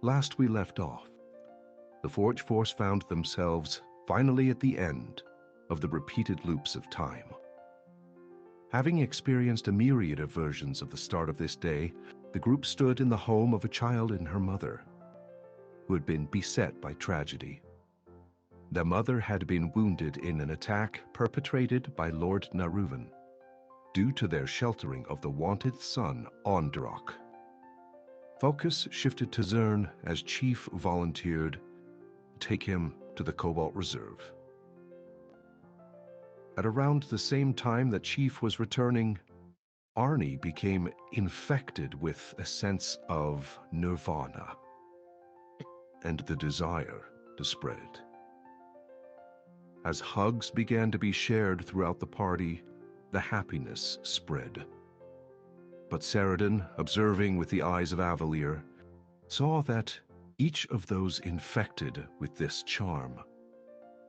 Last we left off, the Forge Force found themselves finally at the end of the repeated loops of time. Having experienced a myriad of versions of the start of this day, the group stood in the home of a child and her mother, who had been beset by tragedy. The mother had been wounded in an attack perpetrated by Lord Naruvan, due to their sheltering of the wanted son, Ondrock. Focus shifted to Zern as Chief volunteered to take him to the Cobalt Reserve. At around the same time that Chief was returning, Arni became infected with a sense of nirvana and the desire to spread it. As hugs began to be shared throughout the party, the happiness spread. But Ceradyn, observing with the eyes of Avalier, saw that each of those infected with this charm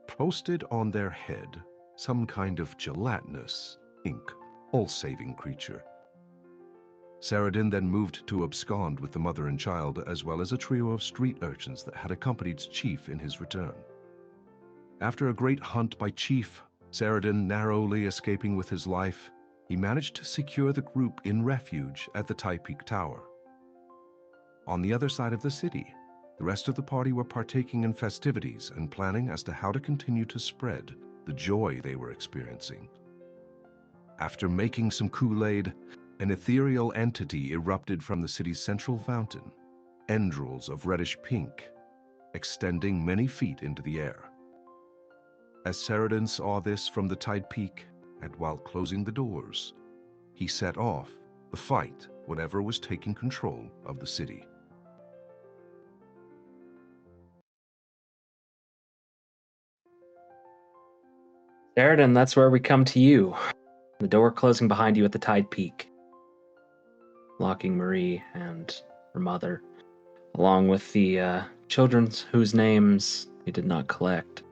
posted on their head some kind of gelatinous, ink, all-saving creature. Ceradyn then moved to abscond with the mother and child, as well as a trio of street urchins that had accompanied Chief in his return. After a great hunt by Chief, Ceradyn narrowly escaping with his life, he managed to secure the group in refuge at the Typeak Tower. On the other side of the city, the rest of the party were partaking in festivities and planning as to how to continue to spread the joy they were experiencing. After making some Kool-Aid, an ethereal entity erupted from the city's central fountain, endrils of reddish pink, extending many feet into the air. As Ceradyn saw this from the Tide Peak, and while closing the doors, he set off the fight whatever was taking control of the city. Ceradyn, that's where we come to you. The door closing behind you at the Tide Peak, locking Marie and her mother, along with the children whose names you did not collect,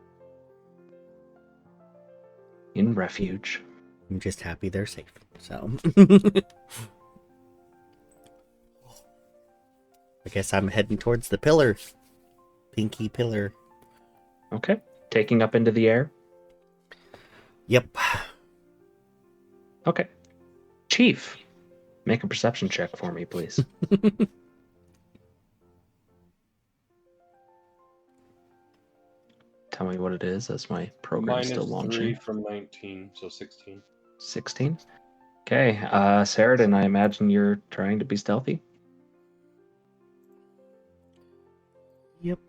in refuge. I'm just happy they're safe, so. I guess I'm heading towards the pillar. Pinky pillar. Okay. Taking up into the air? Yep. Okay. Chief, make a perception check for me, please. Tell me what it is as my program's still launching. -3 from 19, so 16. 16? Okay. Ceradyn, I imagine you're trying to be stealthy? Yep.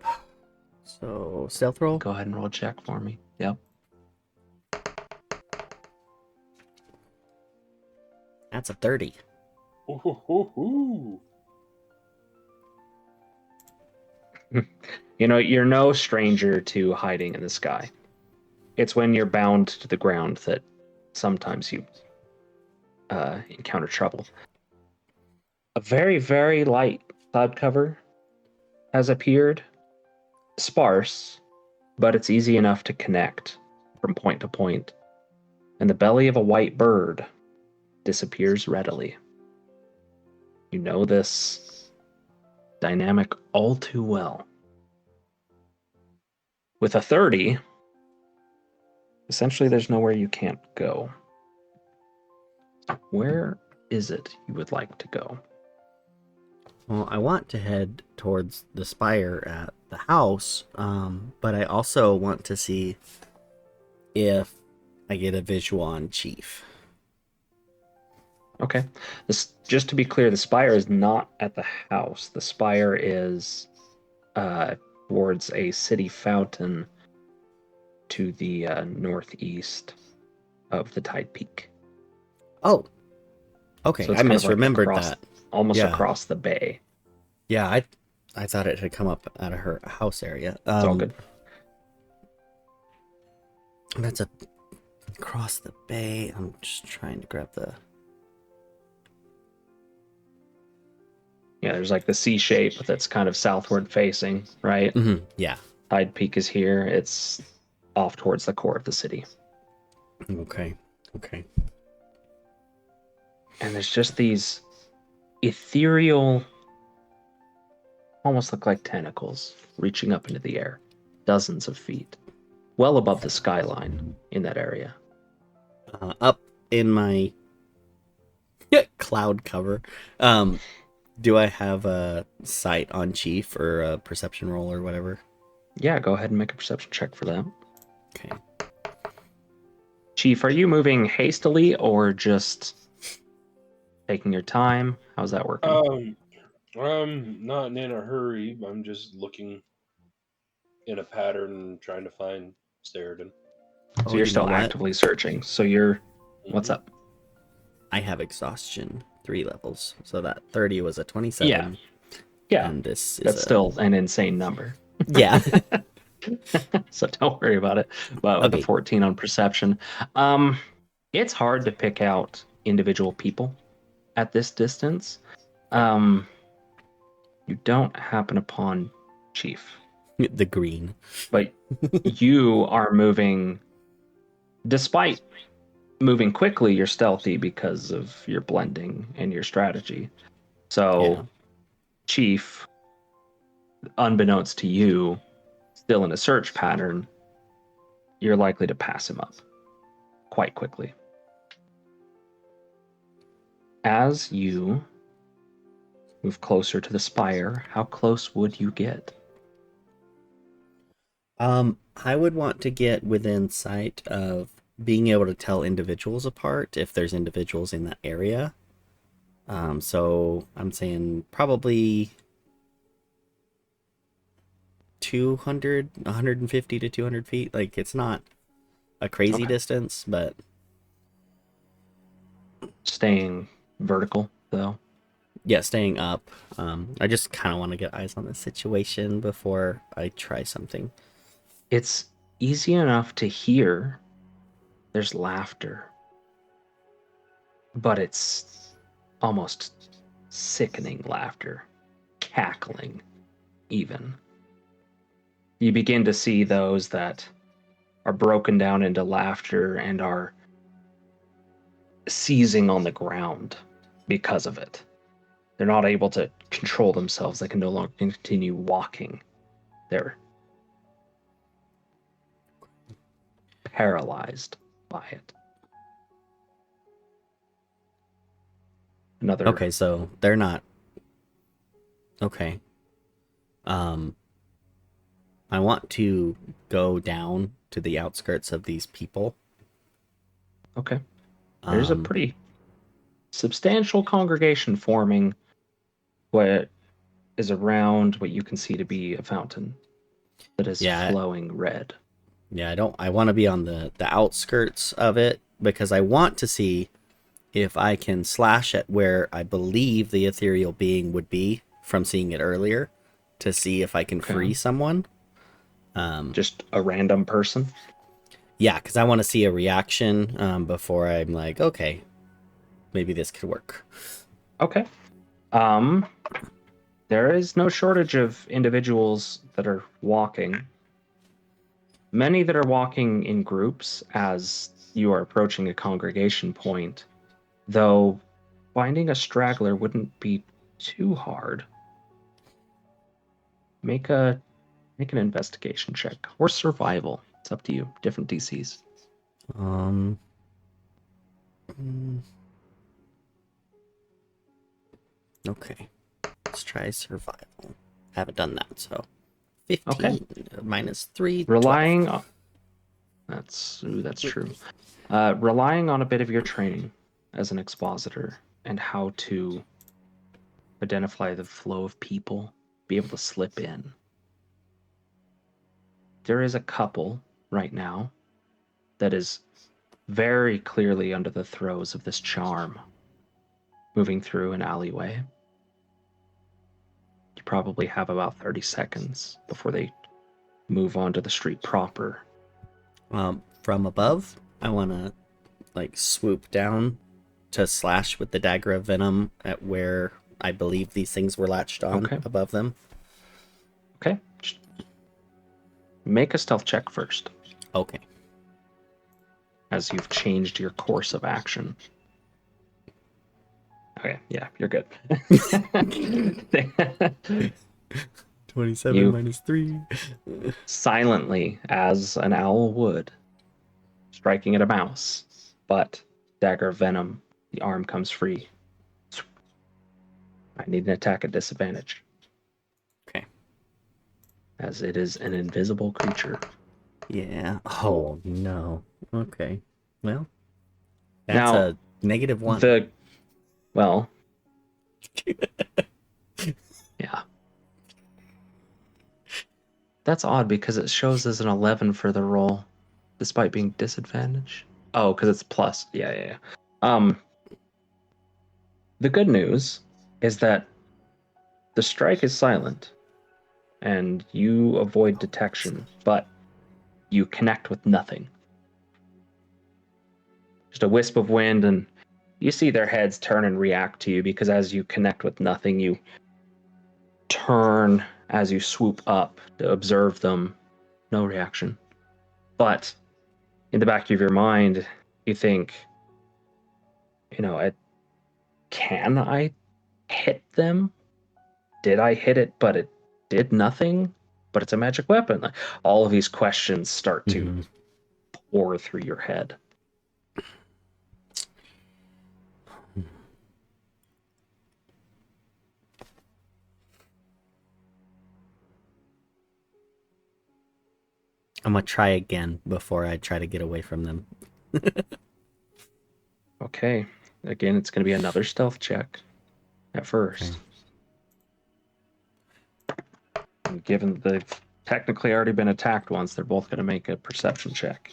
So, stealth roll? Go ahead and roll a check for me. Yep. That's a 30. Ooh. You know, you're no stranger to hiding in the sky. It's when you're bound to the ground that sometimes you encounter trouble. A very, very light cloud cover has appeared. Sparse, but it's easy enough to connect from point to point. And the belly of a white bird disappears readily. You know this dynamic all too well. With a 30, essentially there's nowhere you can't go. Where is it you would like to go? Well, I want to head towards the spire at the house, but I also want to see if I get a visual on Chief. Okay. Just to be clear, the spire is not at the house. The spire is towards a city fountain to the northeast of the Tide Peak. Oh, okay. So it's I kind of like misremembered that. Almost Yeah. across the bay. Yeah, I thought it had come up out of her house area. It's all good. That's across the bay. I'm just trying to grab the... Yeah, there's like the C shape that's kind of southward facing, right? Mm-hmm. Yeah. Tide Peak is here. It's off towards the core of the city. Okay. And there's just these ethereal almost look like tentacles reaching up into the air, dozens of feet, well above the skyline in that area. Up in my cloud cover, do I have a sight on Chief or a perception roll or whatever? Yeah, go ahead and make a perception check for that. Okay. Chief, are you moving hastily or just taking your time? How's that working? I'm not in a hurry. I'm just looking in a pattern, trying to find Ceradyn. So you're still actively searching. So you're... What's up? I have exhaustion 3 levels, so that 30 was a 27. Yeah. Yeah. And this is That's still an insane number. Yeah. So don't worry about it. But with the 14 on perception, it's hard to pick out individual people at this distance. You don't happen upon Chief. The green. But you are moving, despite moving quickly, you're stealthy because of your blending and your strategy. So, Chief, unbeknownst to you, still in a search pattern, you're likely to pass him up quite quickly. As you move closer to the spire, how close would you get? I would want to get within sight of being able to tell individuals apart if there's individuals in that area. So I'm saying probably 150 to 200 feet. Like, it's not a crazy distance, but staying vertical, though. Yeah, staying up. I just kind of want to get eyes on the situation before I try something. It's easy enough to hear. There's laughter, but it's almost sickening laughter, cackling even. You begin to see those that are broken down into laughter and are seizing on the ground because of it. They're not able to control themselves. They can no longer continue walking. They're paralyzed by it. Another... Okay, so they're not... Okay. I want to go down to the outskirts of these people. Okay. There's a pretty substantial congregation forming what is around what you can see to be a fountain that is flowing red. Yeah, I want to be on the outskirts of it because I want to see if I can slash at where I believe the ethereal being would be from seeing it earlier to see if I can free someone. Just a random person? Yeah, because I want to see a reaction before I'm like, okay, maybe this could work. Okay. There is no shortage of individuals that are walking. Many that are walking in groups as you are approaching a congregation point, though finding a straggler wouldn't be too hard. Make an investigation check or survival. It's up to you. Different DCs. Okay. Let's try survival. Haven't done that, so 15 minus 3. Relying on that's true. Relying on a bit of your training as an expositor and how to identify the flow of people, be able to slip in. There is a couple right now that is very clearly under the throes of this charm, moving through an alleyway. You probably have about 30 seconds before they move on to the street proper. From above, I want to swoop down to slash with the dagger of venom at where I believe these things were latched on above them. Okay. Make a stealth check first. Okay. As you've changed your course of action. Okay, yeah, you're good. 27 You- minus 3. Silently, as an owl would, striking at a mouse, but dagger of venom, the arm comes free. I need an attack at disadvantage. Okay. As it is an invisible creature. Yeah. Oh, no. Okay. Well, that's Now, a -1. Well, yeah. That's odd because it shows as an 11 for the roll, despite being disadvantaged. Oh, because it's plus. Yeah. The good news is that the strike is silent, and you avoid detection, but you connect with nothing. Just a wisp of wind, and you see their heads turn and react to you because as you connect with nothing, you turn as you swoop up to observe them. No reaction. But in the back of your mind, you think, can I hit them? Did I hit it, but it did nothing? But it's a magic weapon. All of these questions start to pour through your head. I'm going to try again before I try to get away from them. Okay. Again, it's going to be another stealth check at first. Okay. And given that they've technically already been attacked once, they're both going to make a perception check.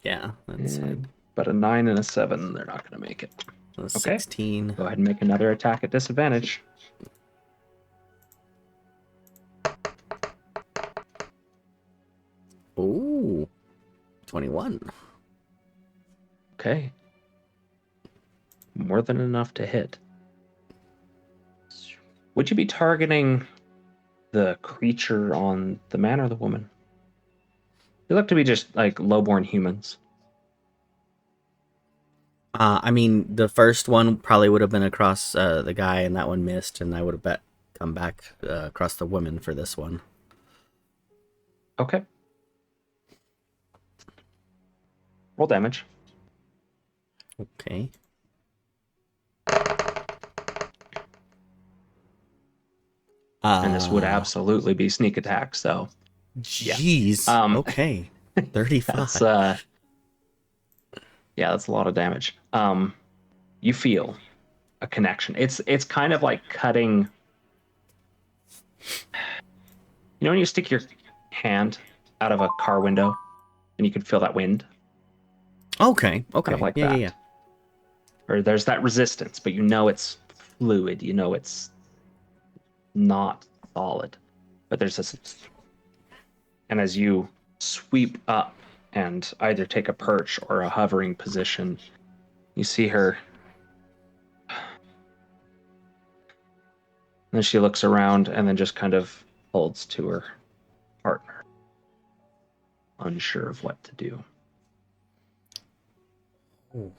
Yeah, that's fine. But a 9 and a 7, they're not going to make it. So Okay. 16. Go ahead and make another attack at disadvantage. Ooh. 21. Okay. More than enough to hit. Would you be targeting the creature on the man or the woman? They look to be just like lowborn humans. I mean, the first one probably would have been across the guy, and that one missed, and I would have come back across the woman for this one. Okay. Roll damage. Okay. And this would absolutely be sneak attack, so Jeez. Okay. 35. that's that's a lot of damage. You feel a connection. It's kind of like cutting. You know when you stick your hand out of a car window and you can feel that wind? Okay. Kind of like that. Yeah. Or there's that resistance, but you know it's fluid. You know it's not solid. But there's this. And as you sweep up and either take a perch or a hovering position, you see her. And then she looks around and then just kind of holds to her partner, unsure of what to do. Ooh.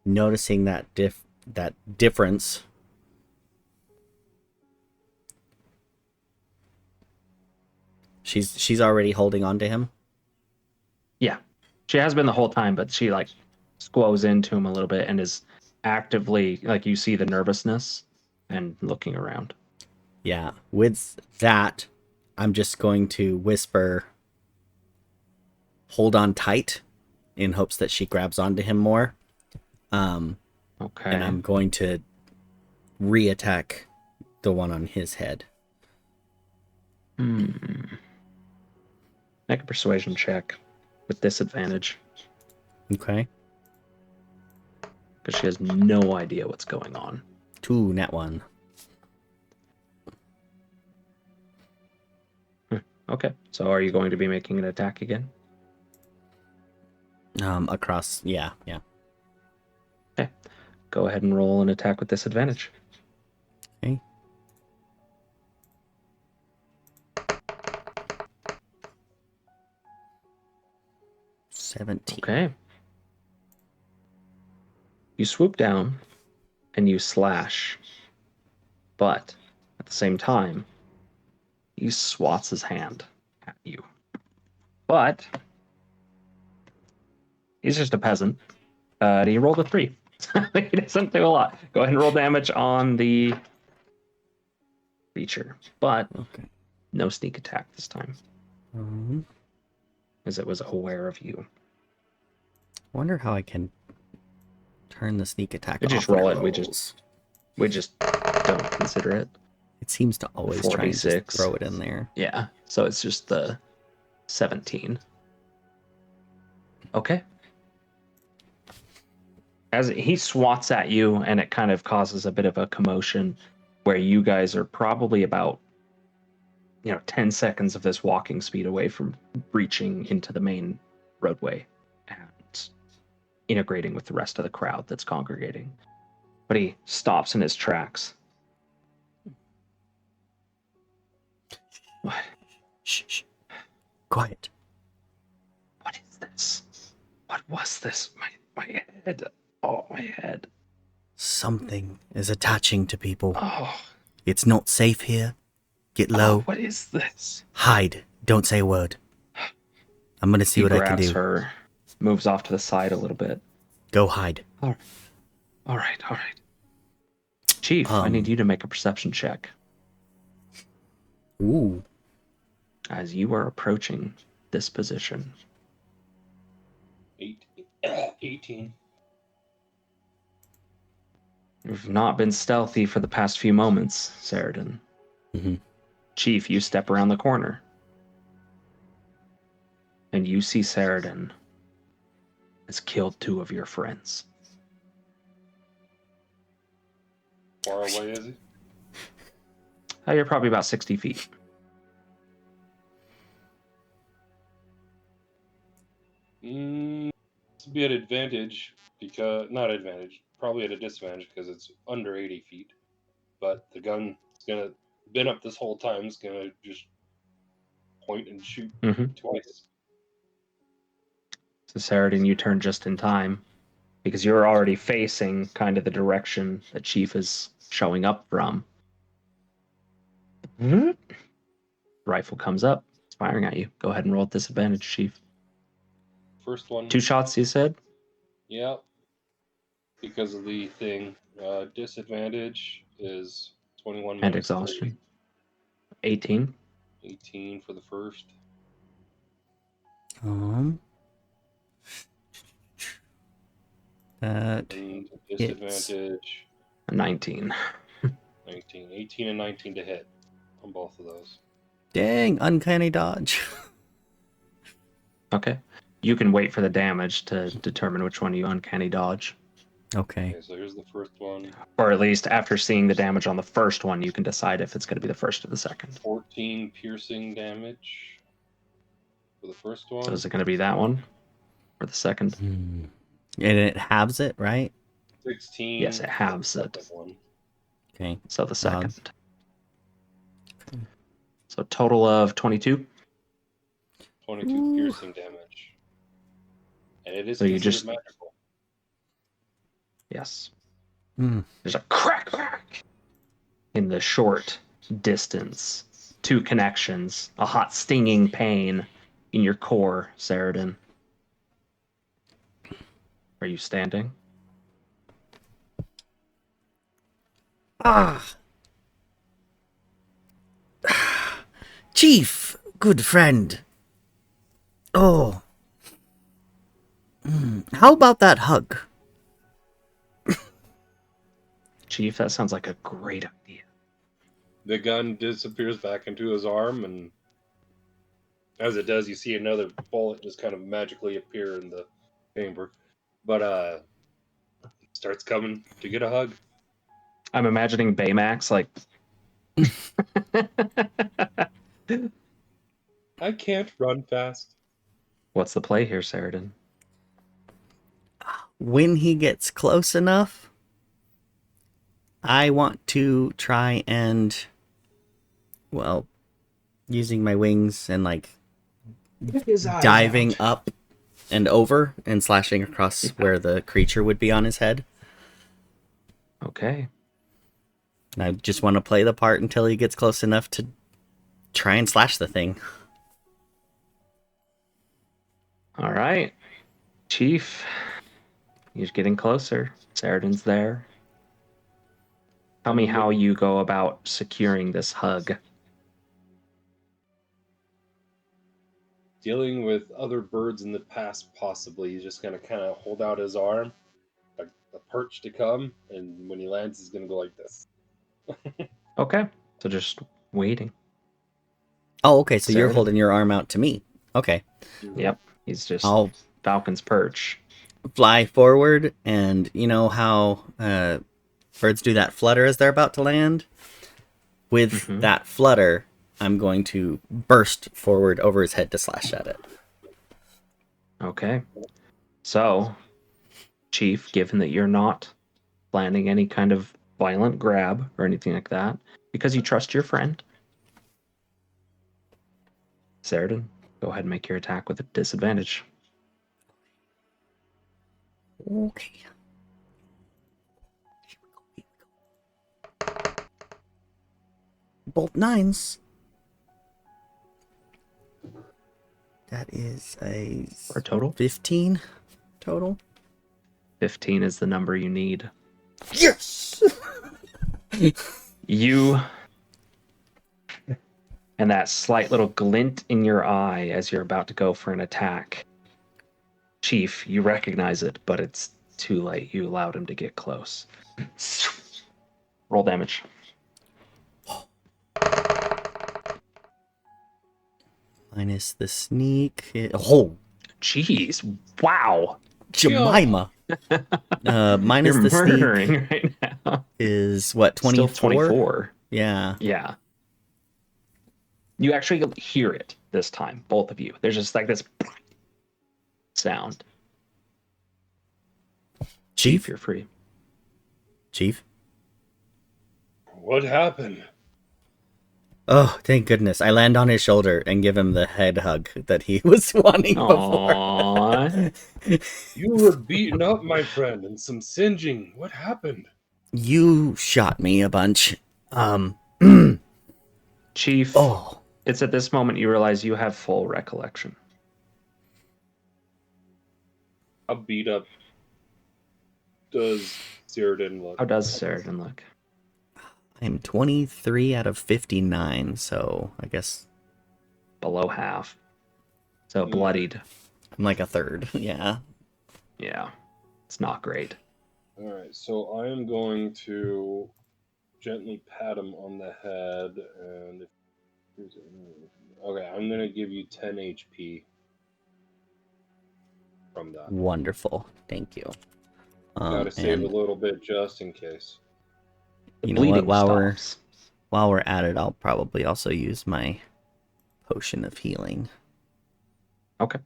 Noticing that difference. She's already holding on to him. Yeah, she has been the whole time, but she like squoze into him a little bit and is actively like you see the nervousness and looking around. Yeah, with that, I'm just going to whisper, "Hold on tight," in hopes that she grabs onto him more. Okay. And I'm going to re-attack the one on his head. Make a persuasion check with disadvantage. Okay. Because she has no idea what's going on. 2 net 1. Okay. So are you going to be making an attack again? Across, yeah. Okay. Go ahead and roll an attack with disadvantage. Okay. $17. Okay. You swoop down and you slash, but at the same time, he swats his hand at you. But he's just a peasant. He rolled a 3. He doesn't do a lot. Go ahead and roll damage on the creature, but no sneak attack this time, as it was aware of you. I wonder how I can turn the sneak attack We off. just roll it. We just don't consider it. It seems to always try and just throw it in there. Yeah, so it's just the 17. Okay. As he swats at you, and it kind of causes a bit of a commotion, where you guys are probably about 10 seconds of this walking speed away from breaching into the main roadway and integrating with the rest of the crowd that's congregating. But he stops in his tracks. What? Shh. Quiet. What is this? What was this? My head. Oh, my head. Something is attaching to people. Oh. It's not safe here. Get low. What is this? Hide. Don't say a word. I'm gonna see what I can do. He grabs her, moves off to the side a little bit. Go hide. All right. Chief, I need you to make a perception check. Ooh. As you are approaching this position. 18. You've not been stealthy for the past few moments, Ceradyn. Mm-hmm. Chief, you step around the corner. And you see Ceradyn has killed 2 of your friends. Far away is he? You're probably about 60 feet. This would be at advantage because probably at a disadvantage because it's under 80 feet. But the gun is gonna been up this whole time. It's gonna just point and shoot twice. So Ceradyn, you turn just in time because you're already facing kind of the direction that Chief is showing up from. Rifle comes up, it's firing at you. Go ahead and roll at disadvantage, Chief. First one. 2 shots, you said? Yeah. Because of the thing. Disadvantage is 21 and exhaustion. 18. 18 for the first. That and disadvantage. 19. 19. 18 and 19 to hit on both of those. Dang, uncanny dodge. Okay. You can wait for the damage to determine which one you uncanny dodge. Okay. Okay, so here's the first one. Or at least after seeing the damage on the first one, you can decide if it's going to be the first or the second. 14 piercing damage for the first one. So is it going to be that one? Or the second? And it halves it, right? 16. Yes, it halves it. One. Okay. So the second. So total of 22. 22 piercing damage. And it is So you considered just magical. Yes. There's a crack in the short distance. 2 connections. A hot stinging pain in your core, Ceradyn. Are you standing? Chief, good friend. Oh. How about that hug? Chief, that sounds like a great idea. The gun disappears back into his arm, and as it does, you see another bullet just kind of magically appear in the chamber. But starts coming to get a hug. I'm imagining Baymax like... I can't run fast. What's the play here, Ceradyn? When he gets close enough, I want to try and, well, using my wings and like diving up and over and slashing across where the creature would be on his head. Okay. And I just want to play the part until he gets close enough to try and slash the thing. All right, Chief. He's getting closer. Ceradyn's there. Tell me how you go about securing this hug. Dealing with other birds in the past, possibly. He's just going to kind of hold out his arm, like a perch to come, and when he lands, he's going to go like this. Okay, so just waiting. Oh, okay, so you're Ceradyn. holding your arm out to me. Okay. Yep, he's just I'll Falcon's perch. fly forward, and you know how birds do that flutter as they're about to land? With that flutter, I'm going to burst forward over his head to slash at it. Okay. So, Chief, given that you're not planning any kind of violent grab or anything like that, because you trust your friend, Ceradyn, go ahead and make your attack with a disadvantage. Okay. Both 9s. That is a For a total? 15 total. 15 is the number you need. Yes! You and that slight little glint in your eye as you're about to go for an attack. Chief, you recognize it, but it's too late. You allowed him to get close. Roll damage. Minus the sneak. Oh, Jeez. Wow. Jemima. Minus You're the sneak murdering right now. is what, 24? Still 24. Yeah. Yeah. You actually hear it this time, both of you. There's just like this sound. Chief? You're free. Chief? What happened? Oh, thank goodness. I land on his shoulder and give him the head hug that he was wanting Aww. before. You were beaten up, my friend, and some singeing. What happened? You shot me a bunch. Chief, Oh. it's at this moment you realize you have full recollection. How beat up does Ceradyn look? How does Ceradyn look? I'm 23 out of 59, so I guess Below half. So bloodied. I'm like a third. Yeah. Yeah. It's not great. Alright, so I am going to gently pat him on the head, and okay, I'm going to give you 10 HP from that. Wonderful. Thank you. Gotta save and a little bit just in case. you know what? Bleeding While we're at it, I'll probably also use my potion of healing. Okay.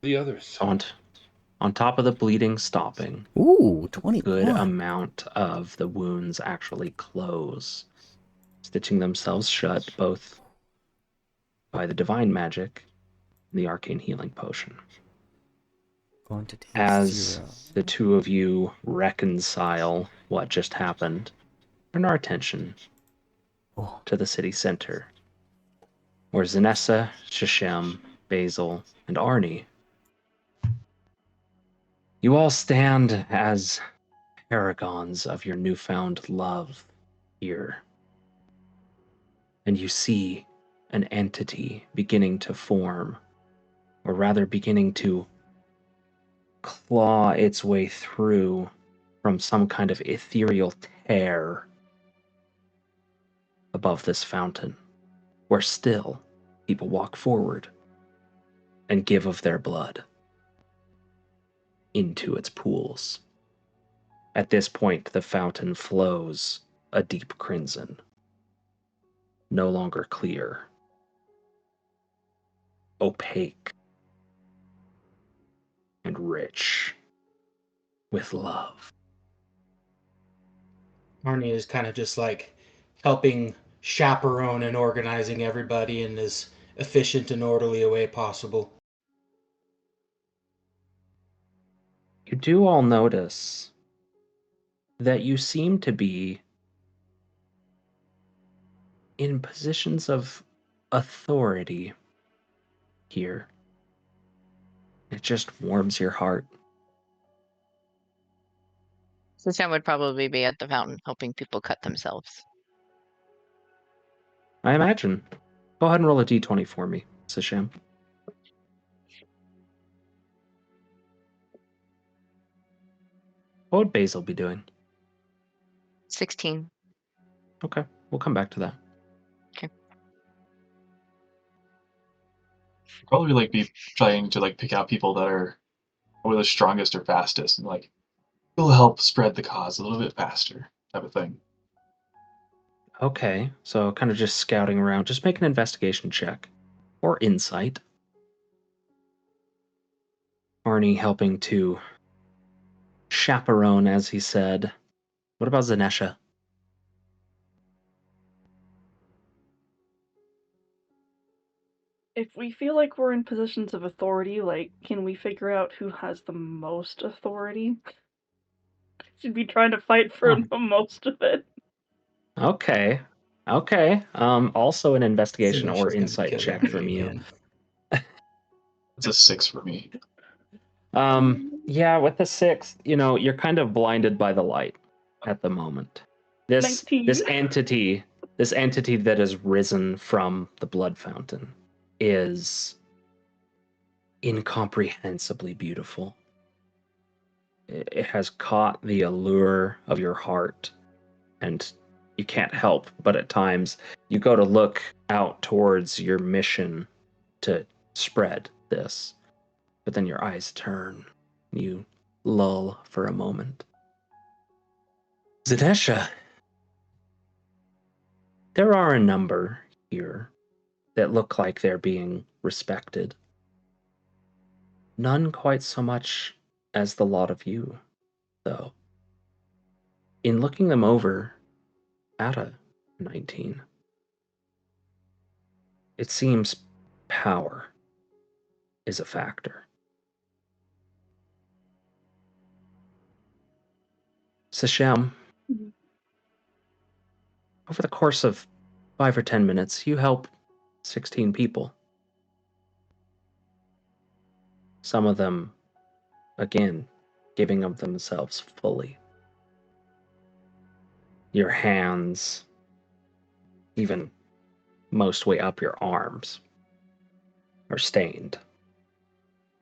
The others. On top of the bleeding stopping, Ooh, 21. good amount of the wounds actually close, stitching themselves shut both by the divine magic and the arcane healing potion. Going to take As 0. the two of you reconcile what just happened, turn our attention Oh. to the city center, where Zenesha, Sashem, Basil, and Arni, you all stand as paragons of your newfound love here. And you see an entity beginning to form, or rather beginning to claw its way through from some kind of ethereal tear above this fountain, where still people walk forward and give of their blood into its pools. At this point, the fountain flows a deep crimson, no longer clear, opaque, and rich with love. Arni is kind of just like helping chaperone and organizing everybody in as efficient and orderly a way possible. You do all notice that you seem to be in positions of authority here. It just warms your heart. Sashem would probably be at the fountain helping people cut themselves. I imagine. Go ahead and roll a d20 for me, Sashem. What would Basil be doing? 16. Okay, we'll come back to that. Probably like be trying to like pick out people that are the strongest or fastest, and like it'll help spread the cause a little bit faster, type of thing. Okay, so kind of just scouting around. Just make an investigation check. Or insight. Arni helping to chaperone, as he said. What about Zenesha? If we feel like we're in positions of authority, like, can we figure out who has the most authority? Should be trying to fight for the most of it. Okay. Also an investigation Zenesha's or gonna be insight killing check me from you. again. It's a 6 for me. Yeah, with the 6, you're kind of blinded by the light at the moment. This 19. entity that has risen from the blood fountain is incomprehensibly beautiful. It has caught the allure of your heart, and you can't help but at times you go to look out towards your mission to spread this, but then your eyes turn. You lull for a moment. Zenesha, there are a number here that look like they're being respected. None quite so much as the lot of you, though. In looking them over at a 19, it seems power is a factor. Sashem, over the course of 5 or 10 minutes, you help 16 people. Some of them, again, giving of themselves fully. Your hands, even most way up your arms, are stained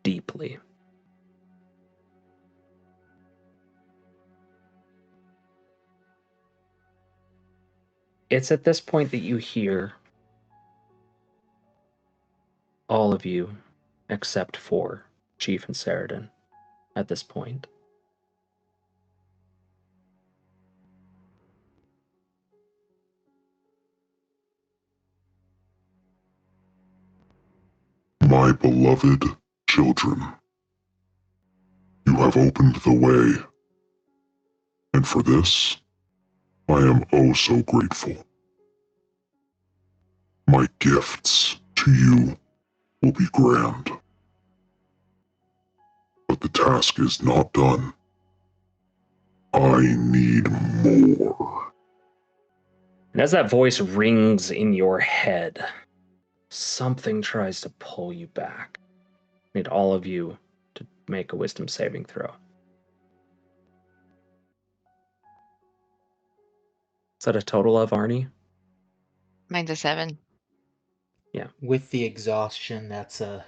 deeply. It's at this point that you hear all of you, except for Chief and Ceradyn, at this point. My beloved children, you have opened the way, and for this, I am oh so grateful. My gifts to you will be grand, but the task is not done. I need more. And as that voice rings in your head, something tries to pull you back. I need all of you to make a wisdom saving throw. Is that a total of, Arni? Mine's a 7. Yeah. With the exhaustion, that's a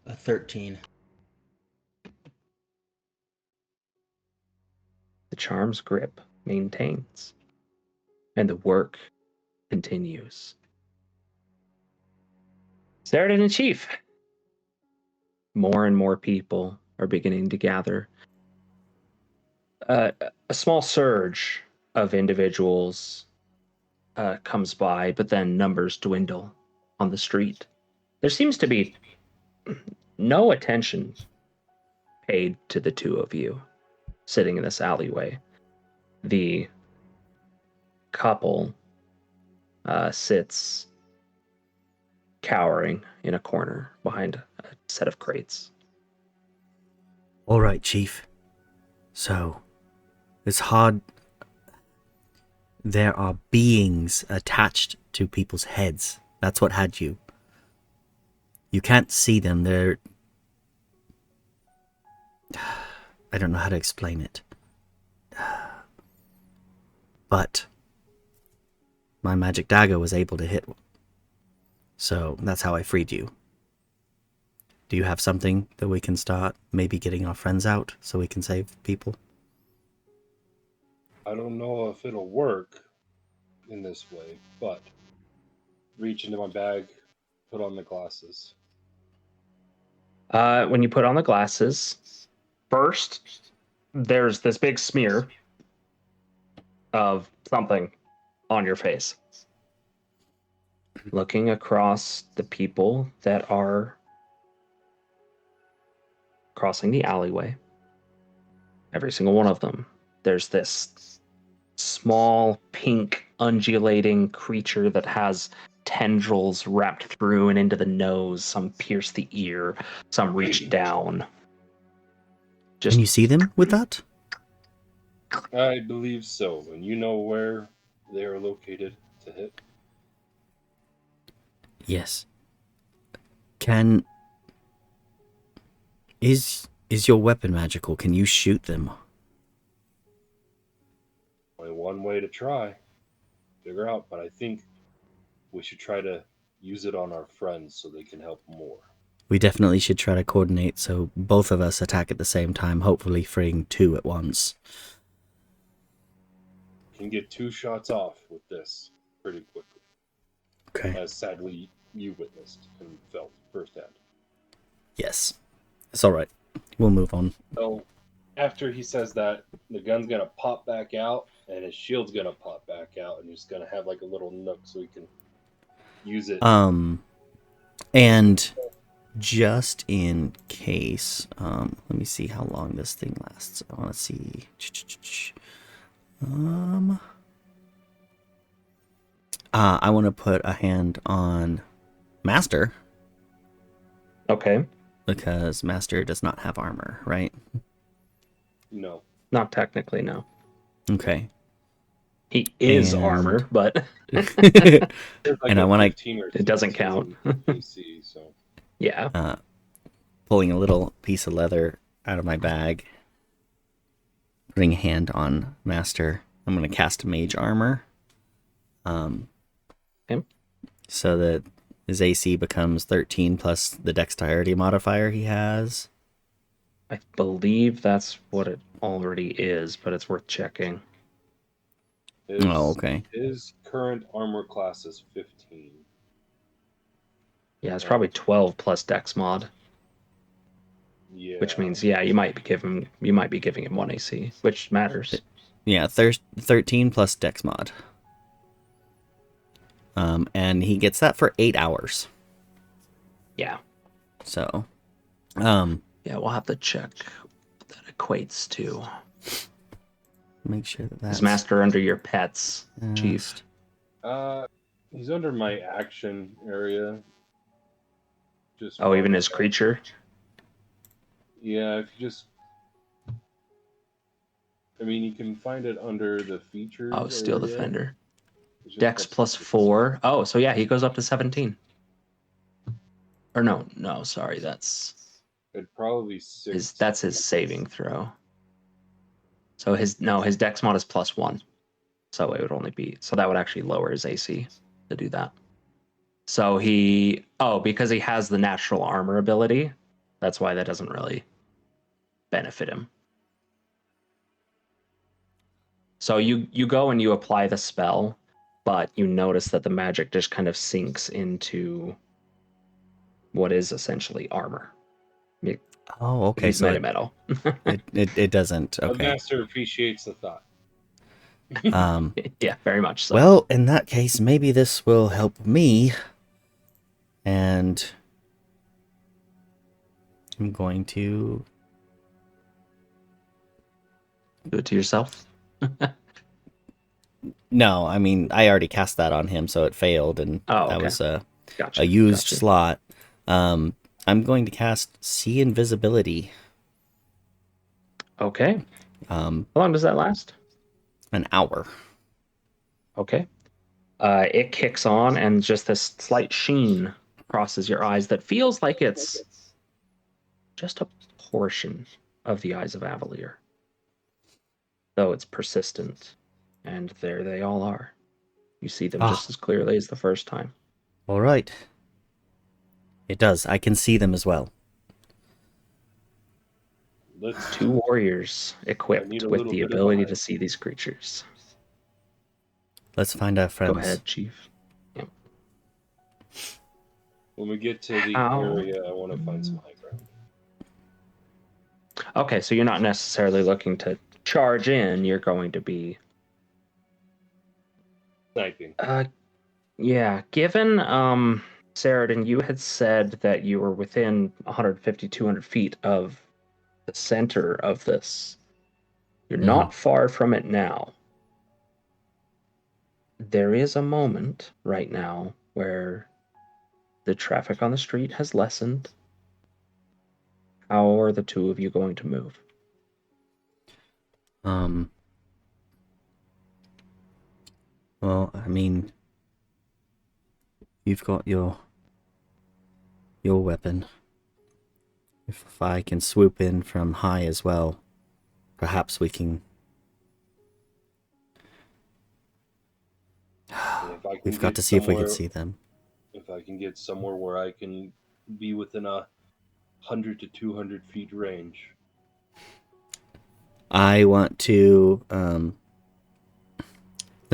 13. The charm's grip maintains, and the work continues. Ceradyn and Chief. More and more people are beginning to gather. A small surge of individuals comes by, but then numbers dwindle on the street. There seems to be no attention paid to the two of you sitting in this alleyway. The couple sits cowering in a corner behind a set of crates. All right, Chief. So, It's hard. There are beings attached to people's heads. That's what had you. You can't see them. They're... I don't know how to explain it. But my magic dagger was able to hit. So that's how I freed you. Do you have something that we can start maybe getting our friends out so we can save people? I don't know if it'll work in this way, but reach into my bag, put on the glasses. When you put on the glasses, first there's this big smear of something on your face. Looking across the people that are crossing the alleyway, every single one of them, there's this small pink undulating creature that has tendrils wrapped through and into the nose. Some pierce the ear, some reach down. Can you see them with that? I believe so, and you know where they are located to hit? Yes. Is your weapon magical? Can you shoot them? Only one way to try. Figure out, but I think we should try to use it on our friends so they can help more. We definitely should try to coordinate so both of us attack at the same time, hopefully freeing two at once. Can get 2 shots off with this pretty quickly. Okay. As sadly you witnessed and felt firsthand. Yes. It's alright. We'll move on. So after he says that, the gun's gonna pop back out and his shield's gonna pop back out and he's gonna have like a little nook so he can use it. And just in case, let me see how long this thing lasts. I want to see. I want to put a hand on Master. Okay. Because Master does not have armor, right? No. Not technically, no. Okay. He is armor, but Like and I want to. It doesn't count. AC, so. Yeah. Pulling a little piece of leather out of my bag, putting a hand on Master. I'm going to cast Mage Armor. Okay. So that his AC becomes 13 plus the dexterity modifier he has. I believe that's what it already is, but it's worth checking. Okay. His current armor class is 15. Yeah, it's probably 12 plus dex mod. Yeah. Which means, yeah, you might be giving him 1 AC, which matters. Yeah, 13 plus dex mod. And he gets that for 8 hours. Yeah. So, yeah, we'll have to check what that equates to. Make sure that's... Is Master under your pets, Chief? He's under my action area. Just even his creature? Yeah, if you just... I mean, you can find it under the features. Oh, Steel Defender. Dex plus 4. Oh, so yeah, he goes up to 17. Or no, sorry, that's... It'd probably be 6. That's his saving throw. So his dex mod is plus 1. So it would only be... So that would actually lower his AC to do that. So because he has the natural armor ability, that's why that doesn't really benefit him. So you go and you apply the spell, but you notice that the magic just kind of sinks into what is essentially armor. Oh, okay. He's made of metal. it doesn't. Okay. The Master appreciates the thought. Yeah, very much so. Well, in that case, maybe this will help me. And I'm going to do it to yourself. No, I mean, I already cast that on him, so it failed, and that was a used slot. I'm going to cast See Invisibility. Okay. How long does that last? An hour. Okay. It kicks on, and just this slight sheen crosses your eyes that feels like it's just a portion of the eyes of Avalier. Though it's persistent, and there they all are. You see them just as clearly as the first time. All right. It does. I can see them as well. Let's 2 warriors equipped need a with little the bit of ability eyes. to see these creatures. Let's find our friends. Go ahead, Chief. When we get to the Ow. area, I want to find some high ground. Okay, so you're not necessarily looking to charge in. You're going to be... Sniping. Yeah, given Ceradyn, you had said that you were within 150, 200 feet of the center of this. You're not far from it now. There is a moment right now where the traffic on the street has lessened. How are the two of you going to move? Well, I mean, you've got your weapon. If I can swoop in from high as well, perhaps we can... We've got to see if we can see them. If I can get somewhere where I can be within 100 to 200 feet range. I want to... let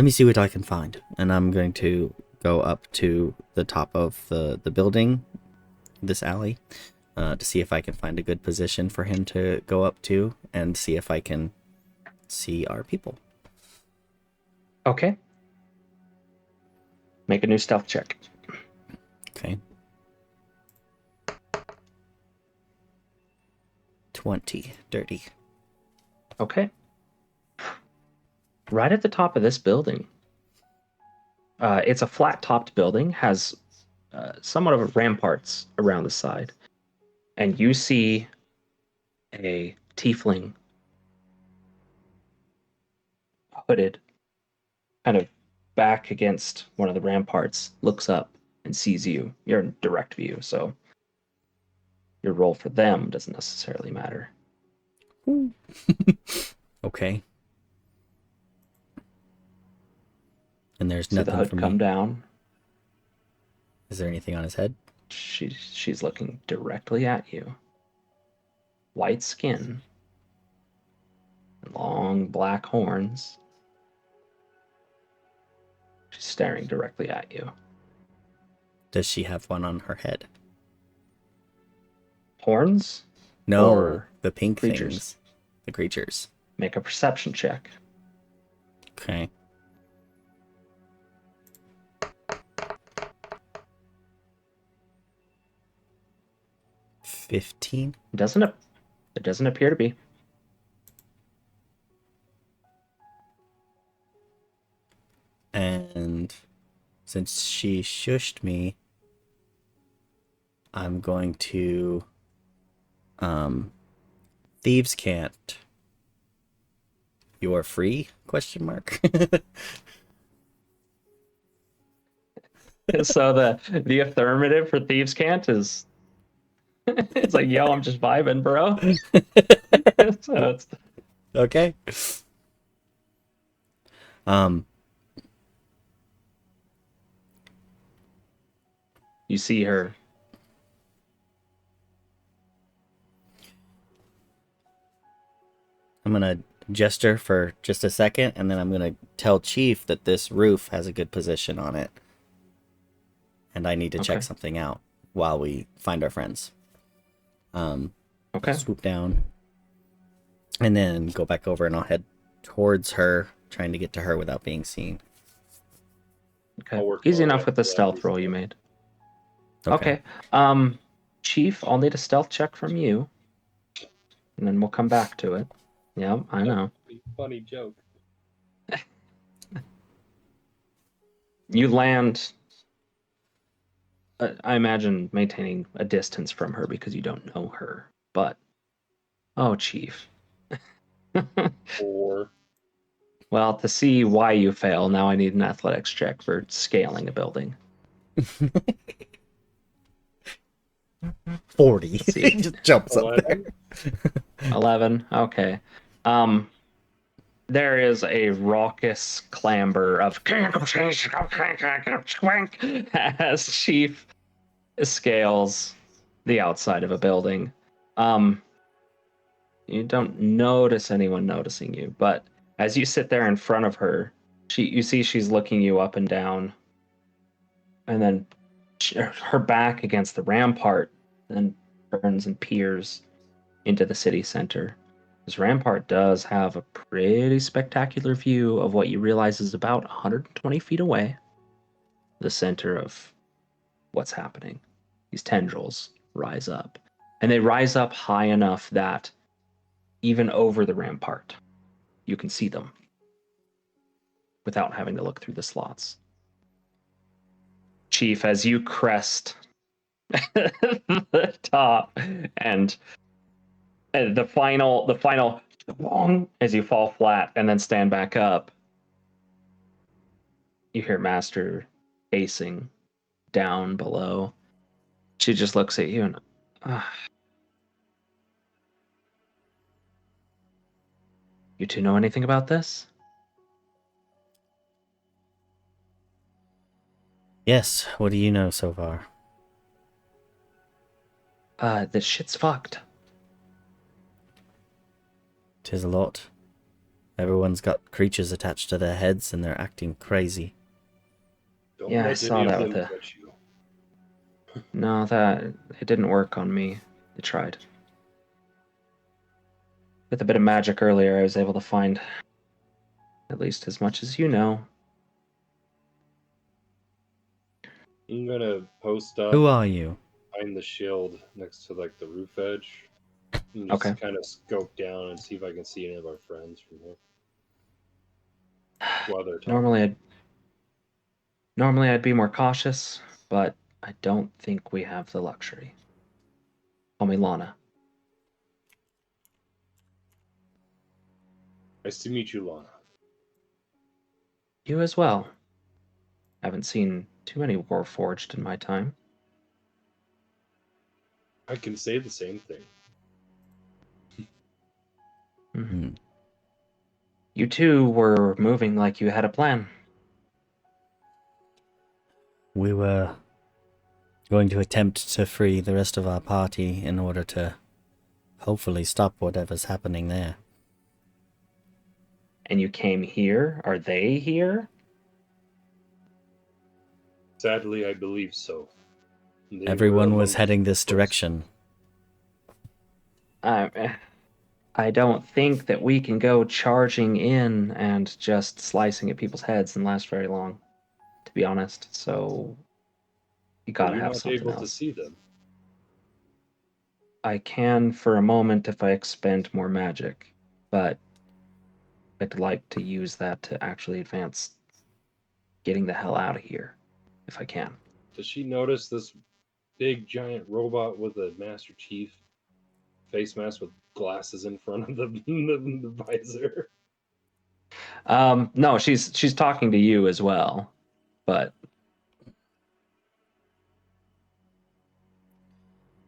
me see what I can find. And I'm going to go up to the top of the building, this alley, to see if I can find a good position for him to go up to and see if I can see our people. Okay. Make a new stealth check. Okay. 20. Dirty. Okay. Right at the top of this building. It's a flat-topped building, has somewhat of a ramparts around the side. And you see a tiefling hooded, kind of back against one of the ramparts, looks up and sees you. You're in direct view, so your roll for them doesn't necessarily matter. Okay. And there's See nothing the hood for me. come down. Is there anything on his head? She's looking directly at you. White skin. Long black horns. She's staring directly at you. Does she have one on her head? Horns? No, Or the pink creatures? things. The creatures. Make a perception check. Okay. 15. It doesn't appear to be. And since she shushed me, I'm going to thieves can't. You are free? Question mark. So the affirmative for thieves can't is it's like, yo, I'm just vibing, bro. So it's Okay. you see her. I'm gonna gesture for just a second, and then I'm gonna tell Chief that this roof has a good position on it, and I need to check something out while we find our friends. Okay. Swoop down, and then go back over, and I'll head towards her, trying to get to her without being seen. Okay. Easy enough with the stealth roll you made. Okay. Chief, I'll need a stealth check from you, and then we'll come back to it. Yeah, I know. Funny joke. You land, I imagine, maintaining a distance from her because you don't know her. But, oh, Chief. 4. Well, to see why you fail, now I need an athletics check for scaling a building. 40. Let's see. He just jumps up there. 11. Okay. There is a raucous clamber of as Chief scales the outside of a building. You don't notice anyone noticing you, but as you sit there in front of her, you see she's looking you up and down, and then her back against the rampart then turns and peers into the city center. This rampart does have a pretty spectacular view of what you realize is about 120 feet away, the center of what's happening. These tendrils rise up, and they rise up high enough that even over the rampart, you can see them without having to look through the slots. Chief, as you crest the top and the final as you fall flat and then stand back up, you hear Master pacing down below. She just looks at you and you two know anything about this? Yes, what do you know so far? This shit's fucked. 'Tis a lot. Everyone's got creatures attached to their heads and they're acting crazy. Don't Yeah, I let saw any of that them with the... touch you. No, that... it didn't work on me. It tried. With a bit of magic earlier, I was able to find at least as much as you know. I'm gonna post up Who are you? behind the shield next to like the roof edge. And just Okay. kind of scope down and see if I can see any of our friends from here. While they're talking. Normally I'd be more cautious, but I don't think we have the luxury. Call me Lana. Nice to meet you, Lana. You as well. Haven't seen too many Warforged in my time. I can say the same thing. Hmm. You two were moving like you had a plan. We were going to attempt to free the rest of our party in order to hopefully stop whatever's happening there. And you came here? Are they here? Sadly, I believe so. They Everyone were was among heading the this first. direction. I don't think that we can go charging in and just slicing at people's heads and last very long, to be honest. So you gotta You're have not something able to else. see them. I can for a moment if I expend more magic, but I'd like to use that to actually advance getting the hell out of here, if I can. Does she notice this big giant robot with a Master Chief face mask with glasses in front of the visor? No, she's talking to you as well, but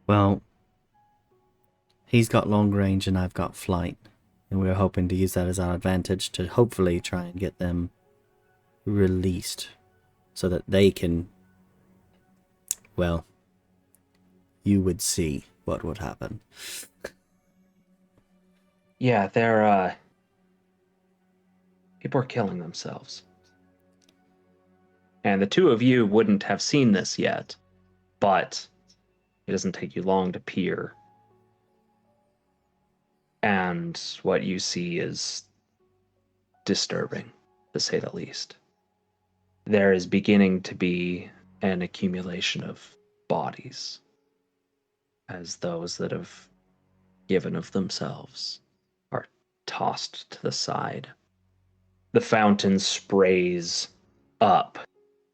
Well, he's got long range and I've got flight, and we're hoping to use that as our advantage to hopefully try and get them released so that they can, well, you would see what would happen. yeah, they're people are killing themselves. And the two of you wouldn't have seen this yet, but it doesn't take you long to peer. And what you see is disturbing, to say the least. There is beginning to be an accumulation of bodies, as those that have given of themselves are tossed to the side. The fountain sprays up,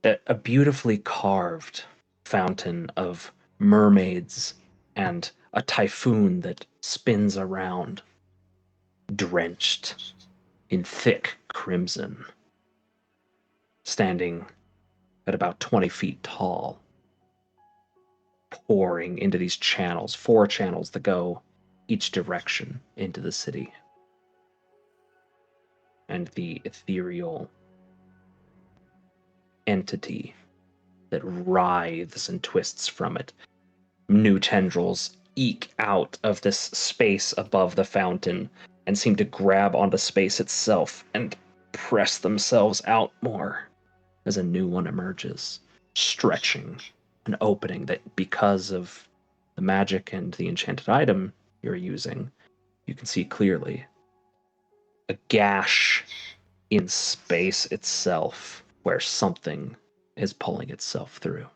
a beautifully carved fountain of mermaids and a typhoon that spins around, drenched in thick crimson, standing at about 20 feet tall, pouring into these channels, 4 channels that go each direction into the city. And the ethereal entity that writhes and twists from it. New tendrils eke out of this space above the fountain and seem to grab onto space itself and press themselves out more as a new one emerges, stretching an opening that, because of the magic and the enchanted item you're using, you can see clearly. A gash in space itself where something is pulling itself through.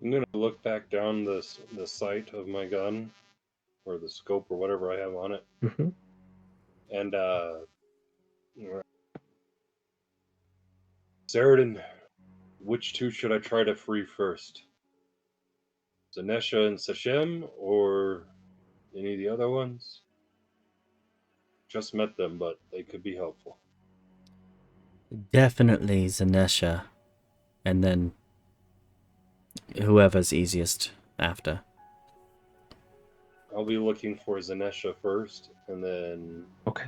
I'm gonna look back down the sight of my gun, or the scope, or whatever I have on it, Mm-hmm. and Ceradyn, which 2 should I try to free first? Zenesha and Sashem, or any of the other ones? Just met them, but they could be helpful. Definitely Zenesha. And then whoever's easiest after. I'll be looking for Zenesha first, and then Okay.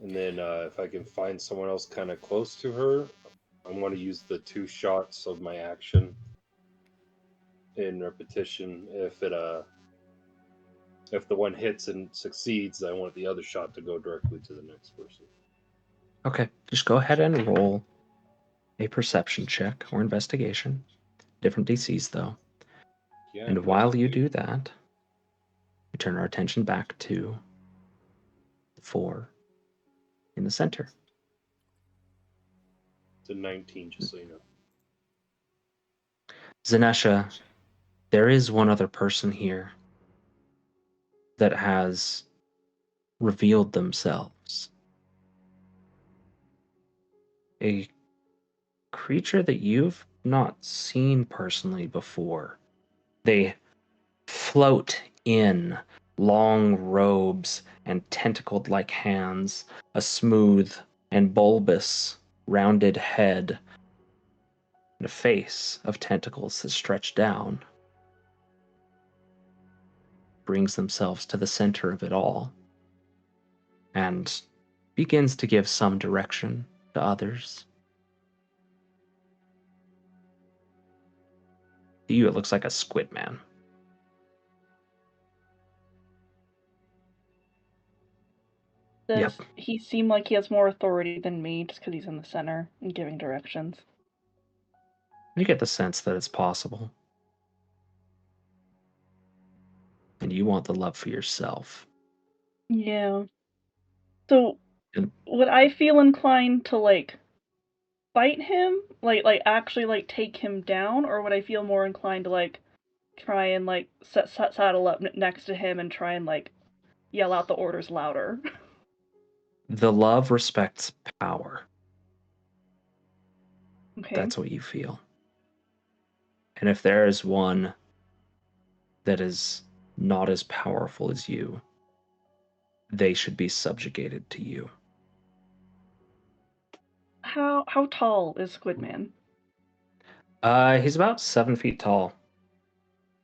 If I can find someone else kind of close to her, I want to use the 2 shots of my action in repetition. If the one hits and succeeds, I want the other shot to go directly to the next person. Okay, just go ahead and roll a perception check or investigation. Different DCs, though. Yeah, And while you do that, we turn our attention back to the 4 in the center. It's a 19, just so you know. Zenesha, there is one other person here that has revealed themselves. A creature that you've not seen personally before. They float in long robes and tentacled-like hands, a smooth and bulbous rounded head, and a face of tentacles that stretch down. Brings themselves to the center of it all and begins to give some direction to others. To you, it looks like a squid man. Does Yep. he seem like he has more authority than me just because he's in the center and giving directions? You get the sense that it's possible. And you want the love for yourself. Yeah. So, And- would I feel inclined to, like, fight him? Like actually, like, take him down? Or would I feel more inclined to, like, try and, like, saddle up next to him and try and, like, yell out the orders louder? The love respects power. Okay. That's what you feel. And if there is one that is not as powerful as you, they should be subjugated to you. How tall is Squidman? He's about 7 feet tall.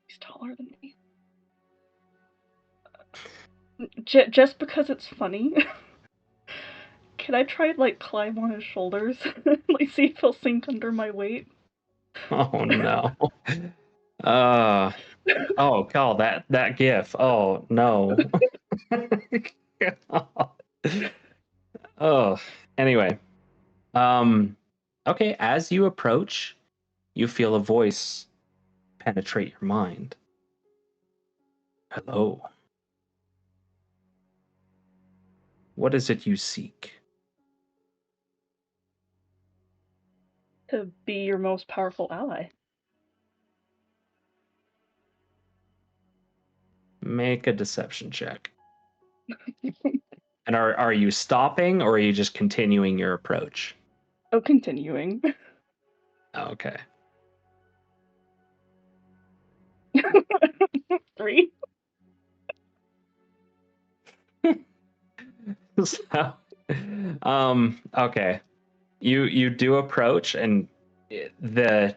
He's taller than me. Just because it's funny. Can I try and, like, climb on his shoulders? Like, see if he'll sink under my weight? Oh no. Oh, Cal, that gif. Oh no. Oh, anyway. Okay, as you approach, you feel a voice penetrate your mind. Hello. What is it you seek? To be your most powerful ally. Make a deception check. And are you stopping or are you just continuing your approach? Oh, continuing. Okay. 3. So, okay. You do approach, and the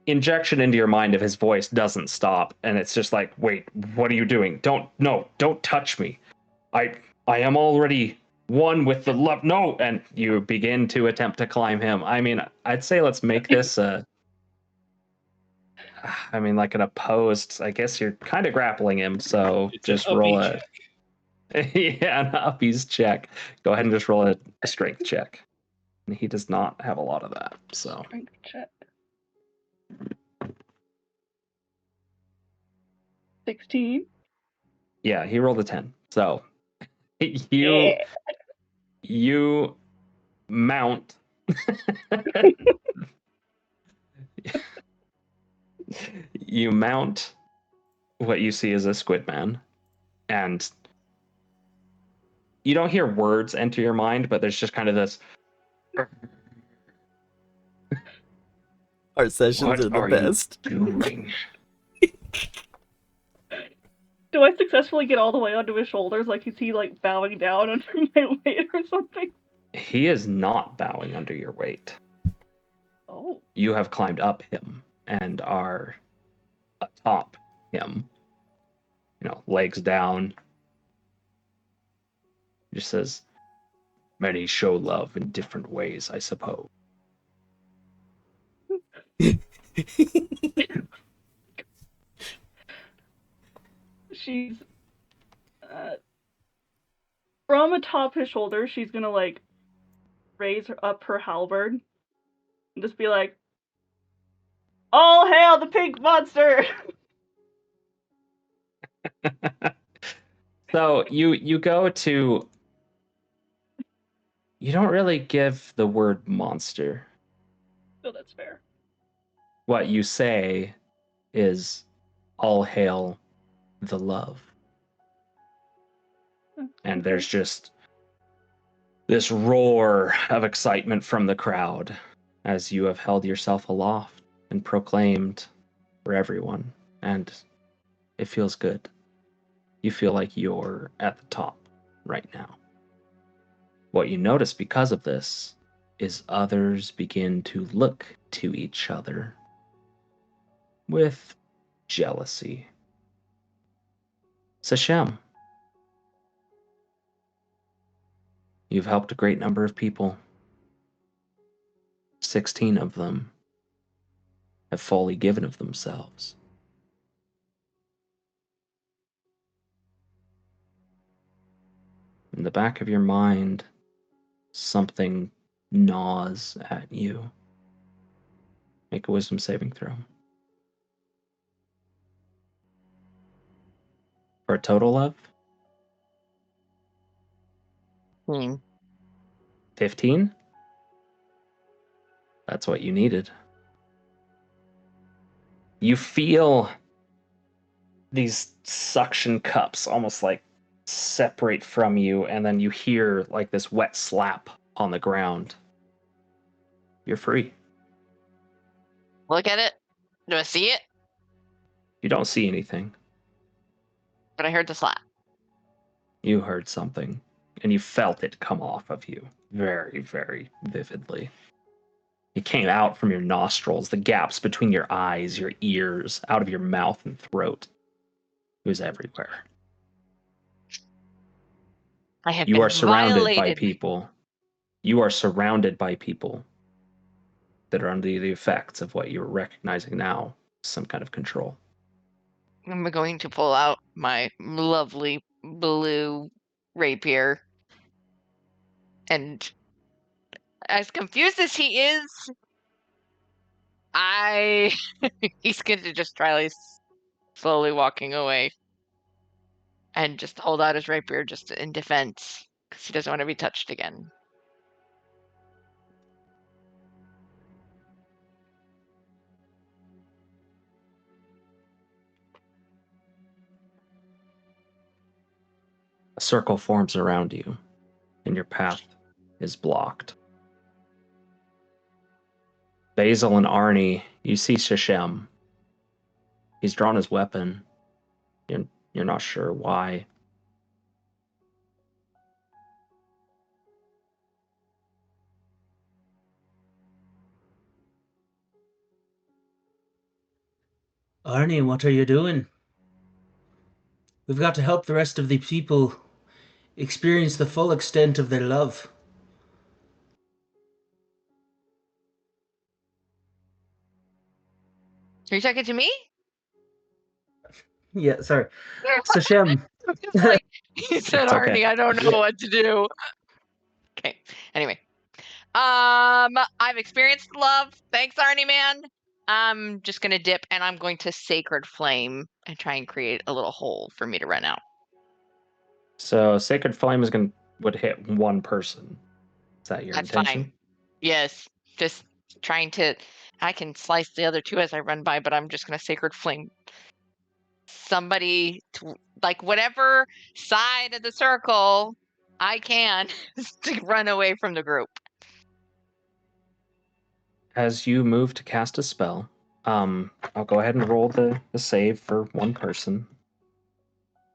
injection into your mind of his voice doesn't stop, and it's just like, wait, what are you doing? Don't touch me. I am already one with the love. No, and you begin to attempt to climb him. I mean, I'd say let's make this like an opposed. I guess you're kind of grappling him, so It's just an roll uppy a check. yeah, an uppies check. Go ahead and just roll a strength check. And he does not have a lot of that, so Strength check. 16. yeah, he rolled a 10. So Yeah. you mount you mount what you see as a squid man, and you don't hear words enter your mind, but there's just kind of this, Our sessions what are the are best. you doing? Do I successfully get all the way onto his shoulders? Like, is he like bowing down under my weight or something? He is not bowing under your weight. Oh. You have climbed up him and are atop him. Legs down. He just says, many show love in different ways, I suppose. She's from atop his shoulder, she's gonna like raise up her halberd and just be like, all hail the pink monster! So you go to, you don't really give the word monster. So that's fair. What you say is, all hail the love. And there's just this roar of excitement from the crowd as you have held yourself aloft and proclaimed for everyone. And it feels good. You feel like you're at the top right now. What you notice because of this is others begin to look to each other with jealousy. Sashem, you've helped a great number of people. 16 of them have fully given of themselves. In the back of your mind, something gnaws at you. Make a wisdom saving throw. For a total of 15? That's what you needed. You feel these suction cups almost like separate from you, and then you hear like this wet slap on the ground. You're free. Look at it. Do I see it? You don't see anything. But I heard the slap. You heard something, and you felt it come off of you very, very vividly. It came out from your nostrils, the gaps between your eyes, your ears, out of your mouth and throat. It was everywhere. I have You been are surrounded by violated. people. You are surrounded by people that are under the effects of what you're recognizing now, some kind of control. I'm going to pull out my lovely blue rapier. And as confused as he is, he's going to just try slowly walking away. And just hold out his rapier just in defense, because he doesn't want to be touched again. A circle forms around you, and your path is blocked. Basil and Arni, you see Sashem. He's drawn his weapon. You're not sure why. Arni, what are you doing? We've got to help the rest of the people experience the full extent of their love. Are you talking to me? Yeah, sorry. Sashem. It's like, he said, It's okay. Arnie, I don't know what to do. Okay. Anyway. I've experienced love. Thanks, Arnie man. I'm just gonna dip and I'm going to Sacred Flame and try and create a little hole for me to run out. So Sacred Flame would hit one person. Is that your That's intention? fine. Yes. Just trying to. I can slice the other two as I run by, but I'm just gonna Sacred Flame somebody to, like, whatever side of the circle I can to run away from the group. As you move to cast a spell, I'll go ahead and roll the save for one person.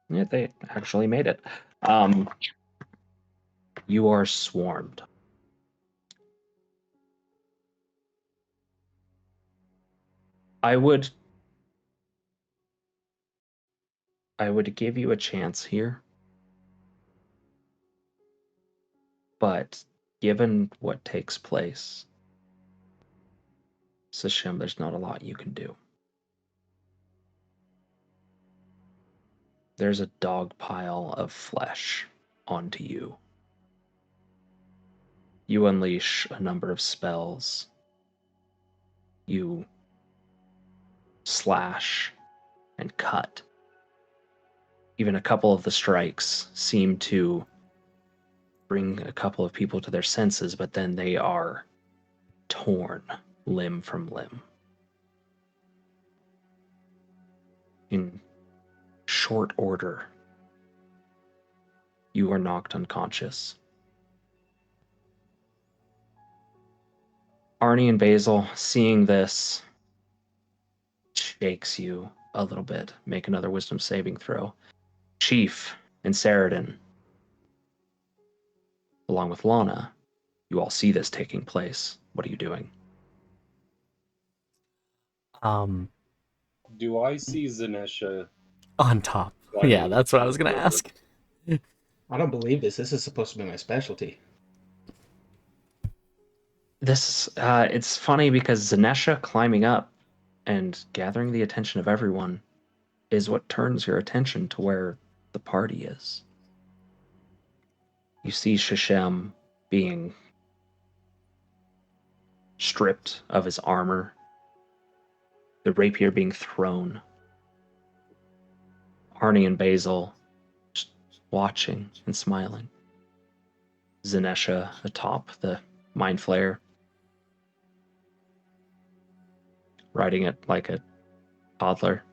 Yeah, they actually made it. You are swarmed. I would give you a chance here. But given what takes place, Sashem, there's not a lot you can do. There's a dog pile of flesh onto you. You unleash a number of spells. You slash and cut. Even a couple of the strikes seem to bring a couple of people to their senses, but then they are torn limb from limb. In short order, you are knocked unconscious. Arni and Basil, seeing this, shakes you a little bit. Make another wisdom saving throw. Chief and Ceradyn, along with Lana, you all see this taking place. What are you doing? Do I see Zenesha? On top. Why Yeah, not? that's what I was gonna ask. I don't believe this. This is supposed to be my specialty. This, it's funny because Zenesha climbing up and gathering the attention of everyone is what turns your attention to where the party is. You see Sashem being stripped of his armor, the rapier being thrown. Arni and Basil just watching and smiling. Zenesha atop the Mind Flayer, riding it like a toddler.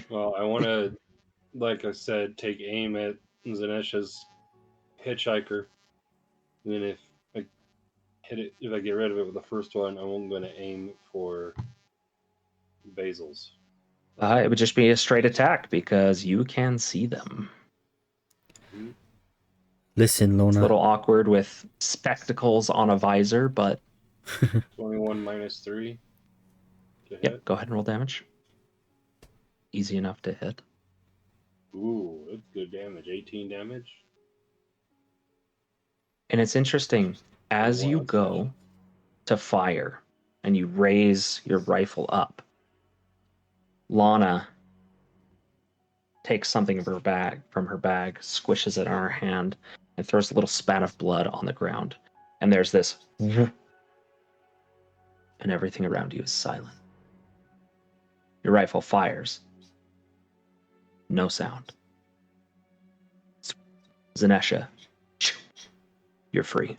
Well, I want to, like I said, take aim at Zenesha's hitchhiker. And then if I hit it, if I get rid of it with the first one, I'm going to aim for Basil's. It would just be a straight attack because you can see them. Listen, Lona. It's a little awkward with spectacles on a visor, but 21 minus 3 to hit. yep, go ahead and roll damage. Easy enough to hit. Ooh, that's good damage. 18 damage. And it's interesting, as you go to fire and you raise your rifle up, Lana takes something from her bag, squishes it on her hand, and throws a little spat of blood on the ground. And there's this, and everything around you is silent. Your rifle fires. No sound. Zenesha, you're free.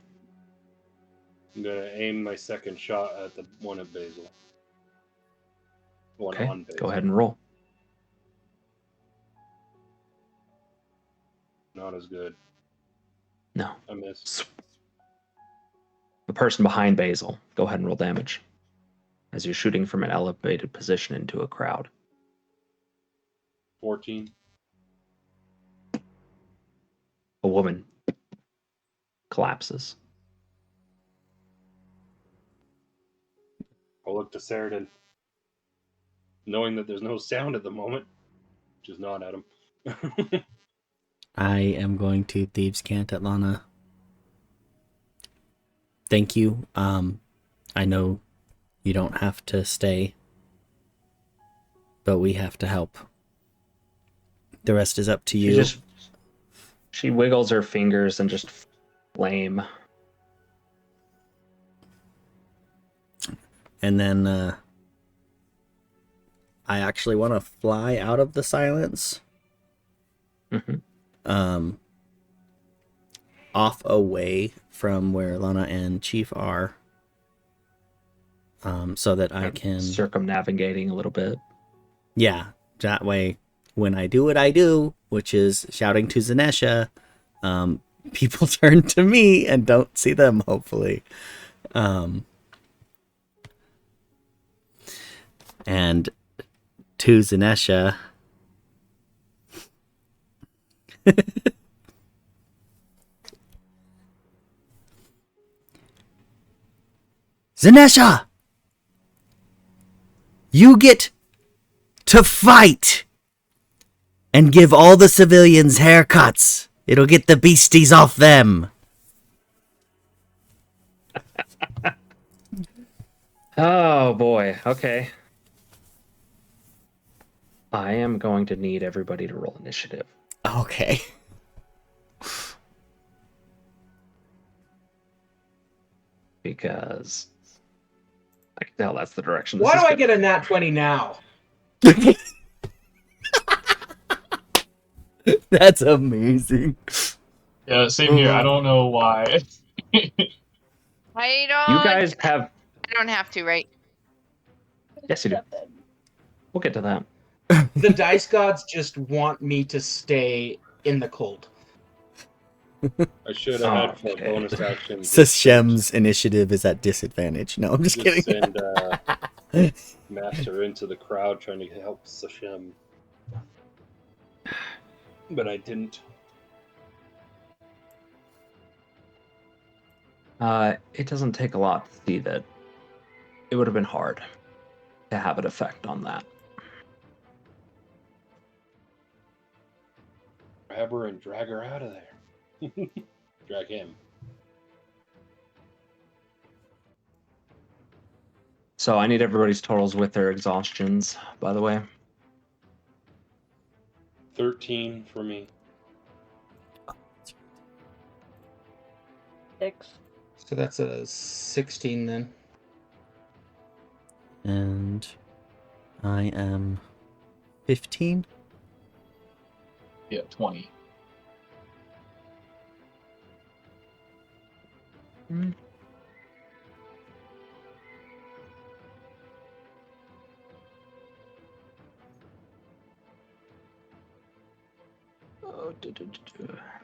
I'm going to aim my second shot at the one at Basil. One Okay, on Basil. go ahead and roll. Not as good. No. I missed. The person behind Basil, go ahead and roll damage as you're shooting from an elevated position into a crowd. 14. A woman collapses. I'll look to Ceradyn. knowing that there's no sound at the moment. Just nod at him. I am going to Thieves' Cant at Lana. Thank you. I know you don't have to stay, but we have to help. The rest is up to you. She wiggles her fingers and just flame. And then I actually want to fly out of the silence. Mm-hmm. Off away from where Lana and Chief are. So that I can... Circumnavigating a little bit. Yeah, that way, when I do what I do, which is shouting to Zenesha, people turn to me and don't see them, hopefully. And to Zenesha... Zenesha! You get to fight and give all the civilians haircuts. It'll get the beasties off them. Oh boy, okay. I am going to need everybody to roll initiative. Okay. Because I can tell that's the direction. Why do I get a nat 20 now? That's amazing. Yeah, same here. I don't know why. I don't. You guys have... I don't have to, right? Yes, you do. We'll get to that. The dice gods just want me to stay in the cold. I should have had for a bonus action. Sashem's initiative is at disadvantage. No, I'm just kidding. Send Master into the crowd trying to help Sashem. But I didn't. It doesn't take a lot to see that it would have been hard to have an effect on that. Grab her and drag her out of there. Drag him. So I need everybody's totals with their exhaustions, by the way. 13 for me. 6. So that's a 16 then. And I am 15. Yeah, 20.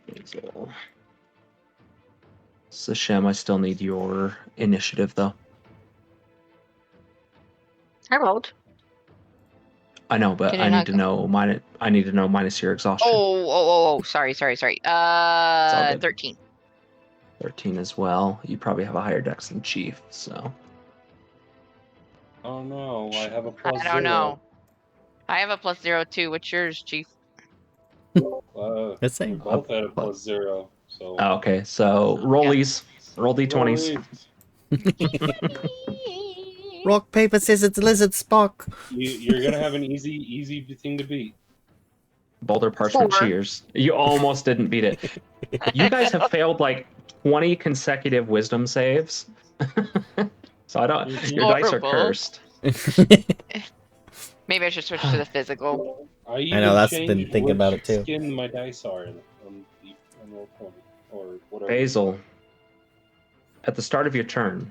Basil. Sashem, I still need your initiative, though. I rolled. I know, but Did I it need not to go? know I need to know minus your exhaustion. Oh, sorry. all good. 13. 13 as well. You probably have a higher dex than Chief, so. Oh no, I have a plus I don't know. I have a +0 too. What's yours, Chief? The same. We both had a +0. So. Oh, okay, so rollies. Roll d20s. Rock, paper, scissors, lizard, Spock. You're gonna have an easy thing to beat. Boulder, parchment, 4. cheers. You almost didn't beat it. You guys have failed like 20 consecutive wisdom saves. So I don't. Your dice are Horrible. cursed. Maybe I should switch to the physical. I know, that's been changed thinking about which it, too. Skin my dice are on Roll20 or whatever. Basil, at the start of your turn,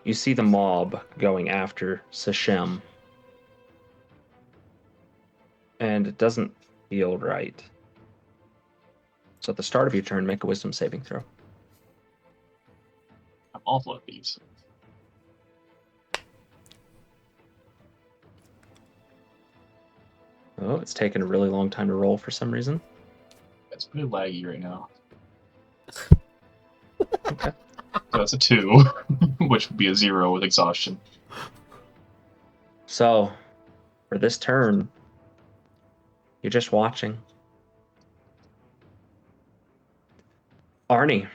you see the mob going after Sashem. And it doesn't feel right. So at the start of your turn, make a wisdom saving throw. I'm awful at these. Oh, it's taken a really long time to roll for some reason. It's pretty laggy right now. Okay. So that's a 2, which would be a 0 with exhaustion. So, for this turn, you're just watching. Arni,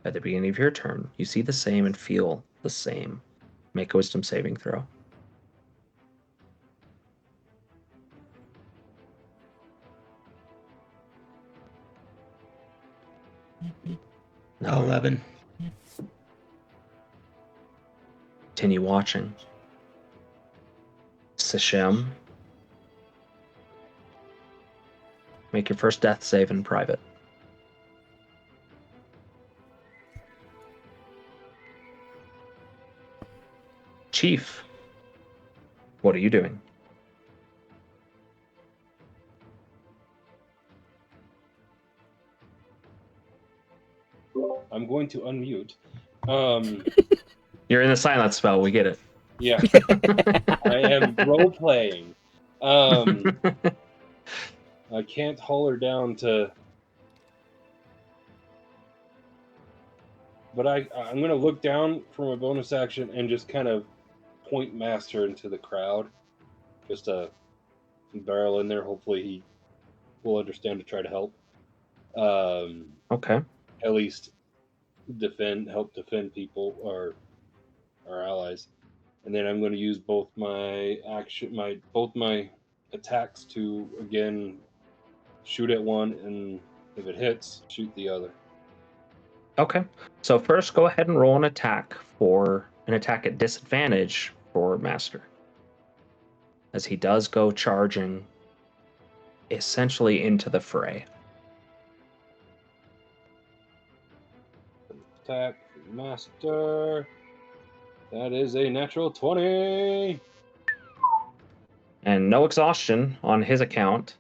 at the beginning of your turn, you see the same and feel the same. Make a wisdom saving throw. No. 11. Continue watching. Sashem, make your first death save in private. Chief, what are you doing? I'm going to unmute. You're in the silent spell, we get it. Yeah. I am role playing. I can't haul her down to. But I'm going to look down for my bonus action and just kind of point Master into the crowd. Just a barrel in there. Hopefully he will understand to try to help. Okay. At least help defend people or our allies. And then I'm going to use both my attacks to again shoot at one, and if it hits, shoot the other. Okay. So first, go ahead and roll an attack at disadvantage for Master, as he does go charging essentially into the fray. Attack Master. That is a natural 20. And no exhaustion on his account.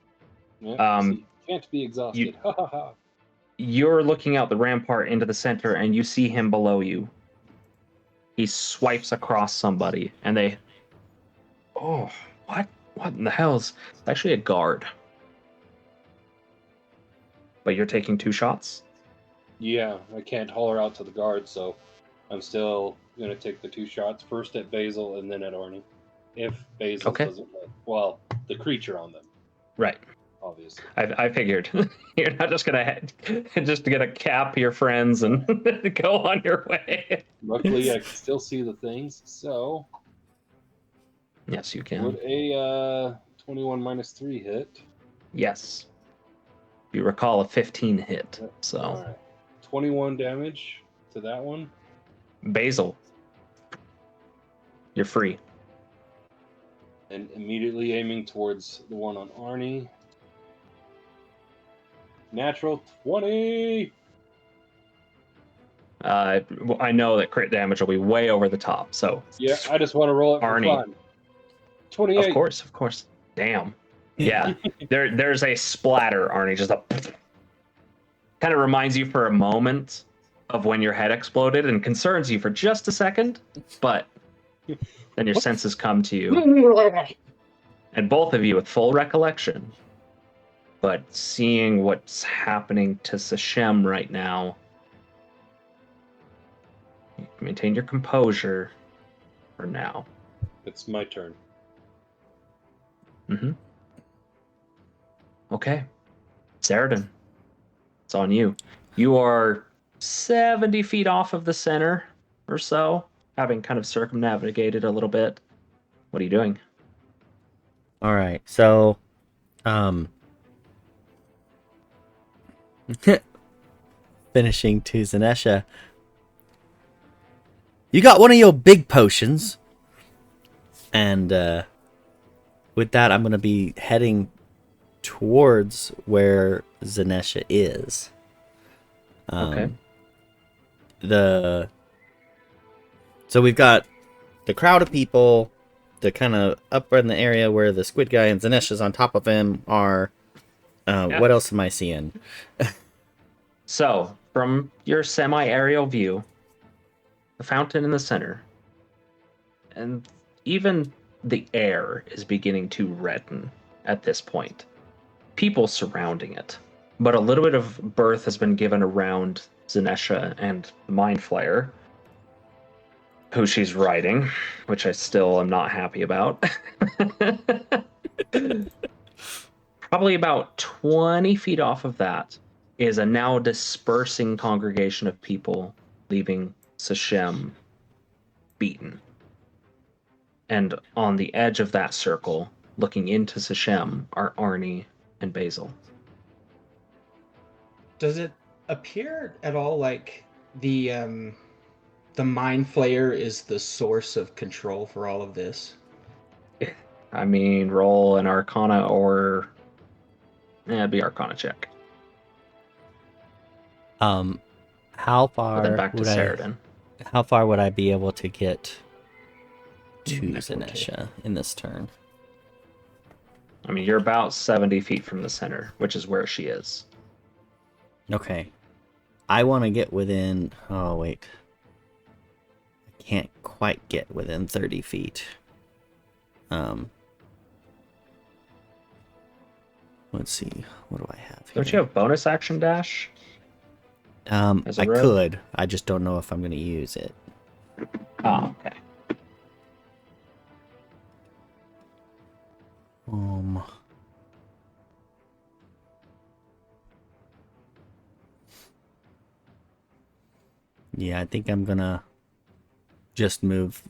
Yeah, can't be exhausted. You're looking out the rampart into the center, and you see him below you. He swipes across somebody, and they... Oh, what? What in the hell's... It's actually a guard. But you're taking 2 shots? Yeah, I can't haul her out to the guard, so I'm still going to take the 2 shots, first at Basil and then at Arni. If Basil doesn't... Well, the creature on them. Right. Obviously. I figured. You're not just gonna cap your friends and go on your way. Luckily, I can still see the things, so... Yes, you can. Would a 21 minus 3 hit? Yes. You recall a 15 hit, so... All right. 21 damage to that one. Basil, you're free. And immediately aiming towards the one on Arni. Natural 20! I know that crit damage will be way over the top, so... Yeah, I just want to roll it for Arni. fun. 28. Of course. Damn. Yeah, there's a splatter, Arni, just a... Kind of reminds you for a moment of when your head exploded and concerns you for just a second, but then your senses come to you. And both of you with full recollection, but seeing what's happening to Sashem right now, you can maintain your composure for now. It's my turn. Mm-hmm. Okay. Ceradyn, it's on you. You are 70 feet off of the center or so, having kind of circumnavigated a little bit. What are you doing? All right, so, finishing to Zenesha. You got one of your big potions, and with that, I'm gonna be heading towards where Zenesha is. Okay. So we've got the crowd of people. The kind of up in the area where the squid guy and Zenesha's on top of him are. What else am I seeing? So, from your semi-aerial view, the fountain in the center, and even the air is beginning to redden at this point. People surrounding it, but a little bit of birth has been given around Zenesha and the Mind Flayer. who she's riding, which I still am not happy about. Probably about 20 feet off of that is a now dispersing congregation of people leaving Sashem beaten. And on the edge of that circle, looking into Sashem, are Arni and Basil. Does it appear at all like the Mind Flayer is the source of control for all of this? I mean, roll an Arcana or... it'd be Arcana check. How But far then back to would Ceradyn. how far would I be able to get to Okay. Zenesha in this turn? I mean, you're about 70 feet from the center, which is where she is. Okay. I want to get within... Oh, wait. I can't quite get within 30 feet. Let's see. What do I have here? Don't you have bonus action dash? as a I rogue? could. I just don't know if I'm going to use it. Oh, okay. Yeah, I think I'm gonna just move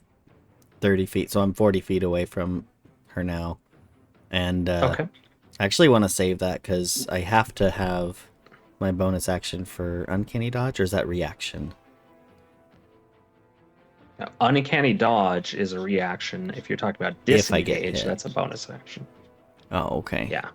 30 feet. So I'm 40 feet away from her now. And Okay. I actually want to save that because I have to have my bonus action for Uncanny Dodge, or is that reaction? Now, uncanny dodge is a reaction. If you're talking about If I get disengage, hit. that's a bonus action. Oh, okay. Yeah.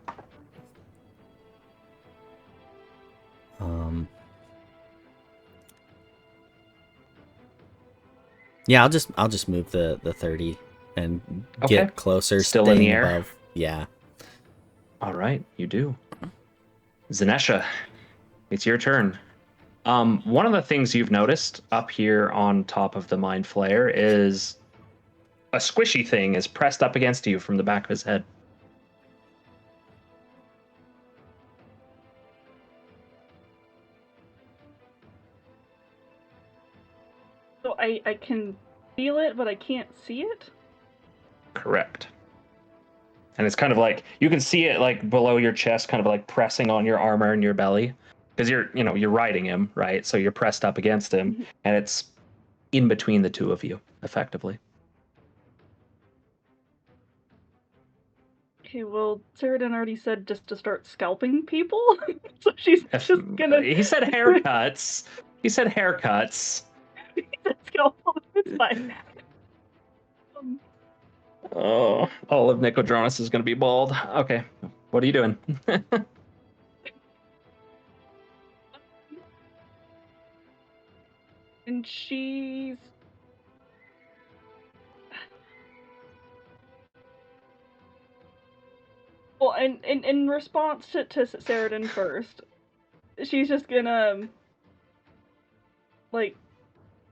Yeah, I'll just move the 30 and Okay. get closer. Still in the staying air? above. Yeah. All right, you do. Zenesha, it's your turn. One of the things you've noticed up here on top of the Mind Flayer is a squishy thing is pressed up against you from the back of his head. So I can feel it, but I can't see it? Correct. And it's kind of like, you can see it like below your chest, kind of like pressing on your armor and your belly. Because you're riding him, right? So you're pressed up against him, and it's in between the two of you, effectively. Okay, well, Ceradyn already said just to start scalping people, so she's just gonna... He said haircuts. He said haircuts. Scalp them, it's fine. Oh, all of Nicodronus is going to be bald. Okay, what are you doing? And she's... Well, and in response to Ceradyn first, she's just gonna, like,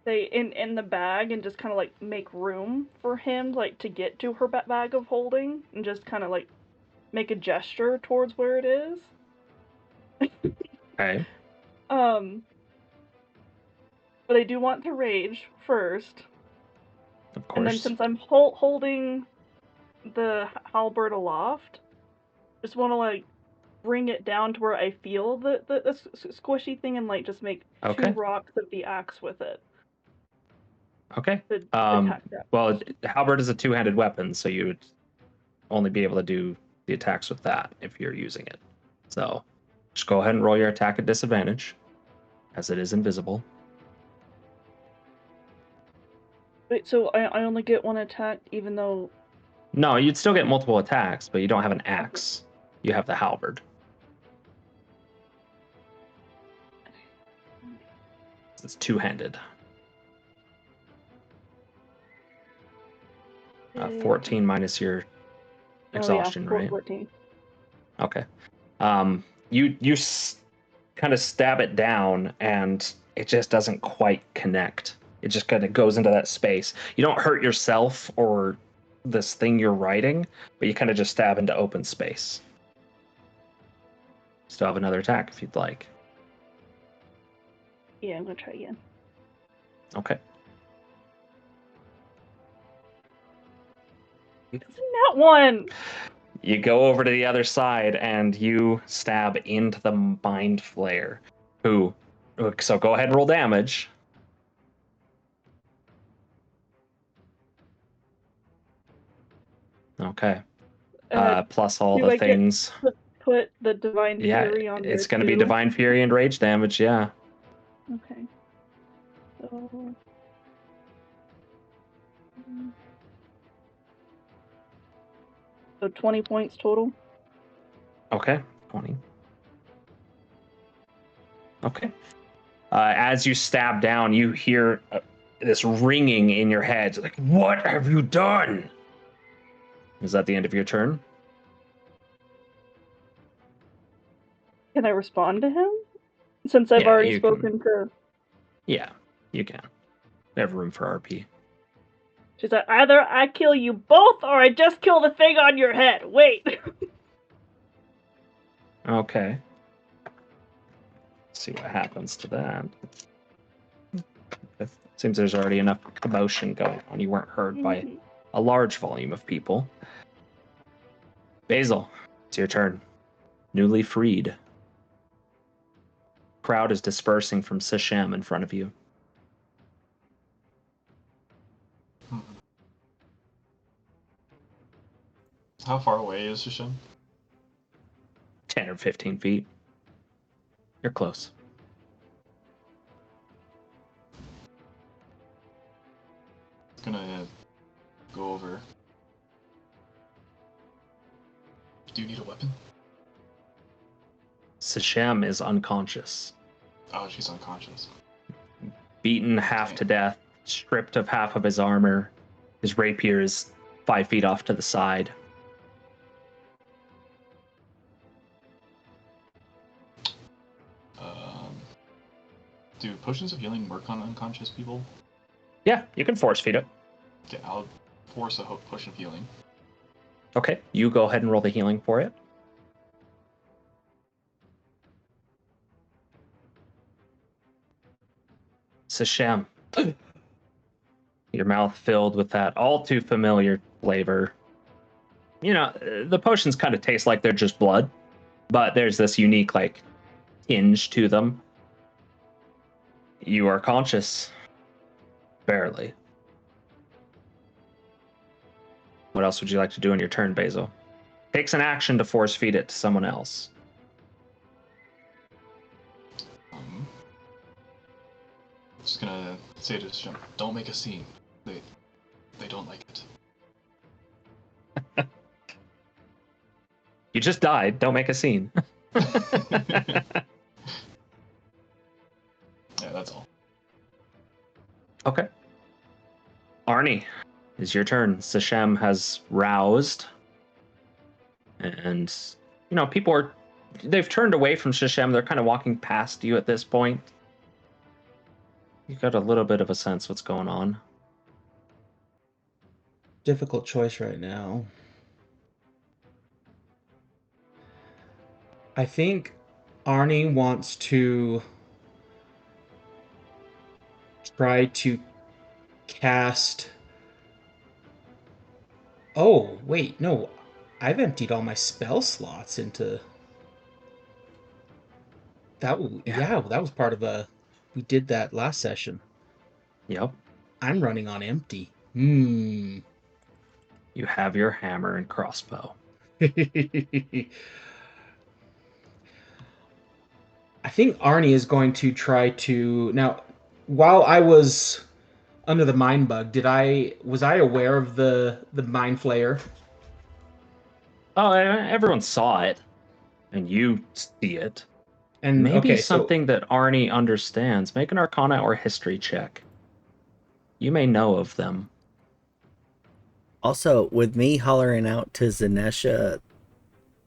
stay in the bag and just kind of, like, make room for him, like, to get to her bag of holding, and just kind of, like, make a gesture towards where it is. Okay. But I do want to rage first. Of course. And then since I'm holding the halberd aloft, just want to, like, bring it down to where I feel the squishy thing and, like, just make Okay. 2 rocks of the axe with it. Okay. To attack that. Well, halberd is a two-handed weapon, so you would only be able to do the attacks with that if you're using it. So just go ahead and roll your attack at disadvantage, as it is invisible. Wait, so I only get 1 attack even though... No, you'd still get multiple attacks, but you don't have an axe. You have the halberd. It's two-handed. 14 minus your exhaustion, right? 14. Okay. You kind of stab it down, and it just doesn't quite connect. It just kind of goes into that space. You don't hurt yourself or this thing you're riding, but you kind of just stab into open space. Still have another attack if you'd like. Yeah, I'm gonna try again. Okay. That one. You go over to the other side and you stab into the Mind Flayer. So go ahead and roll damage. Okay. Plus all do the I get things. Put the Divine Yeah, Fury on there it's going to be too? Divine Fury and Rage damage, yeah. Okay. So... So 20 points total? Okay, 20. Okay. As you stab down, you hear this ringing in your head. Like, what have you done? Is that the end of your turn? Can I respond to him? Since I've already you spoken to... Yeah, you can. We have room for RP. She's like, either I kill you both or I just kill the thing on your head. Wait. Okay. Let's see what happens to that. It seems there's already enough commotion going on. You weren't heard by a large volume of people. Basil, it's your turn. Newly freed. Crowd is dispersing from Sashem in front of you. How far away is Sashem? 10 or 15 feet. You're close. Gonna go over. Do you need a weapon? Sashem is unconscious. Oh, she's unconscious. Beaten half to death, stripped of half of his armor. His rapier is 5 feet off to the side. Do potions of healing work on unconscious people? Yeah, you can force feed it. Okay, I'll force a potion of healing. Okay, you go ahead and roll the healing for it. Sashem. Your mouth filled with that all too familiar flavor. You know, the potions kind of taste like they're just blood, but there's this unique, like, tinge to them. You are conscious. Barely. What else would you like to do in your turn, Basil? Takes an action to force feed it to someone else. I'm just gonna say to Sashem, don't make a scene. They don't like it. You just died. Don't make a scene. Yeah, that's all. Okay. Arni, it's your turn. Sashem has roused. And, you know, they've turned away from Sashem. They're kind of walking past you at this point. You got a little bit of a sense what's going on. Difficult choice right now. I think Arni wants to try to cast... Oh, wait, no. I've emptied all my spell slots into... That was part of a... We did that last session. Yep. I'm running on empty. You have your hammer and crossbow. I think Arni is going to try to... Now, while I was under the mind bug, was I aware of the mind flayer? Oh, everyone saw it. And you see it. And maybe something that Arni understands. Make an Arcana or History check. You may know of them. Also, with me hollering out to Zenesha,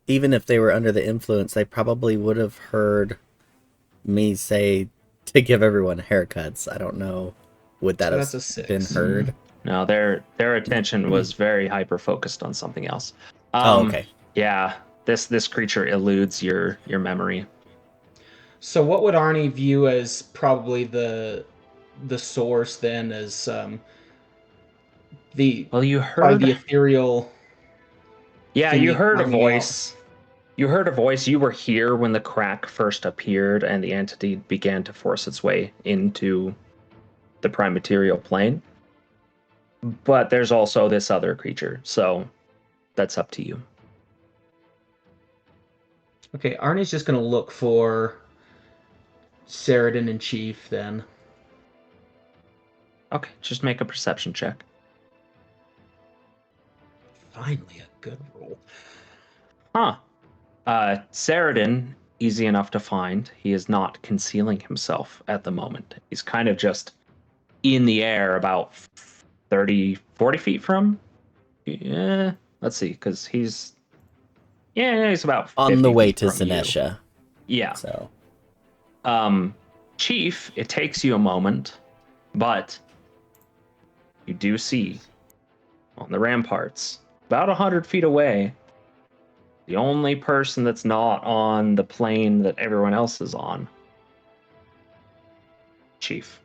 even if they were under the influence, they probably would have heard me say to give everyone haircuts. I don't know. Would that have been heard? No, their attention was very hyper focused on something else. Okay. Yeah, this creature eludes your memory. So what would Arni view as probably the source then? As you heard the ethereal Yeah, Can you you heard a find me out? voice. You heard a voice. You were here when the crack first appeared and the entity began to force its way into the prime material plane. But there's also this other creature, so that's up to you. Okay, Arni's just gonna look for Ceradyn and Chief then. Okay, just make a perception check. Finally, a good roll. Huh. Ceradyn, easy enough to find. He is not concealing himself at the moment. He's kind of just in the air about 30, 40 feet from. Yeah, let's see, because he's about 50 On the way feet to from you. Zenesha. Yeah. So Chief, it takes you a moment, but you do see on the ramparts, about 100 feet away, the only person that's not on the plane that everyone else is on. Chief.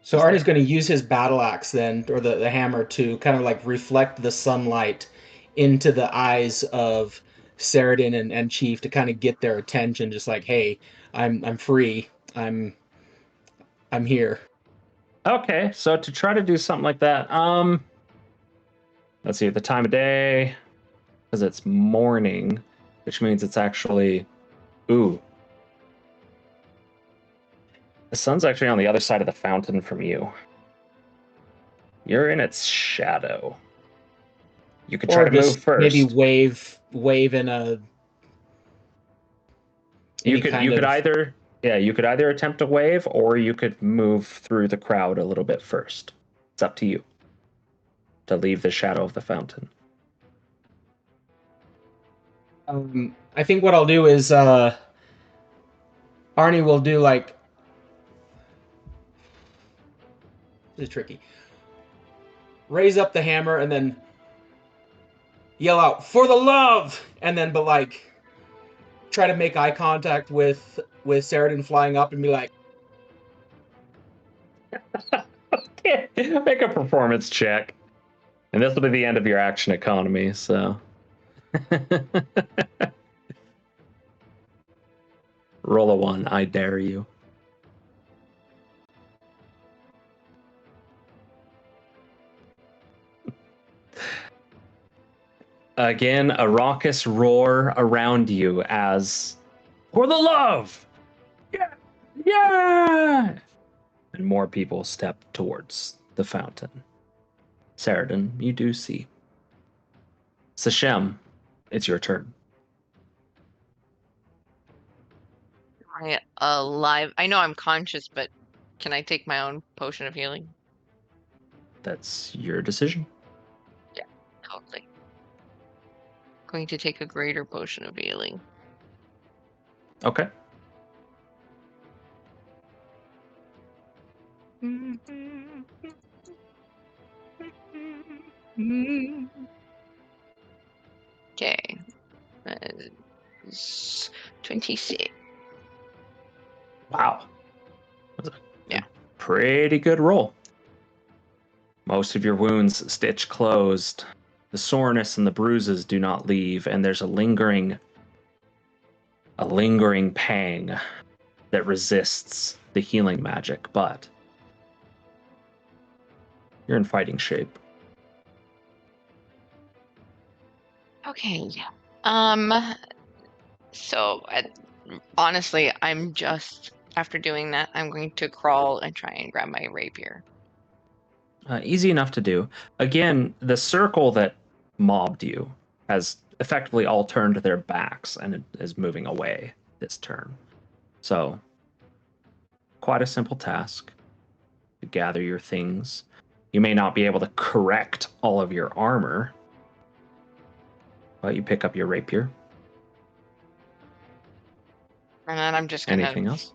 So Is Arni's there. going to use his battle axe then, or the hammer, to kind of like reflect the sunlight into the eyes of Ceradyn and Chief to kind of get their attention. Just like, hey, I'm free. I'm here. Okay, so to try to do something like that, let's see, the time of day, because it's morning, which means it's actually, the sun's actually on the other side of the fountain from you. You're in its shadow. You could try Or to move just first. maybe wave in a. You could either attempt to wave, or you could move through the crowd a little bit first. It's up to you to leave the shadow of the fountain. I think what I'll do is Arni will do like. This is tricky. Raise up the hammer and then yell out "for the love," and then but like try to make eye contact with Ceradyn flying up and be like, Make a performance check. And this will be the end of your action economy, so. Roll a 1, I dare you. Again, a raucous roar around you as, for the love! Yeah! Yeah! And more people step towards the fountain. Ceradyn, you do see. Sashem, it's your turn. Am I alive? I know I'm conscious, but can I take my own potion of healing? That's your decision. Yeah, totally. Going to take a greater potion of healing. Okay. Okay. 26. Wow. That's a Yeah. pretty good roll. Most of your wounds stitch closed. The soreness and the bruises do not leave, and there's a lingering pang that resists the healing magic, but you're in fighting shape. Okay. So honestly, I'm just after doing that, I'm going to crawl and try and grab my rapier. Easy enough to do. Again, the circle that mobbed you has effectively all turned their backs and it is moving away this turn. So, quite a simple task to gather your things. You may not be able to correct all of your armor, but you pick up your rapier. And then I'm just gonna. Anything else?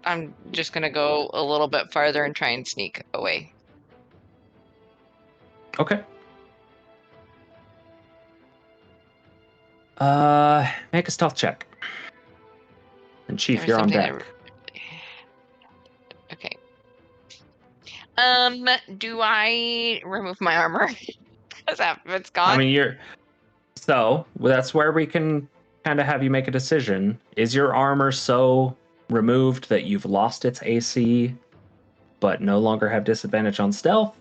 I'm just gonna go a little bit farther and try and sneak away. Okay. Make a stealth check. And Chief, There's you're on something deck. Okay. Do I remove my armor? Because it's gone. I mean, So that's where we can kind of have you make a decision. Is your armor so removed that you've lost its AC, but no longer have disadvantage on stealth,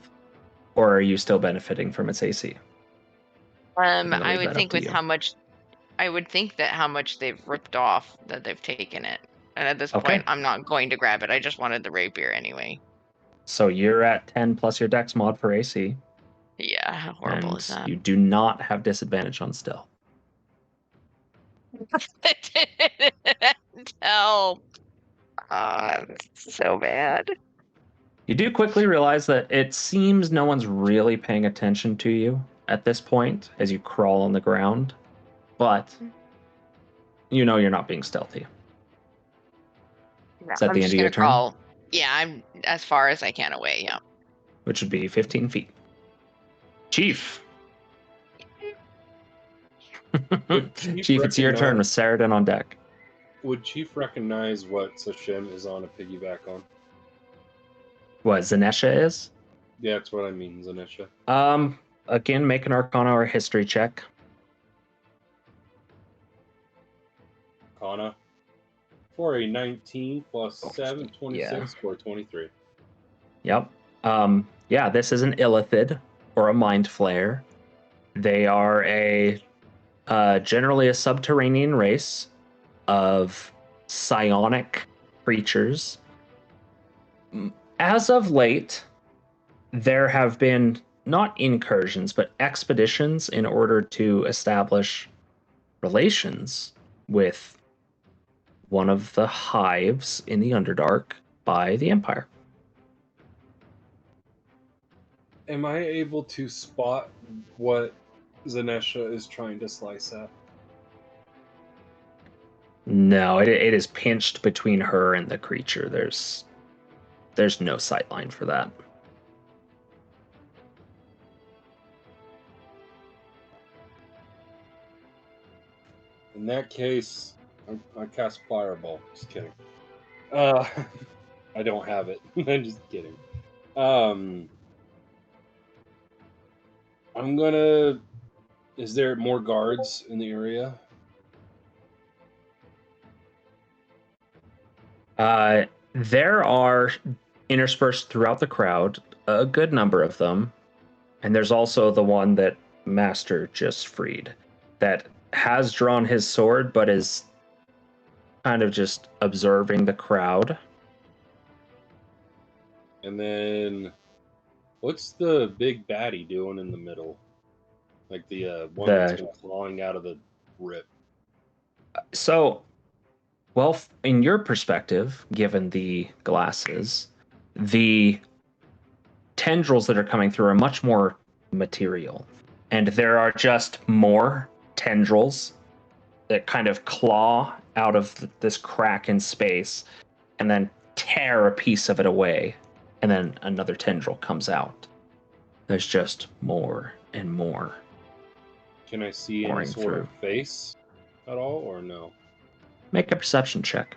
or are you still benefiting from its AC? I would think with how much, I would think that how much they've ripped off that they've taken it, and at this point, I'm not going to grab it. I just wanted the rapier anyway. So you're at 10 plus your dex mod for AC. Yeah, how horrible is that? You do not have disadvantage on stealth. Help. It's so bad. You do quickly realize that it seems no one's really paying attention to you at this point as you crawl on the ground, but you know you're not being stealthy. Yeah, Is that I'm the end just of your gonna turn? crawl. Yeah, I'm as far as I can away, yeah. Which would be 15 feet. Chief. Chief, it's your turn with Ceradyn on deck. Would Chief recognize what Sashem is on a piggyback on? What, Zenesha is? Yeah, that's what I mean, Zenesha. Again, make an Arcana or History check. Arcana. For a 19 plus 7, 26, or 23. Yep. Yeah, this is an Illithid, or a Mind Flayer. They are generally a subterranean race of psionic creatures. As of late, there have been not incursions, but expeditions in order to establish relations with one of the hives in the Underdark by the Empire. Am I able to spot what Zenesha is trying to slice at? No, it is pinched between her and the creature. There's no sightline for that. In that case, I cast Fireball. Just kidding. I don't have it. I'm just kidding. I'm gonna... Is there more guards in the area? There are interspersed throughout the crowd, a good number of them. And there's also the one that Master just freed that has drawn his sword, but is kind of just observing the crowd. And then, what's the big baddie doing in the middle? Like the one that's been clawing out of the rip. So, well, in your perspective, given the glasses, the tendrils that are coming through are much more material. And there are just more tendrils that kind of claw out of this crack in space and then tear a piece of it away. And then another tendril comes out. There's just more and more. Can I see any sort of face at all, or no? Make a perception check.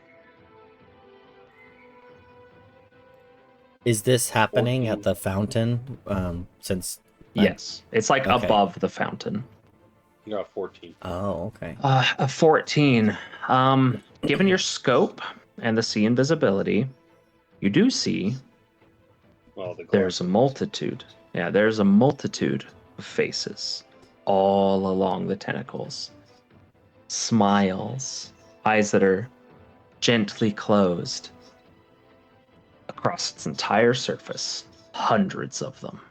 Is this happening at the fountain? Yes, it's like above the fountain. You got 14. Oh, okay. A 14. Given your scope and the sea invisibility, you do see there's a multitude. Yeah, there's a multitude of faces all along the tentacles. Smiles, eyes that are gently closed across its entire surface. Hundreds of them.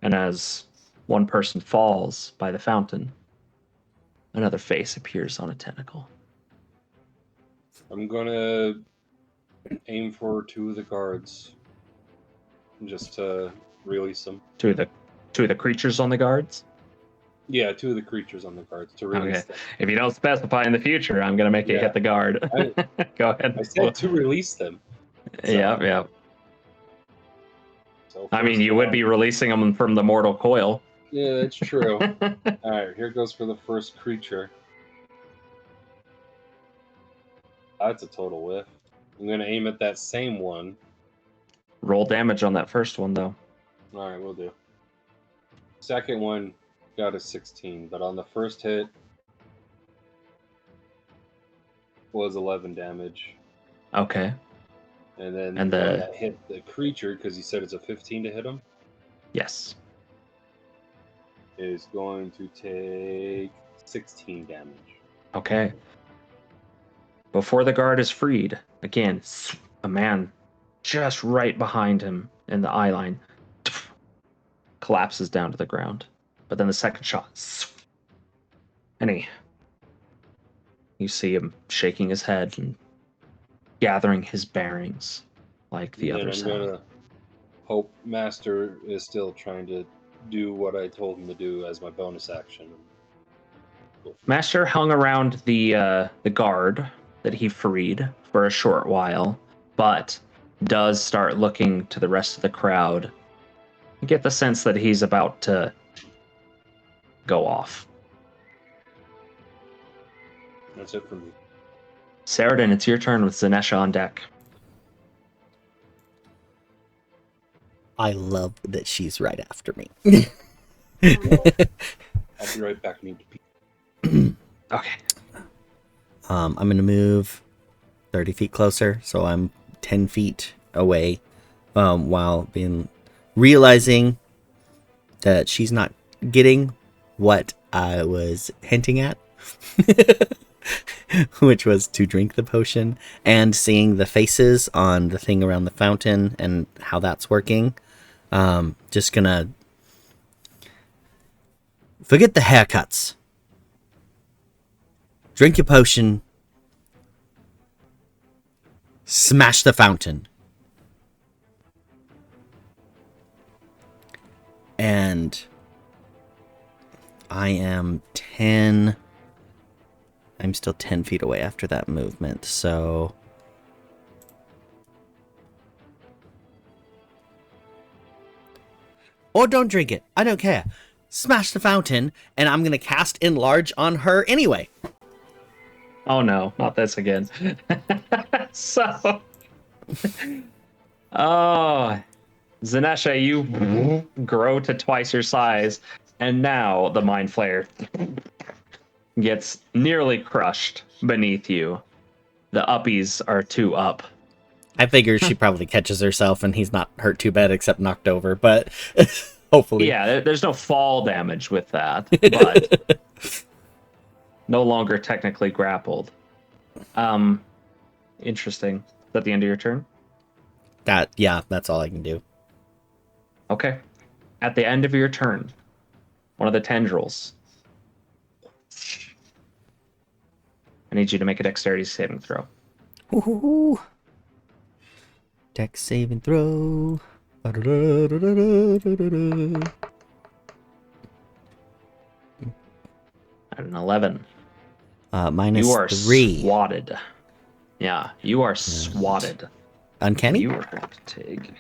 And as one person falls by the fountain, another face appears on a tentacle. I'm gonna aim for 2 of the guards, just to release them. 2 of the creatures on the guards? Yeah, 2 of the creatures on the guards to release them. If you don't specify in the future, I'm gonna make you hit the guard. Go ahead. I said to release them. So. Yeah. So I mean, you would be releasing them from the mortal coil. Yeah, that's true. All right, here goes for the first creature. That's a total whiff. I'm going to aim at that same one. Roll damage on that first one, though. All right, we'll do. Second one got a 16, but on the first hit was 11 damage. Okay. And then And the the- one that hit the creature, because you said it's a 15 to hit him, Yes. is going to take 16 damage. Okay. Before the guard is freed, again, a man just right behind him in the eye line collapses down to the ground. But then the second shot, and you see him shaking his head and gathering his bearings like the And others I'm have. gonna hope Master is still trying to do what I told him to do as my bonus action. Master hung around the guard that he freed for a short while, but does start looking to the rest of the crowd. You get the sense that he's about to go off. That's it for me. Ceradyn, it's your turn with Zenesha on deck. I love that she's right after me. I'll be right back. Need to pee. Okay. I'm going to move 30 feet closer, so I'm 10 feet away, while realizing that she's not getting what I was hinting at, which was to drink the potion, and seeing the faces on the thing around the fountain and how that's working. Just gonna forget the haircuts. Drink your potion. Smash the fountain. And I am 10. I'm still 10 feet away after that movement, so. Or don't drink it. I don't care. Smash the fountain, and I'm going to cast Enlarge on her anyway. Oh no, not this again. So, oh, Zenesha, you grow to twice your size, and now the Mind Flayer gets nearly crushed beneath you. The uppies are 2 up. I figure she probably catches herself and he's not hurt too bad except knocked over, but hopefully. Yeah, there's no fall damage with that, but no longer technically grappled. Interesting. Is that the end of your turn? That's all I can do. Okay. At the end of your turn, one of the tendrils. I need you to make a dexterity saving throw. Ooh. Dex saving throw. At an 11. Minus You are 3. swatted. Yeah, you are swatted. Uncanny? You are going to take.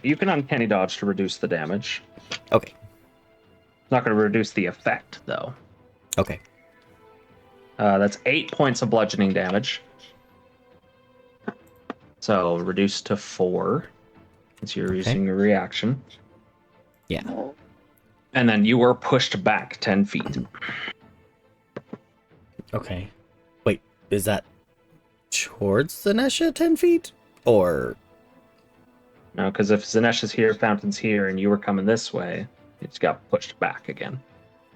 You can uncanny dodge to reduce the damage. Okay. It's not going to reduce the effect, though. Okay. That's 8 points of bludgeoning damage. So reduced to 4. Since you're using a reaction. Yeah. And then you were pushed back 10 feet. Okay. Wait, is that towards Zenesha 10 feet? Or... No, because if Zenesha's here, Fountain's here, and you were coming this way, it's got pushed back again.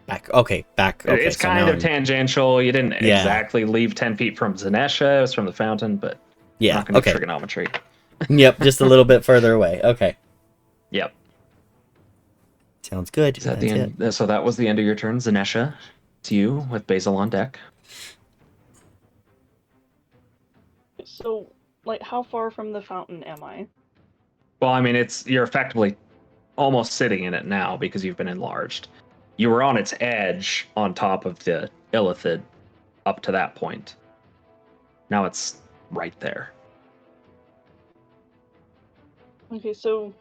Back. Okay, back. Okay, It's so kind now of tangential. You didn't Yeah. exactly leave 10 feet from Zenesha. It was from the fountain, but Yeah, not going to okay. trigonometry. Yep, just a little bit further away. Okay. Yep. Sounds good. Is that That's the end? So that was the end of your turn, Zenesha. It's you with Basil on deck. So, like, how far from the fountain am I? Well, I mean, you're effectively almost sitting in it now because you've been enlarged. You were on its edge on top of the Illithid up to that point. Now it's right there. Okay, so,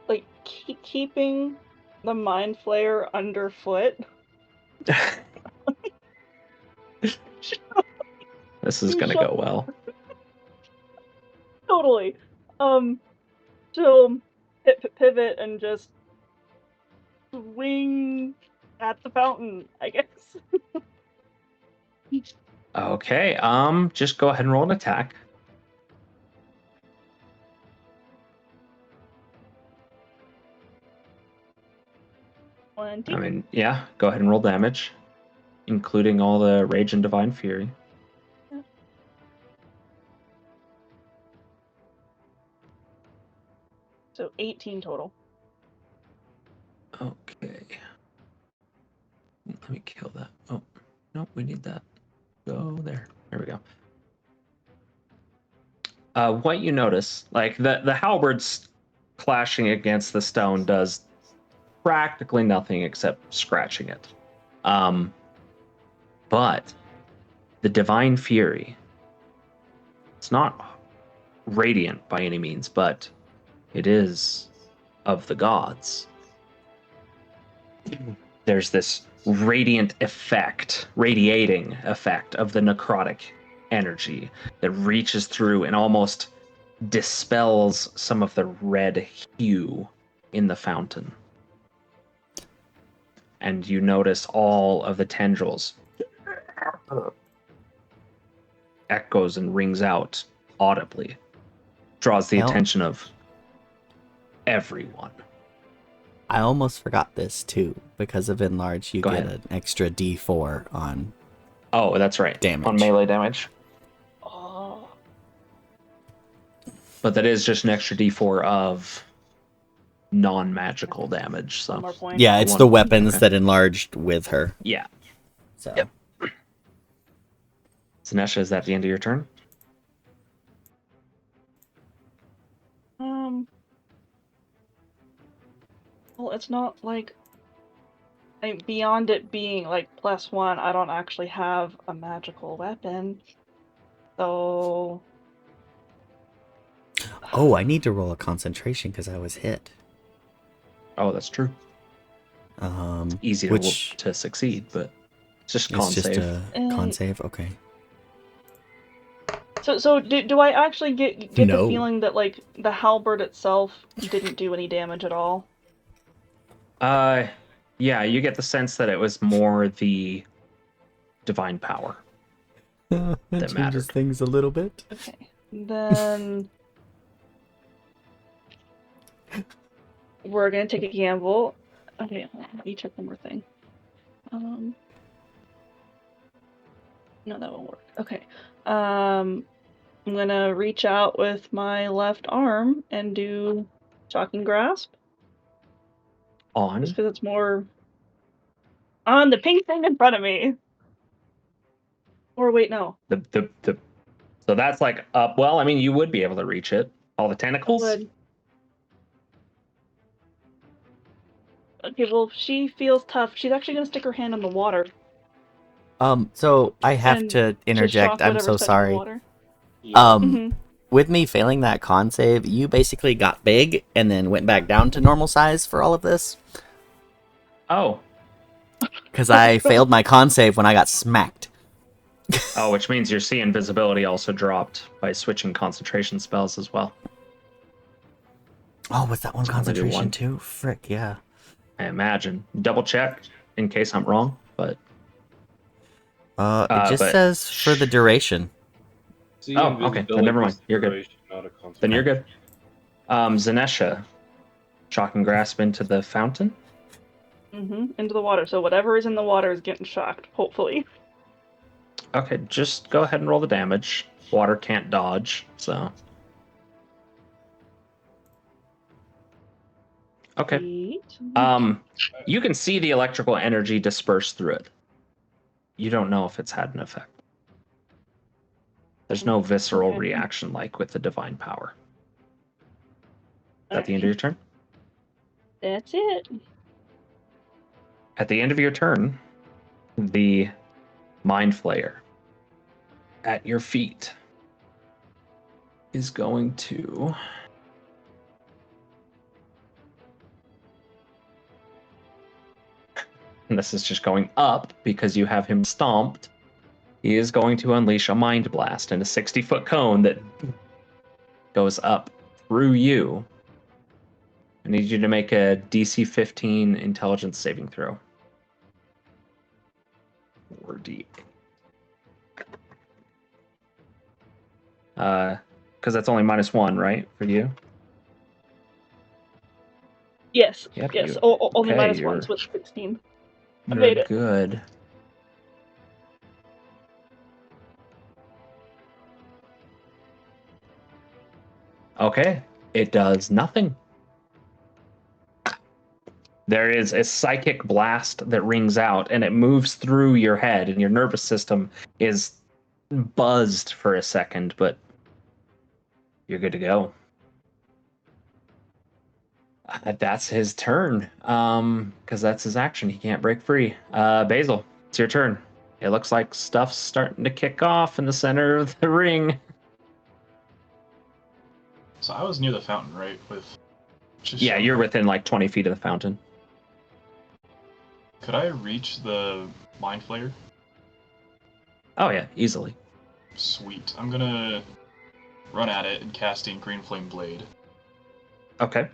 like, keeping the Mind Flayer underfoot. This is going to go well. Totally. to pivot and just swing at the fountain, I guess. Okay, just go ahead and roll an attack. I mean, yeah, go ahead and roll damage, including all the Rage and Divine Fury. Yeah. So 18 total. Okay. Let me kill that. Oh, no, we need that. Go there. There we go. What you notice, like the halberds clashing against the stone does practically nothing except scratching it. But the Divine Fury, it's not radiant by any means, but it is of the gods. There's this radiating effect of the necrotic energy that reaches through and almost dispels some of the red hue in the fountain. And you notice all of the tendrils echoes and rings out audibly, draws the attention of everyone. I almost forgot this too. Because of Enlarge, you get an extra D4 on. Oh, that's right. Damage. On melee damage. Oh. But that is just an extra D4 of non-magical damage. So One more point. Yeah, it's the weapons that enlarged with her. Yeah. So. Yep. Zenesha, is that the end of your turn? Well, it's not like beyond it being like +1, I don't actually have a magical weapon. So. Oh, I need to roll a concentration because I was hit. Oh, that's true. Easy to succeed, but it's just con save. It's just a con save? Okay. So do I actually get No. the feeling that like the halberd itself didn't do any damage at all? Yeah, you get the sense that it was more the divine power that that changes mattered. things a little bit. Okay, then we're gonna take a gamble. Okay, hold on, let me check one more thing. No, that won't work. Okay. I'm gonna reach out with my left arm and do Shocking Grasp. On? Just because it's more on the pink thing in front of me. Or wait, no. So that's like up. Well, I mean, you would be able to reach it. All the tentacles? Would. Okay, well, she feels tough. She's actually gonna stick her hand in the water. So I have And to interject. shock I'm whatever's so touching the sorry. water. Um, with me failing that con save, you basically got big and then went back down to normal size for all of this. Oh. Because I failed my con save when I got smacked. Oh, which means your see invisibility also dropped by switching concentration spells as well. Oh, was that one So I'm gonna do concentration one. too? Frick, yeah. I imagine. Double check in case I'm wrong, but It just but- says for the duration. See, Oh, okay. Then never mind. You're good. Not a then you're good. Zenesha, Shocking Grasp into the fountain. Into the water. So whatever is in the water is getting shocked, hopefully. Okay, just go ahead and roll the damage. Water can't dodge, so. Okay. You can see the electrical energy disperse through it. You don't know if it's had an effect. There's no visceral reaction like with the divine power. Is that the end of your turn? That's it. At the end of your turn, the Mind Flayer at your feet is going to and this is just going up because you have him stomped. He is going to unleash a Mind Blast in a 60-foot cone that goes up through you I need you to make a DC 15 intelligence saving throw. 4D. Because that's only -1, right, for you? Yes. Yep, Yes. you- Only okay, -1 with 16. I You're made it. good. Okay, it does nothing. There is a psychic blast that rings out, and it moves through your head, and your nervous system is buzzed for a second, but you're good to go. That's his turn, because that's his action. He can't break free. Basil, it's your turn. It looks like stuff's starting to kick off in the center of the ring. So I was near the fountain, right? Yeah, you're within like 20 feet of the fountain. Could I reach the mind flayer? Oh yeah, easily. Sweet. I'm gonna run at it and casting Green Flame Blade. Okay.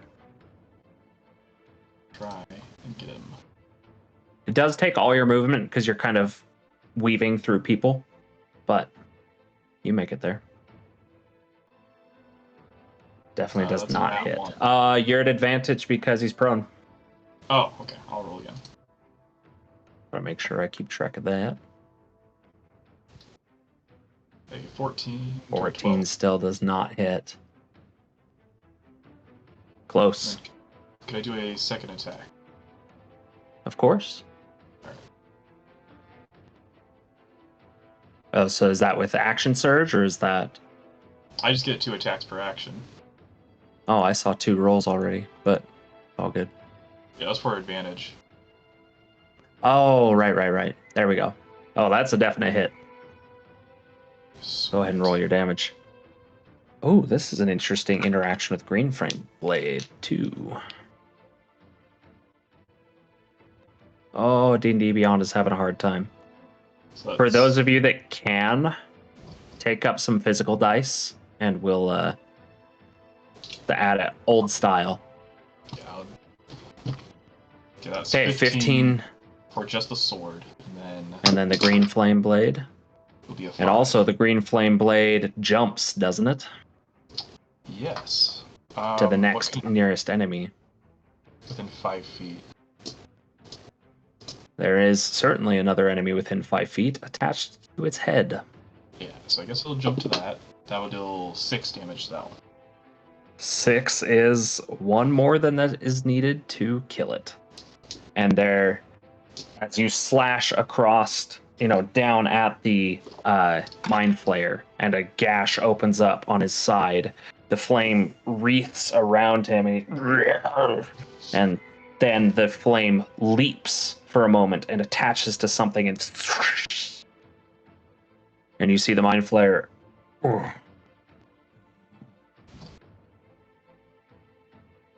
Try and get him. It does take all your movement because you're kind of weaving through people, but you make it there. Definitely does that's a not nat hit. 1. You're at advantage because he's prone. Oh, okay. I'll roll again. I make sure I keep track of that. A 14. 14 still does not hit. Close. Could I do a second attack? Of course. Oh, so is that with action surge, or is that... I just get 2 attacks per action. Oh, I saw 2 rolls already, but all good. Yeah, that's for advantage. Oh, right. There we go. Oh, that's a definite hit. Go ahead and roll your damage. Oh, this is an interesting interaction with Green Flame Blade, too. Oh, D&D Beyond is having a hard time. So For those of you that can, take up some physical dice, and we'll add it old style. Yeah, okay, that's Okay, 15 for just the sword, and then the Green Flame Blade. Will be a 5. And also the Green Flame Blade jumps, doesn't it? Yes. To the next nearest enemy. Within 5 feet. There is certainly another enemy within 5 feet attached to its head. Yeah, so I guess it'll jump to that. That would deal 6 damage to that one. 6 is 1 more than that is needed to kill it. And there, as you slash across, down at the Mind Flayer, and a gash opens up on his side, the flame wreaths around him, and then the flame leaps for a moment and attaches to something, and you see the Mind Flayer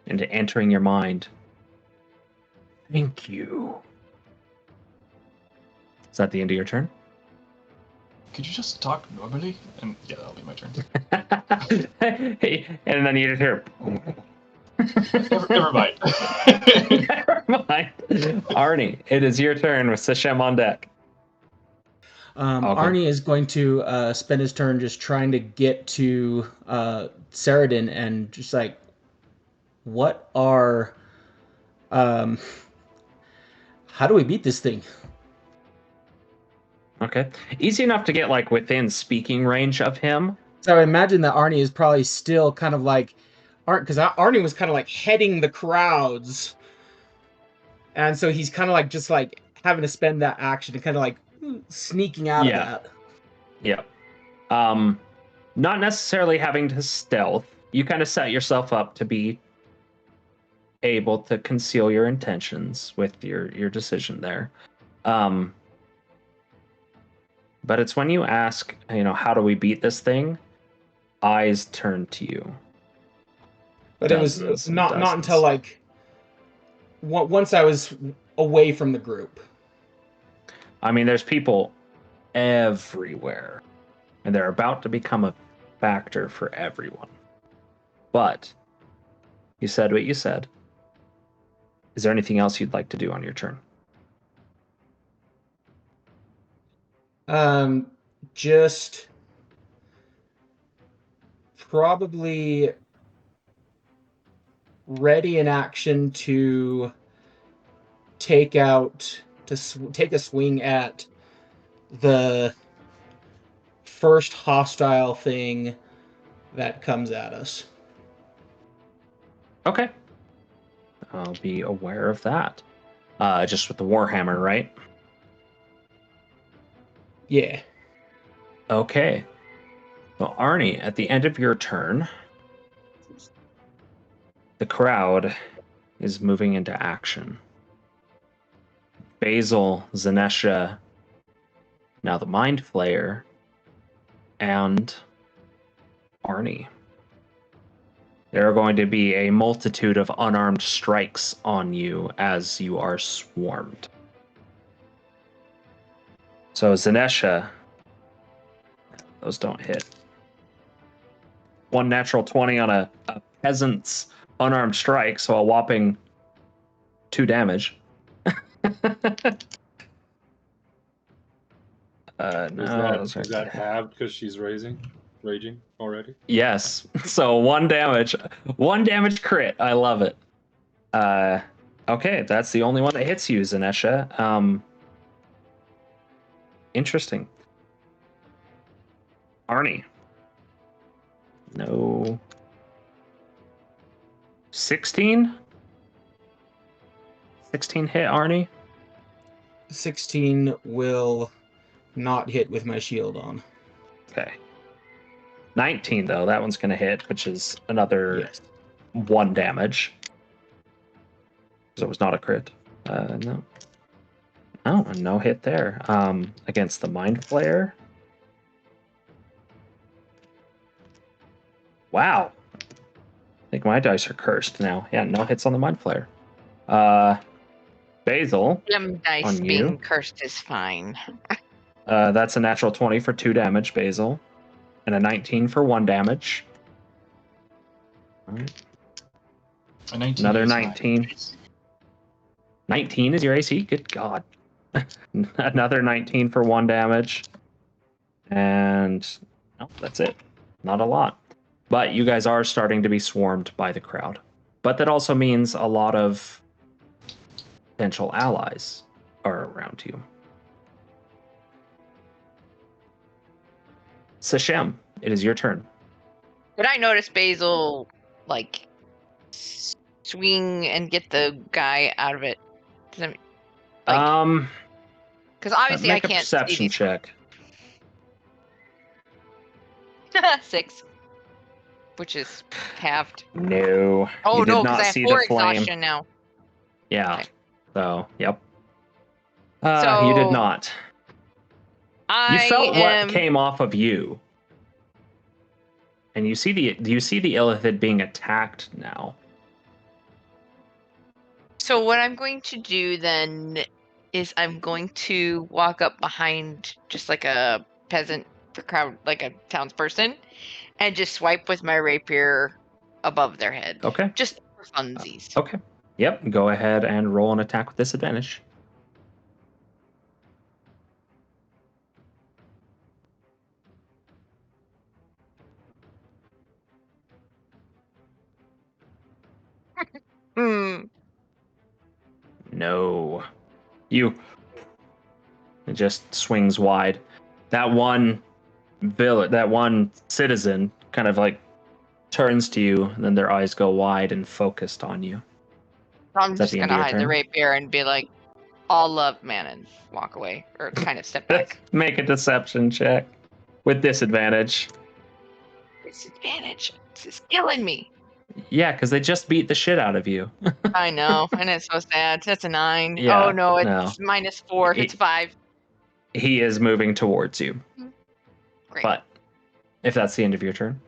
and entering your mind. Thank you. Is that the end of your turn? Could you just talk normally? And yeah, that'll be my turn. Hey, and then you just hear. Never mind. Never mind. Arni, it is your turn with Sashem on deck. Arni is going to spend his turn just trying to get to Ceradyn and just like, what are, how do we beat this thing? Okay, easy enough to get like within speaking range of him. So I imagine that Arni is probably still kind of like, because Arni was kind of like heading the crowds, and so he's kind of like just like having to spend that action to kind of like sneaking out of that. Yeah. Not necessarily having to stealth. You kind of set yourself up to be able to conceal your intentions with your decision there. But it's when you ask, how do we beat this thing? Eyes turn to you. But it was not until like once I was away from the group. I mean, there's people everywhere, and they're about to become a factor for everyone. But you said what you said. Is there anything else you'd like to do on your turn? Just probably ready in action to take a swing at the first hostile thing that comes at us. Okay. I'll be aware of that. Just with the Warhammer, right? Yeah. Okay. Well, Arni, at the end of your turn, the crowd is moving into action. Basil, Zenesha, now the Mind Flayer, and Arni. There are going to be a multitude of unarmed strikes on you as you are swarmed. So Zenesha, those don't hit. One natural 20 on a peasant's unarmed strike, so a whopping 2 damage. No, is that halved because she's raging already? Yes. So 1 damage. 1 damage crit. I love it. Okay, that's the only one that hits you, Zenesha. Interesting. Arni. No. 16? 16 hit, Arni? 16 will not hit with my shield on. Okay. 19, though. That one's going to hit, which is another 1 damage. So it was not a crit. No. Oh, no hit there. Against the Mind Flayer. Wow. I think my dice are cursed now. Yeah, no hits on the Mind Flayer. Basil. Them dice on being you. cursed is fine. That's a natural 20 for 2 damage, Basil. And a 19 for 1 damage. All right. Another 19. 19 is your AC? Good God. Another 19 for 1 damage. And no, that's it. Not a lot. But you guys are starting to be swarmed by the crowd. But that also means a lot of potential allies are around you. Sashem, it is your turn. Did I notice Basil, like, swing and get the guy out of it? Because obviously I make a can't perception see these. check. 6. Which is halved. No. Oh, you did no, not because I have see 4 the flame. exhaustion now. Yeah. Okay. So, yep. So you did not. You I felt am... what came off of you. And do you see the Illithid being attacked now? So what I'm going to do then is I'm going to walk up behind just like a peasant crowd, like a townsperson, and just swipe with my rapier above their head. Okay. Just for funsies. Okay. Yep. Go ahead and roll an attack with disadvantage. No. It just swings wide. That one citizen kind of like turns to you, and then their eyes go wide and focused on you. I'm just going to hide the rapier and be like, all love, man, and walk away, or kind of step back. Make a deception check with disadvantage. Disadvantage? This is killing me. Yeah, because they just beat the shit out of you. I know, and it's so sad. That's a 9. Yeah, oh no, it's -4. It's 5. He is moving towards you. Great. But if that's the end of your turn.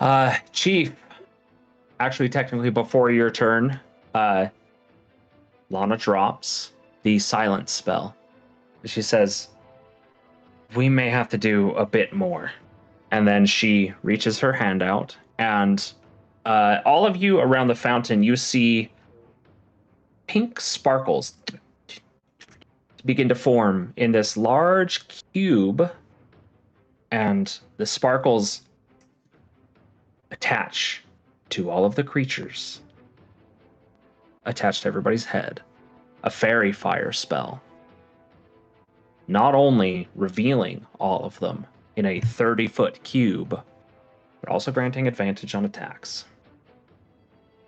Yeah. Chief, actually technically before your turn, Lana drops the silence spell. She says, we may have to do a bit more. And then she reaches her hand out, and all of you around the fountain, you see pink sparkles begin to form in this large cube, and the sparkles attach to all of the creatures, attached to everybody's head. A fairy fire spell. Not only revealing all of them in a 30-foot cube, but also granting advantage on attacks.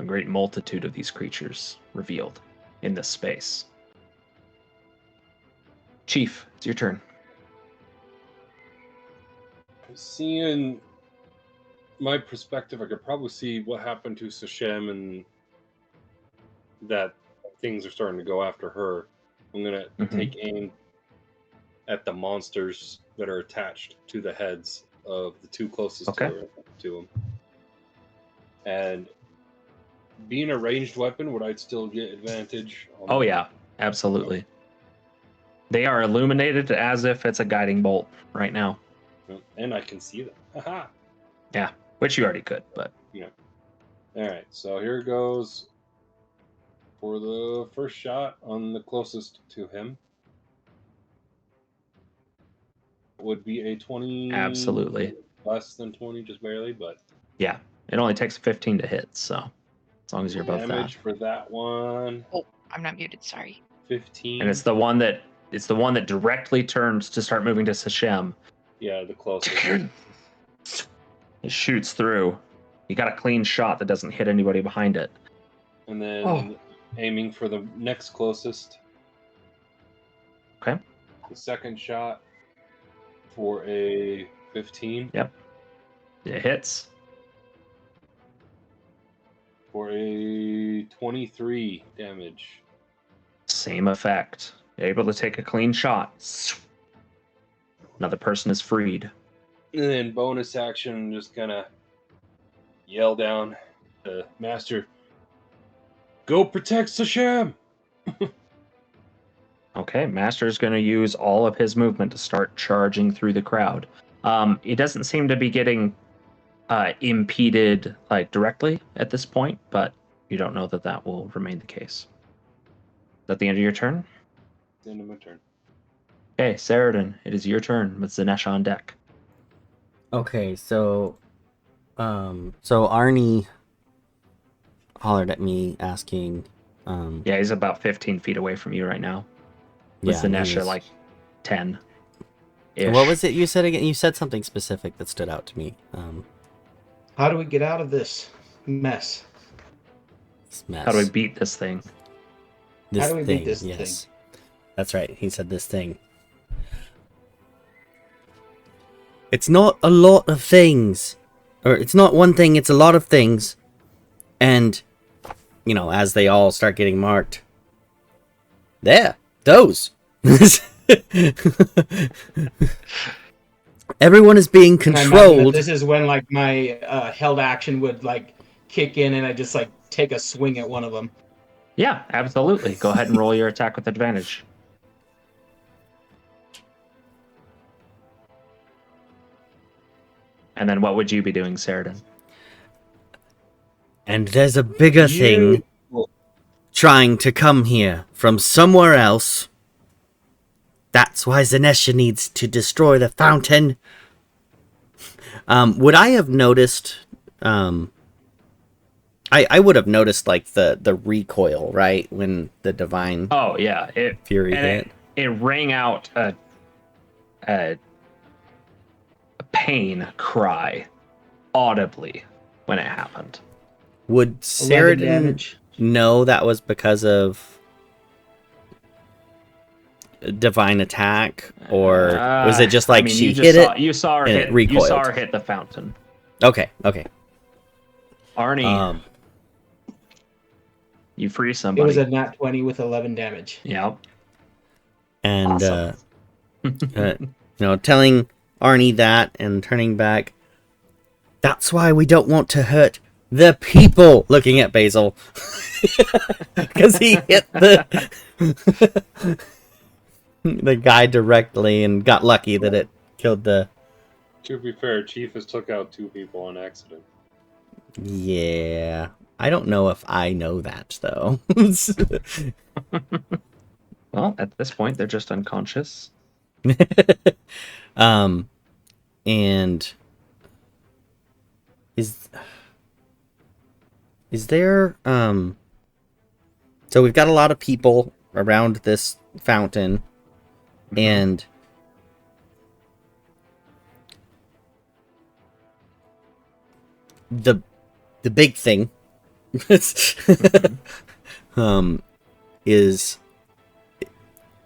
A great multitude of these creatures revealed in this space. Chief, it's your turn. Seeing my perspective, I could probably see what happened to Sashem and that things are starting to go after her. I'm going to take aim at the monsters that are attached to the heads of the two closest to him. And being a ranged weapon, would I still get advantage? Oh, yeah, absolutely. They are illuminated as if it's a guiding bolt right now. And I can see them. Haha. Yeah, which you already could, but... Yeah. Alright, so here goes for the first shot on the closest to him. Would be a 20. Absolutely. Less than 20, just barely, but... Yeah, it only takes 15 to hit, so as long as you're above that. Damage for that one. Oh, I'm not muted, sorry. 15. And it's the one that directly turns to start moving to Sashem. Yeah, the closest. It shoots through. You got a clean shot that doesn't hit anybody behind it. And then aiming for the next closest. Okay. The second shot for a 15. Yep. It hits. For a 23 damage. Same effect. You're able to take a clean shot. Another person is freed. And then bonus action, just kind of yell down to Master, go protect Sashem! Okay, Master's going to use all of his movement to start charging through the crowd. It doesn't seem to be getting impeded directly at this point, but you don't know that will remain the case. Is that the end of your turn? The end of my turn. Okay, Ceradyn, it is your turn with Zenesha on deck. Okay, so Arni hollered at me asking. Yeah, he's about 15 feet away from you right now. With Zenesha 10. What was it you said again? You said something specific that stood out to me. How do we get out of this mess? How do we beat this thing? This How do we thing, beat this yes. thing? That's right. He said this thing. It's not a lot of things. Or it's not one thing, it's a lot of things. And, as they all start getting marked. There. Those. Everyone is being controlled. This is when my held action would kick in and I just take a swing at one of them. Yeah, absolutely. Go ahead and roll your attack with advantage. And then what would you be doing, Ceradyn? And there's a bigger thing trying to come here from somewhere else. That's why Zenesha needs to destroy the fountain. Would I have noticed... I would have noticed the recoil, right? When the divine fury hit. It rang out a pain cry audibly when it happened. Would Ceradyn know that was because of divine attack, or was it just she hit it? You saw her hit. Recoiled. You saw her hit the fountain. Okay. Arni, you free somebody. It was a nat 20 with 11 damage. Yep. And awesome. Telling Arni that and turning back. That's why we don't want to hurt the people. Looking at Basil, because he hit the guy directly and got lucky that it killed the. To be fair, Chief has took out 2 people on accident. Yeah. I don't know if I know that, though. Well, at this point, they're just unconscious. And is there so we've got a lot of people around this fountain, and the big thing is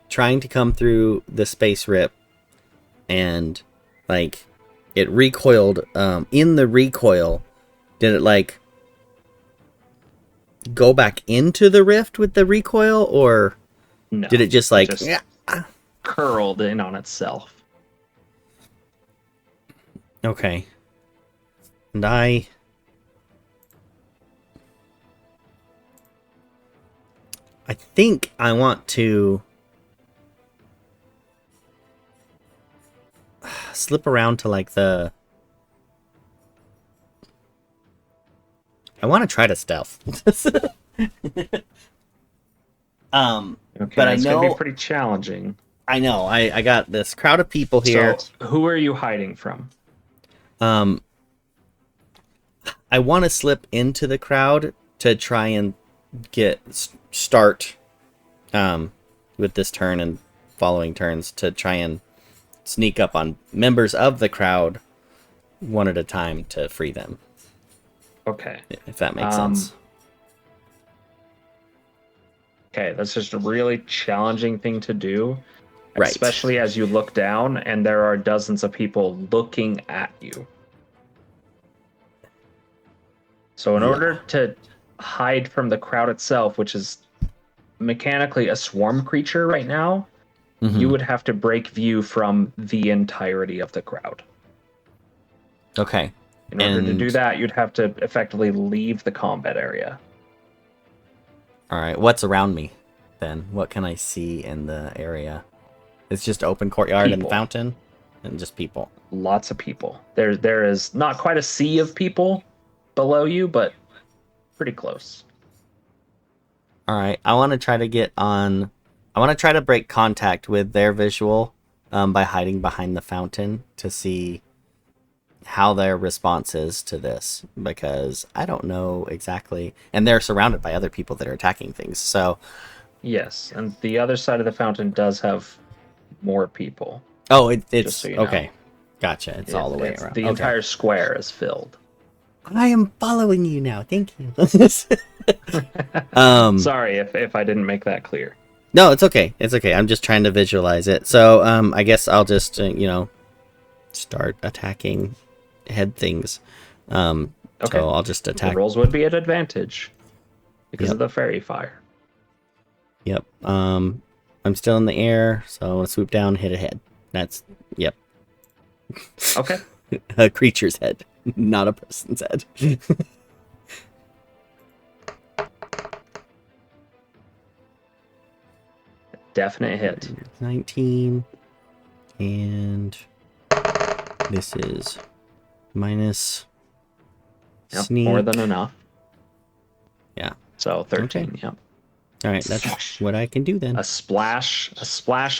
trying to come through the space rip, and like it recoiled. In the recoil, did it like go back into the rift with the recoil, or No, did it just like curled in on itself? Okay. And I think I want to slip around to like the... I want to try to stealth. Okay, but I it's know... gonna be pretty challenging. I know. I got this crowd of people here. So, who are you hiding from? I want to slip into the crowd to try and start with this turn and following turns to try and sneak up on members of the crowd one at a time to free them. Okay. If that makes sense. Okay, that's just a really challenging thing to do. Right. Especially as you look down and there are dozens of people looking at you. So in order to hide from the crowd itself, which is mechanically a swarm creature right now, you would have to break view from the entirety of the crowd. Okay. In order to do that, you'd have to effectively leave the combat area. All right. What's around me then? What can I see in the area? It's just open courtyard and fountain and just people. Lots of people. There is not quite a sea of people below you, but pretty close. All right. I want to try to get on... I want to try to break contact with their visual by hiding behind the fountain to see how their response is to this, because I don't know exactly. And they're surrounded by other people that are attacking things, so... Yes, and the other side of the fountain does have more people. Oh, it's... So okay. Gotcha. It's all the way around. The entire square is filled. I am following you now. Thank you. Sorry if I didn't make that clear. No, it's okay. It's okay. I'm just trying to visualize it. So, I guess I'll just, start attacking head things. Okay. So I'll just attack. The rolls would be at advantage because of the fairy fire. Yep. I'm still in the air, so I want to swoop down, hit a head. That's, yep. Okay. A creature's head, not a person's head. Definite hit. 19. And this is minus sneak. More than enough. Yeah. So 13, okay. Yep. All right, that's what I can do then. A splash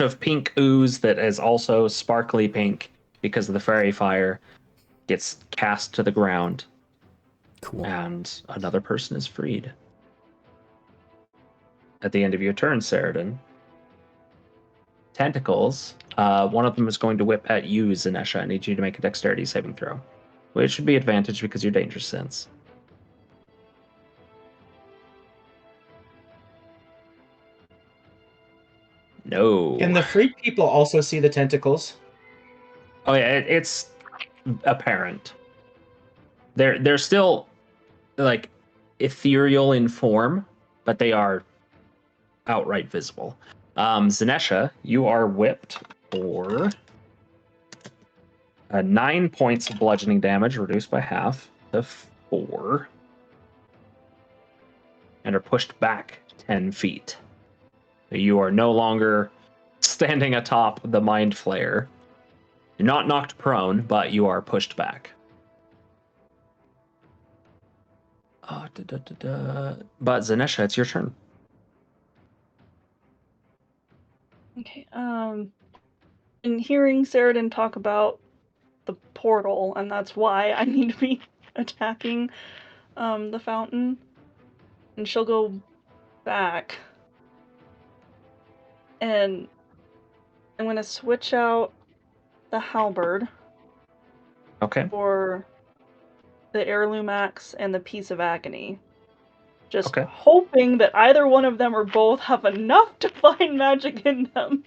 of pink ooze that is also sparkly pink because of the fairy fire gets cast to the ground. Cool. And another person is freed. At the end of your turn, Ceradyn. Tentacles. One of them is going to whip at you, Zenesha. I need you to make a dexterity saving throw. Which should be advantage because you're danger sense. No. Can the freed people also see the tentacles? Oh yeah, it's apparent. They're still like ethereal in form, but they are outright visible. Zenesha, you are whipped for 9 points of bludgeoning damage, reduced by half to 4, and are pushed back 10 feet. You are no longer standing atop the Mind Flayer. You're not knocked prone, but you are pushed back. But Zenesha, it's your turn. Okay. In hearing Ceradyn talk about the portal, and that's why I need to be attacking the fountain, and she'll go back, and I'm gonna switch out the halberd Okay. for the heirloom axe and the piece of agony. Just Okay. hoping that either one of them or both have enough divine magic in them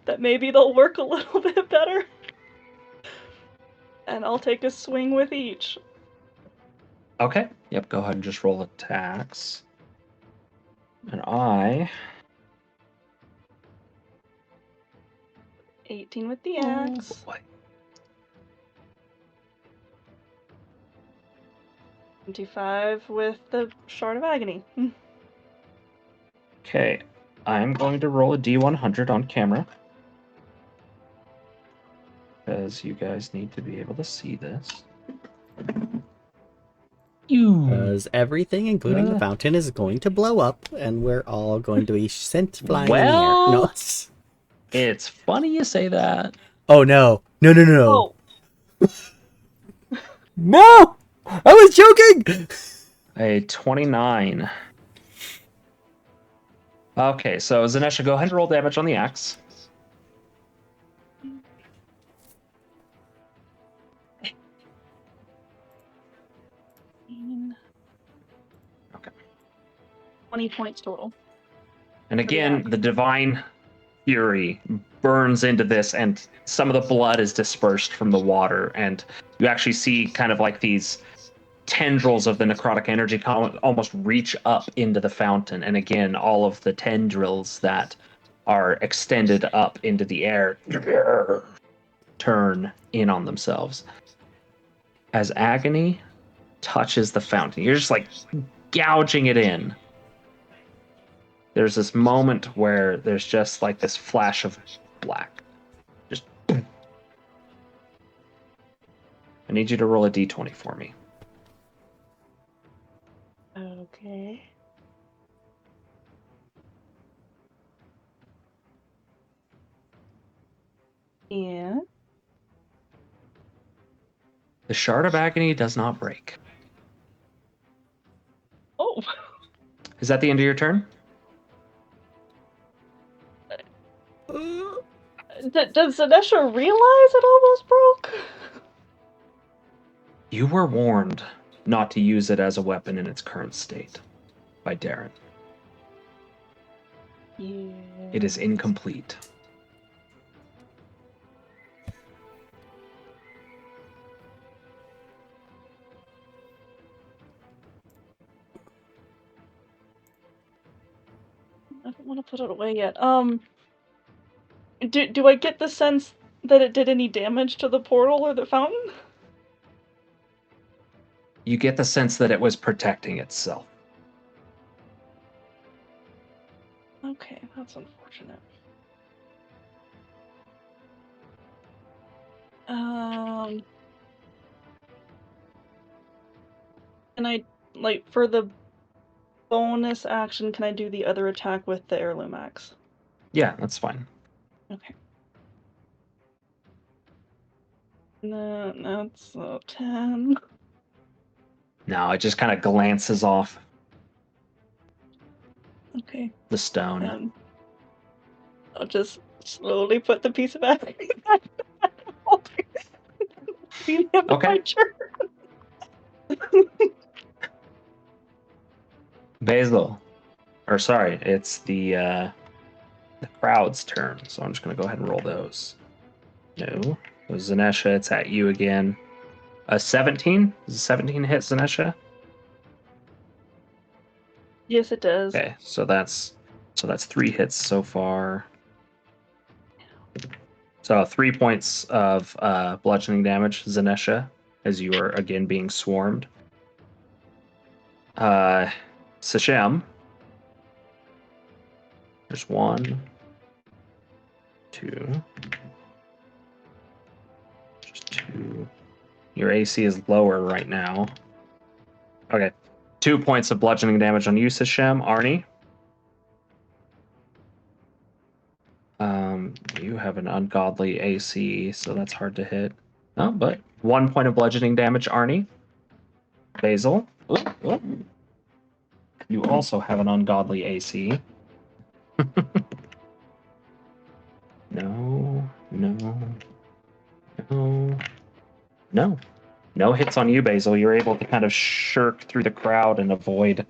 that maybe they'll work a little bit better. And I'll take a swing with each. Okay. Yep, go ahead and just roll attacks. And I... 18 with the axe. Boy. 25 with the Shard of Agony. Okay. I'm going to roll a D100 on camera. Because you guys need to be able to see this. Because everything, including the fountain, is going to blow up, and we're all going to be sent flying in the air. No. It's funny you say that. Oh no. No. Oh. No! I was joking! A 29. Okay, so Zenesha, go ahead and roll damage on the axe. Okay. 20 points total. And again, the divine fury burns into this, and some of the blood is dispersed from the water, and you actually see kind of like these tendrils of the necrotic energy almost reach up into the fountain, and again, all of the tendrils that are extended up into the air turn in on themselves. As agony touches the fountain, you're just like gouging it in. There's this moment where there's just like this flash of black. Just boom. I need you to roll a d20 for me. Okay. And The Shard of Agony does not break. oh, Is that the end of your turn? does Zenesha realize it almost broke? You were warned not to use it as a weapon in its current state by Darren. Yeah. It is incomplete. I don't want to put it away yet. Do I get the sense that it did any damage to the portal or the fountain? You get the sense that it was protecting itself. Okay, that's unfortunate. Can I, like, for the bonus action, can I do the other attack with the heirloom axe? Yeah, that's fine. Okay. No, that's 10. No, it just kind of glances off Okay. the stone. I'll just slowly put the piece of agony back. Okay. Basil. Or sorry, it's the crowd's turn. So I'm just going to go ahead and roll those. No. So Zenesha, it's at you again. A 17? Does a 17 hit Zenesha? Yes, it does. Okay, so that's 3 hits so far. So 3 points of bludgeoning damage, Zenesha, as you are again being swarmed. Sashem. There's 1, 2. Just 2. Your AC is lower right now. Okay. 2 points of bludgeoning damage on you, Sashem. Arni. You have an ungodly AC, so that's hard to hit. Oh, but 1 point of bludgeoning damage, Arni. Basil. Ooh. You also have an ungodly AC. No. No hits on you, Basil. You're able to kind of shirk through the crowd and avoid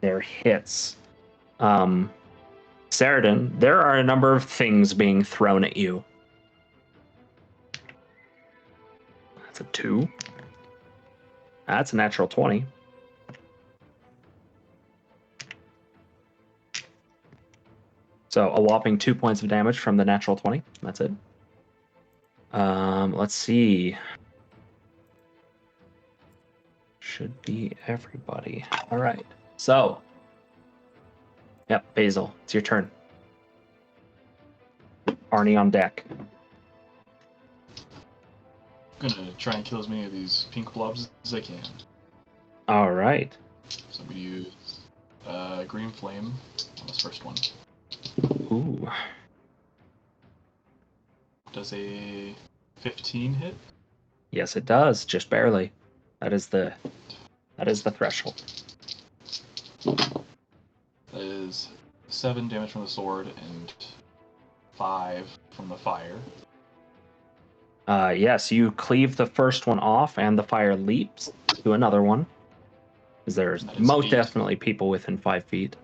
their hits. Ceradyn, there are a number of things being thrown at you. That's a 2. That's a natural 20. So a whopping 2 points of damage from the natural 20. That's it. Let's see. Should be everybody. All right. So, yep, Basil, it's your turn. Arni on deck. I'm gonna try and kill as many of these pink blobs as I can. All right. So I'm gonna use green flame on this first one. Ooh. Does a 15 hit? Yes, it does. Just barely. That is the threshold. That is 7 damage from the sword and 5 from the fire. Yes, you cleave the first one off, and the fire leaps to another one. Because there's most definitely people within 5 feet.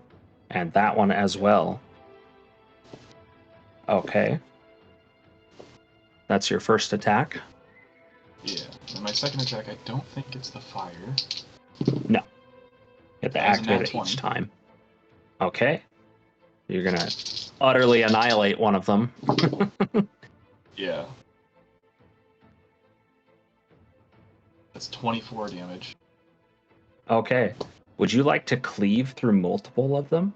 And that one as well. Okay. That's your first attack? Yeah. And my second attack, I don't think it's the fire. No. You have to activate it 20. each time. Okay. You're gonna utterly annihilate one of them. Yeah. That's 24 damage. Okay. Would you like to cleave through multiple of them?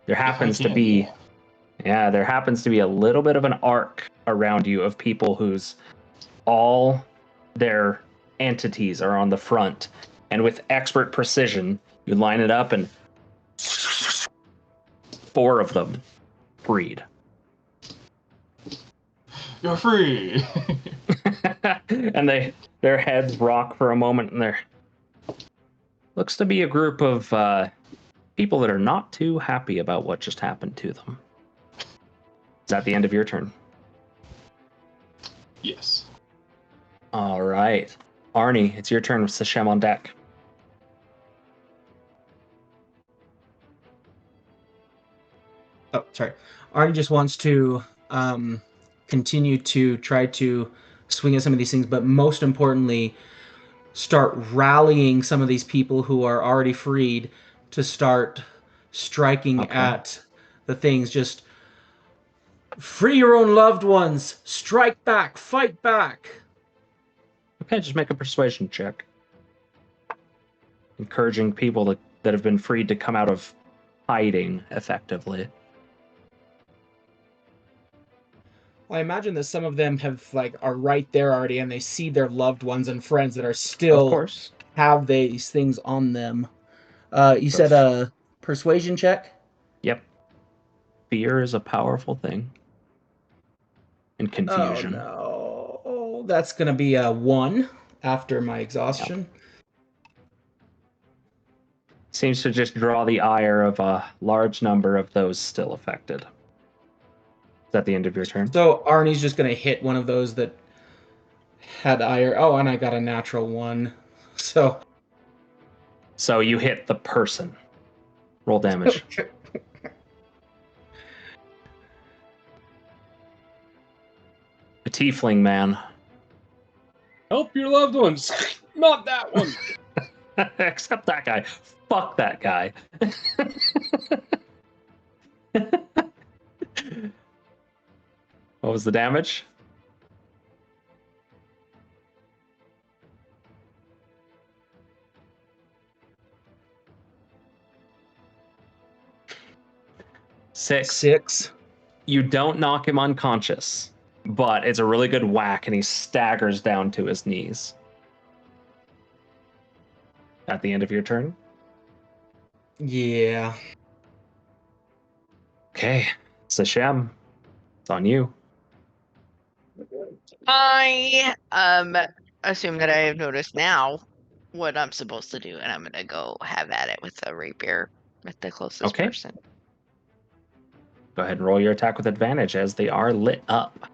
There happens to be... Yeah, there happens to be a little bit of an arc around you of people whose all their entities are on the front. And with expert precision, you line it up and 4 of them freed. You're free! And their heads rock for a moment, and there looks to be a group of people that are not too happy about what just happened to them. Is that the end of your turn? Yes. All right. Arni, it's your turn with Sashem on deck. Oh, sorry. Arni just wants to continue to try to swing at some of these things, but most importantly, start rallying some of these people who are already freed to start striking at the things. Just free your own loved ones. Strike back. Fight back. Okay, just make a persuasion check. Encouraging people that have been freed to come out of hiding effectively. Well, I imagine that some of them are right there already, and they see their loved ones and friends that are still Of course. have these things on them. You said a persuasion check? Yep. Fear is a powerful thing. And confusion. Oh no. Oh, that's gonna be a 1 after my exhaustion. Yep. Seems to just draw the ire of a large number of those still affected. Is that the end of your turn? So Arni's just gonna hit one of those that had ire. Oh, and I got a natural 1. So you hit the person. Roll damage. A tiefling man. Help your loved ones. Not that one. Except that guy. Fuck that guy. What was the damage? Six. You don't knock him unconscious, but it's a really good whack, and he staggers down to his knees. at the end of your turn? Yeah. Okay. Sashem, it's on you. I assume that I have noticed now what I'm supposed to do, and I'm gonna go have at it with the rapier with the closest Okay. person. Go ahead and roll your attack with advantage as they are lit up.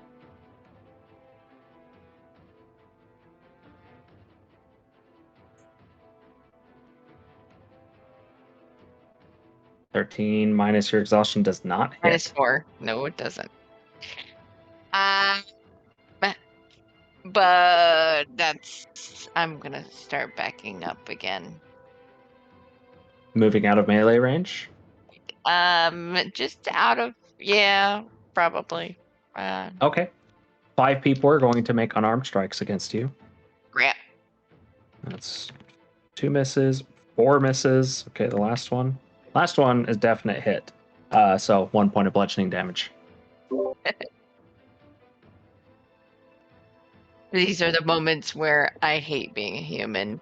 -13 minus your exhaustion does not hit. -4. No, it doesn't. But I'm gonna start backing up again. Moving out of melee range. Just out of, yeah, probably. Okay. 5 people are going to make unarmed strikes against you. Crap. That's 2 misses, 4 misses. Okay, the last one. Last one is definite hit. So 1 point of bludgeoning damage. These are the moments where I hate being a human.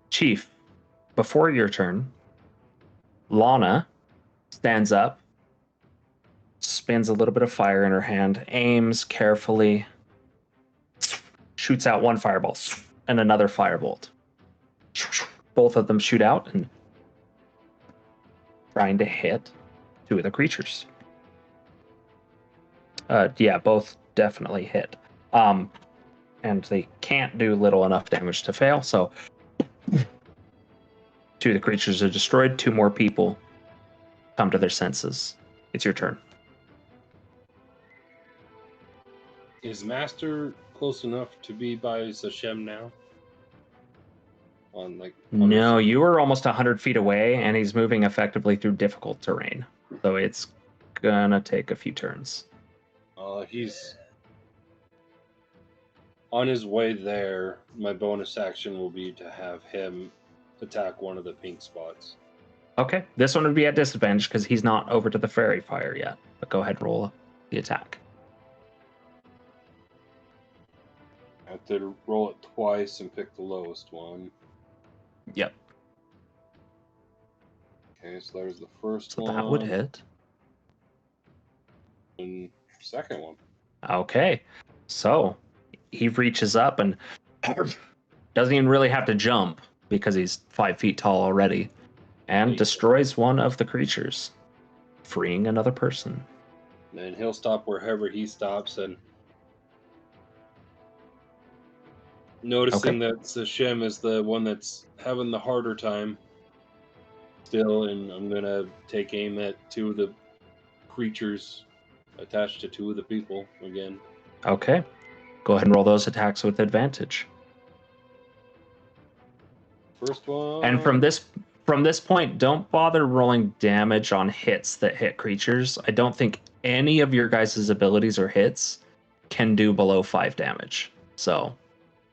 Chief, before your turn, Lana stands up, spins a little bit of fire in her hand, aims carefully, shoots out 1 fireball and another firebolt. Both of them shoot out and trying to hit 2 of the creatures. Yeah, both definitely hit. And they can't do little enough damage to fail, so 2 of the creatures are destroyed. 2 more people come to their senses. It's your turn. Is Master close enough to be by Sashem now? No, you were almost 100 feet away, and he's moving effectively through difficult terrain. So it's gonna take a few turns. He's on his way there. My bonus action will be to have him attack one of the pink spots. Okay, this one would be at disadvantage because he's not over to the fairy fire yet. But go ahead and roll the attack. I have to roll it twice and pick the lowest one. Yep. Okay, so there's the first So one. that would hit. And second one. Okay, so he reaches up and doesn't even really have to jump because he's 5 feet tall already, and destroys one of the creatures, freeing another person. And he'll stop wherever he stops, and noticing that Sashem is the one that's having the harder time still, and I'm gonna take aim at 2 of the creatures attached to 2 of the people again. Okay, go ahead and roll those attacks with advantage. First one. And from this point, don't bother rolling damage on hits that hit creatures. I don't think any of your guys' abilities or hits can do below 5 damage. So,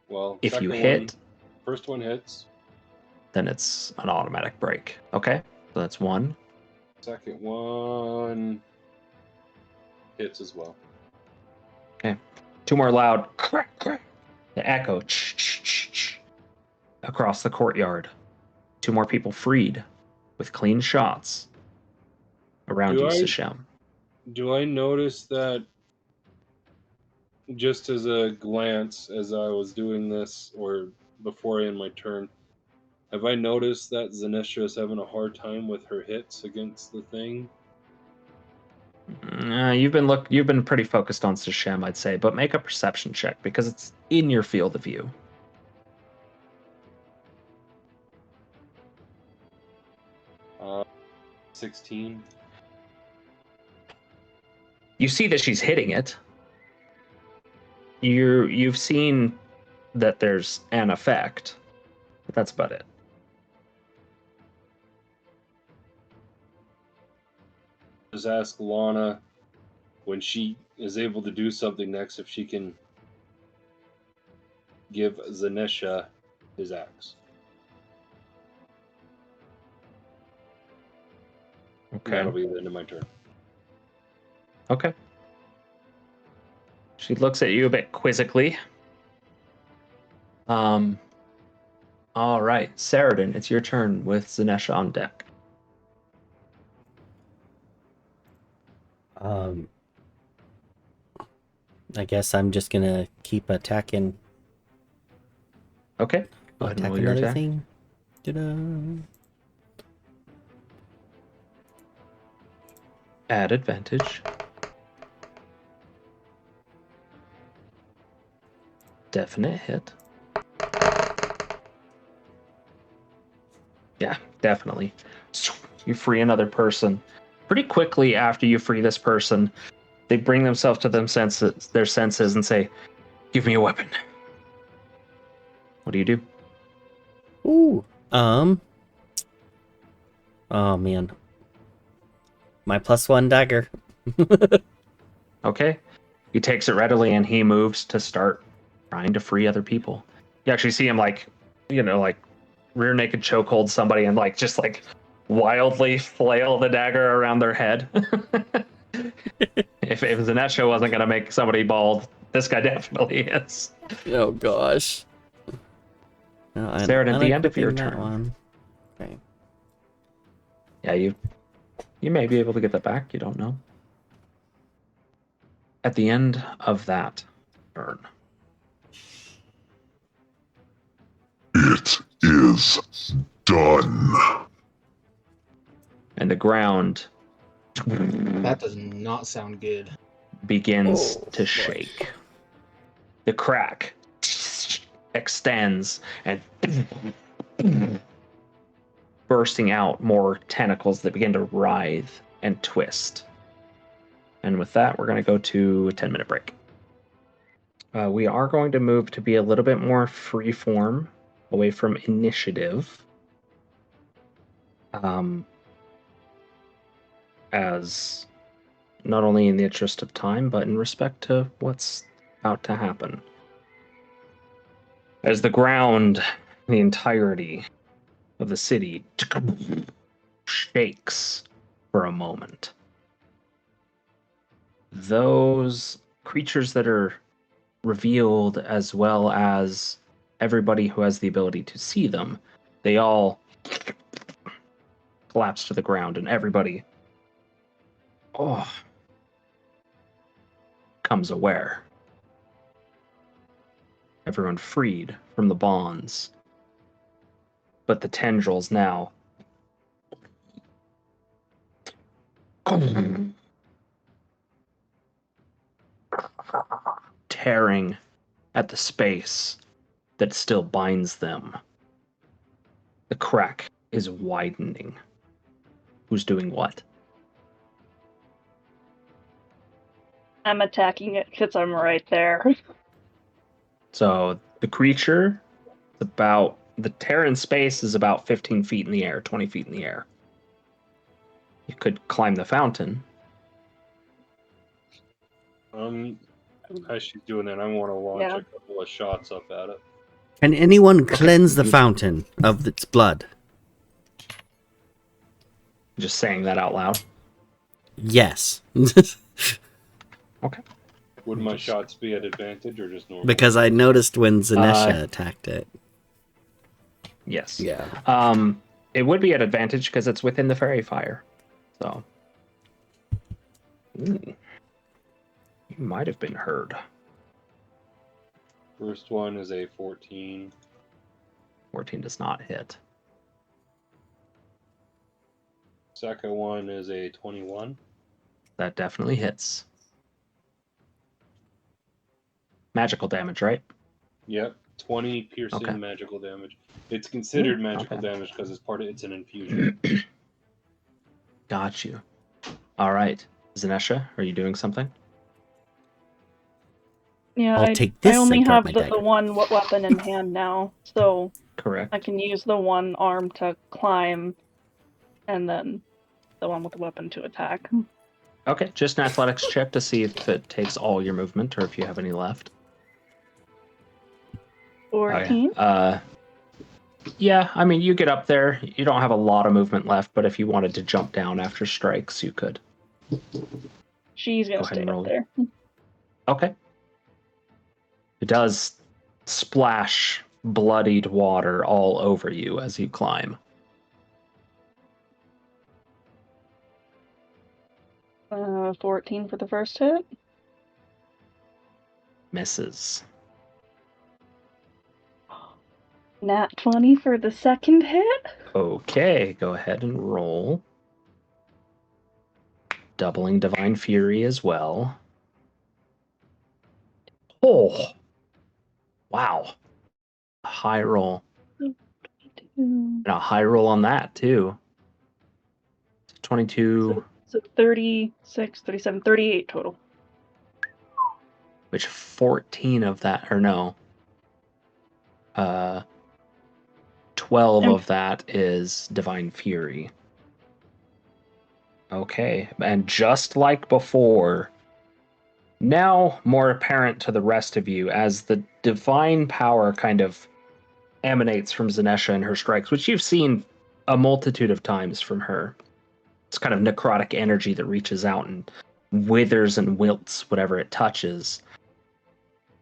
well, if you hit, first one hits. Then it's an automatic break. Okay, so that's 1. Second one hits as well. Okay, 2 more loud. The echo across the courtyard. 2 more people freed with clean shots around you, Sashem. Do I notice that just as a glance as I was doing this, or before I end my turn, have I noticed that Zenesha is having a hard time with her hits against the thing? You've been pretty focused on Sashem, I'd say, but make a perception check because it's in your field of view. 16. You see that she's hitting it. You've seen that there's an effect, but that's about it. Just ask Lana when she is able to do something next if she can give Zenesha his axe. Okay. That'll be the end of my turn. Okay. She looks at you a bit quizzically. All right, Ceradyn, it's your turn with Zenesha on deck. I guess I'm just gonna keep attacking. Okay. Go ahead and Attack roll your another attack. thing. Ta-da. Add advantage. Definite hit. Yeah, definitely. You free another person. Pretty quickly after you free this person, they bring themselves to their senses and say, "Give me a weapon." What do you do? Ooh. Oh man. My +1 dagger. Okay. He takes it readily and he moves to start trying to free other people. You actually see him like rear naked chokehold somebody and just wildly flail the dagger around their head. If Zenesha wasn't going to make somebody bald, this guy definitely is. Oh gosh. No, Ceradyn, at the end of your unequipping that turn. one. Okay. Yeah, you may be able to get that back. You don't know. At the end of that turn, It is done. and the ground That does not sound good. begins Oh, to boy. shake. The crack extends and bursting out more tentacles that begin to writhe and twist. And with that, we're going to go to a 10-minute break. We are going to move to be a little bit more free form, away from initiative. As not only in the interest of time, but in respect to what's about to happen. As the ground, the entirety of the city shakes for a moment. Those creatures that are revealed, as well as everybody who has the ability to see them, they all collapse to the ground, and everybody comes aware. Everyone freed from the bonds. But the tendrils now tearing at the space that still binds them. The crack is widening. Who's doing what? I'm attacking it because I'm right there. So the creature, the tear in space is about 15 feet in the air, 20 feet in the air. You could climb the fountain. As she's doing that, I want to launch a couple of shots up at it. Can anyone cleanse the fountain of its blood? Just saying that out loud. Yes. Okay. Would my shots be at advantage or just normal? Because I noticed when Zenesha attacked it. Yes. Yeah. It would be at advantage because it's within the fairy fire. So. You might have been heard. First one is a 14. 14 does not hit. Second one is a 21. That definitely hits. Magical damage, right? Yep, 20 piercing magical damage. It's considered magical damage because it's an infusion. Got you. All right. Zenesha, are you doing something? Yeah, I'll take this I only and drop have my the dagger. one weapon in hand now, so Correct. I can use the one arm to climb, and then the one with the weapon to attack. Okay, just an athletics check to see if it takes all your movement or if you have any left. 14? Yeah, I mean, you get up there. You don't have a lot of movement left, but if you wanted to jump down after strikes, you could. She's gonna Go ahead stay and up roll. there. Okay. It does splash bloodied water all over you as you climb. 14 for the first hit. Misses. Nat 20 for the second hit. Okay, go ahead and roll. Doubling Divine Fury as well. Oh! Wow. A high roll. And a high roll on that, too. 22. So 36, 37, 38 total. Which 14 of that, or no. 12 of that is Divine Fury. Okay, and just like before, now more apparent to the rest of you as the divine power kind of emanates from Zenesha and her strikes, which you've seen a multitude of times from her. It's kind of necrotic energy that reaches out and withers and wilts whatever it touches,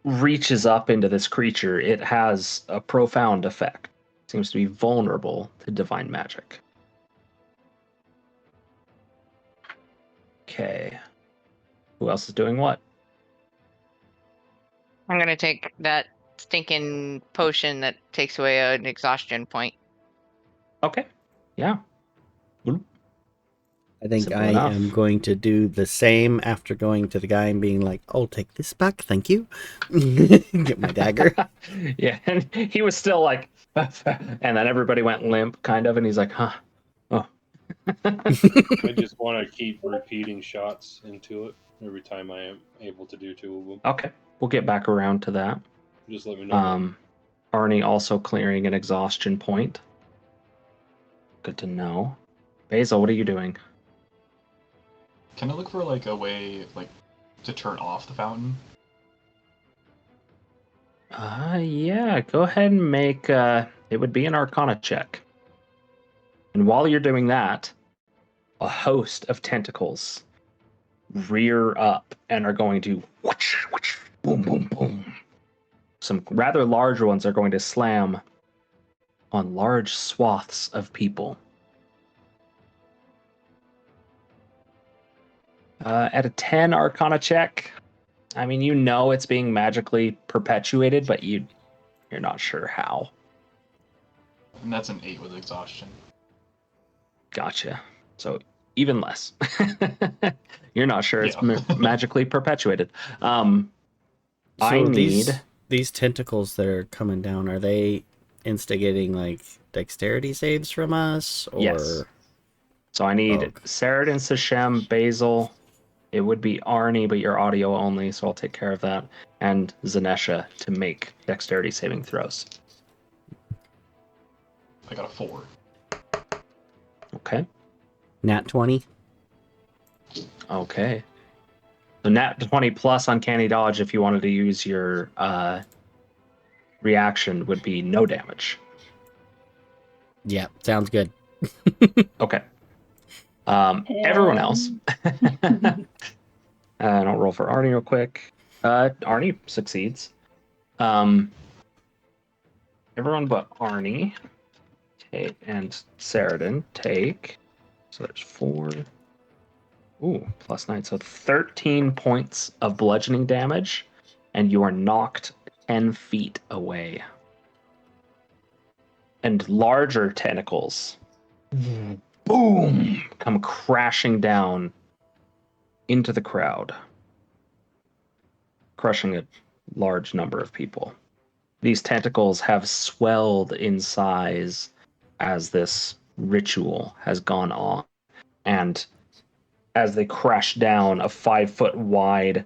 reaches up into this creature. It has a profound effect. Seems to be vulnerable to divine magic. Okay. Who else is doing what? I'm gonna take that stinking potion that takes away an exhaustion point. Okay. Yeah. I think Simple I enough. am going to do the same after going to the guy and being like, "I'll take this back, thank you." Get my dagger. Yeah, and he was still like, and then everybody went limp, kind of, and he's like, huh. Oh. I just want to keep repeating shots into it every time I am able to do 2 of them. Okay, we'll get back around to that. Just let me know. Arni also clearing an exhaustion point. Good to know. Basil, what are you doing? Can I look for like a way like to turn off the fountain? Yeah, go ahead and make, it would be an Arcana check. And while you're doing that, a host of tentacles rear up and are going to whoosh, whoosh, boom, boom, boom. Some rather large ones are going to slam on large swaths of people. At a 10 Arcana check, I mean, you know it's being magically perpetuated, but you're not sure how. And that's an 8 with exhaustion. Gotcha. So even less. You're not sure it's Yeah. magically perpetuated. I need these tentacles that are coming down. Are they instigating like dexterity saves from us, or? Yes. So I need Ceradyn, Sashem, Basil. It would be Arni, but you're audio only, so I'll take care of that. And Zenesha to make dexterity saving throws. I got a 4. Okay. Nat 20. Okay. So nat 20 plus uncanny dodge if you wanted to use your reaction would be no damage. Yeah, sounds good. Okay. Everyone else. I'll roll for Arni real quick. Arni succeeds. Everyone but Arni and Ceradyn take. So there's 4. Ooh, plus 9. So 13 points of bludgeoning damage, and you are knocked 10 feet away. And larger tentacles, boom, come crashing down into the crowd, crushing a large number of people. These tentacles have swelled in size as this ritual has gone on, and as they crash down, a 5-foot wide,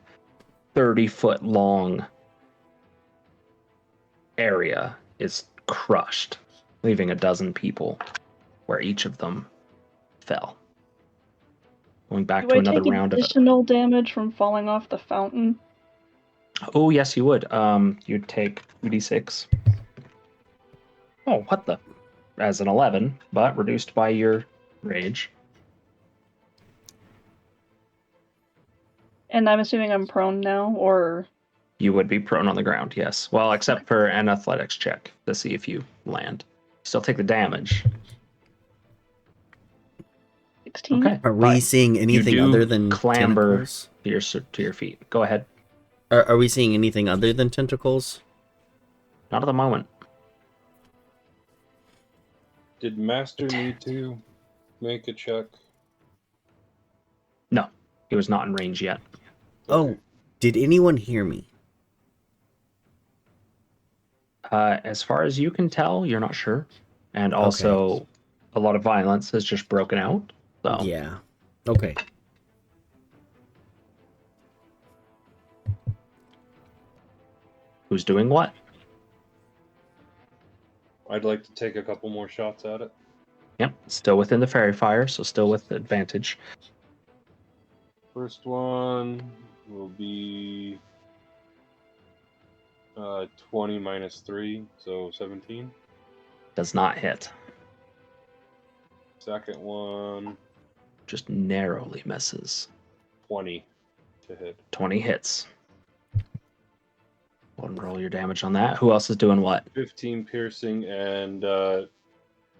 30-foot long area is crushed, leaving a dozen people where each of them fell. Going back to another round of it. Additional damage from falling off the fountain? Oh, yes, you would. You'd take 2d6. Oh, what the? As an 11, but reduced by your rage. And I'm assuming I'm prone now, or... You would be prone on the ground, yes. Well, except for an athletics check to see if you land. Still take the damage. 16. Okay. Are we seeing anything do other than clamber tentacles? to your feet. Go ahead. Are we seeing anything other than tentacles? Not at the moment. Did Master need to make a check? No, he was not in range yet. Oh, did anyone hear me? As far as you can tell, you're not sure. And also, a lot of violence has just broken out. So. Yeah. Okay. Who's doing what? I'd like to take a couple more shots at it. Yep, still within the fairy fire, so still with advantage. First one will be 20 minus 3, so 17. Does not hit. Second one, Just narrowly misses. 20 to hit. 20 hits. Go ahead and roll your damage on that. Who else is doing what? 15 piercing, and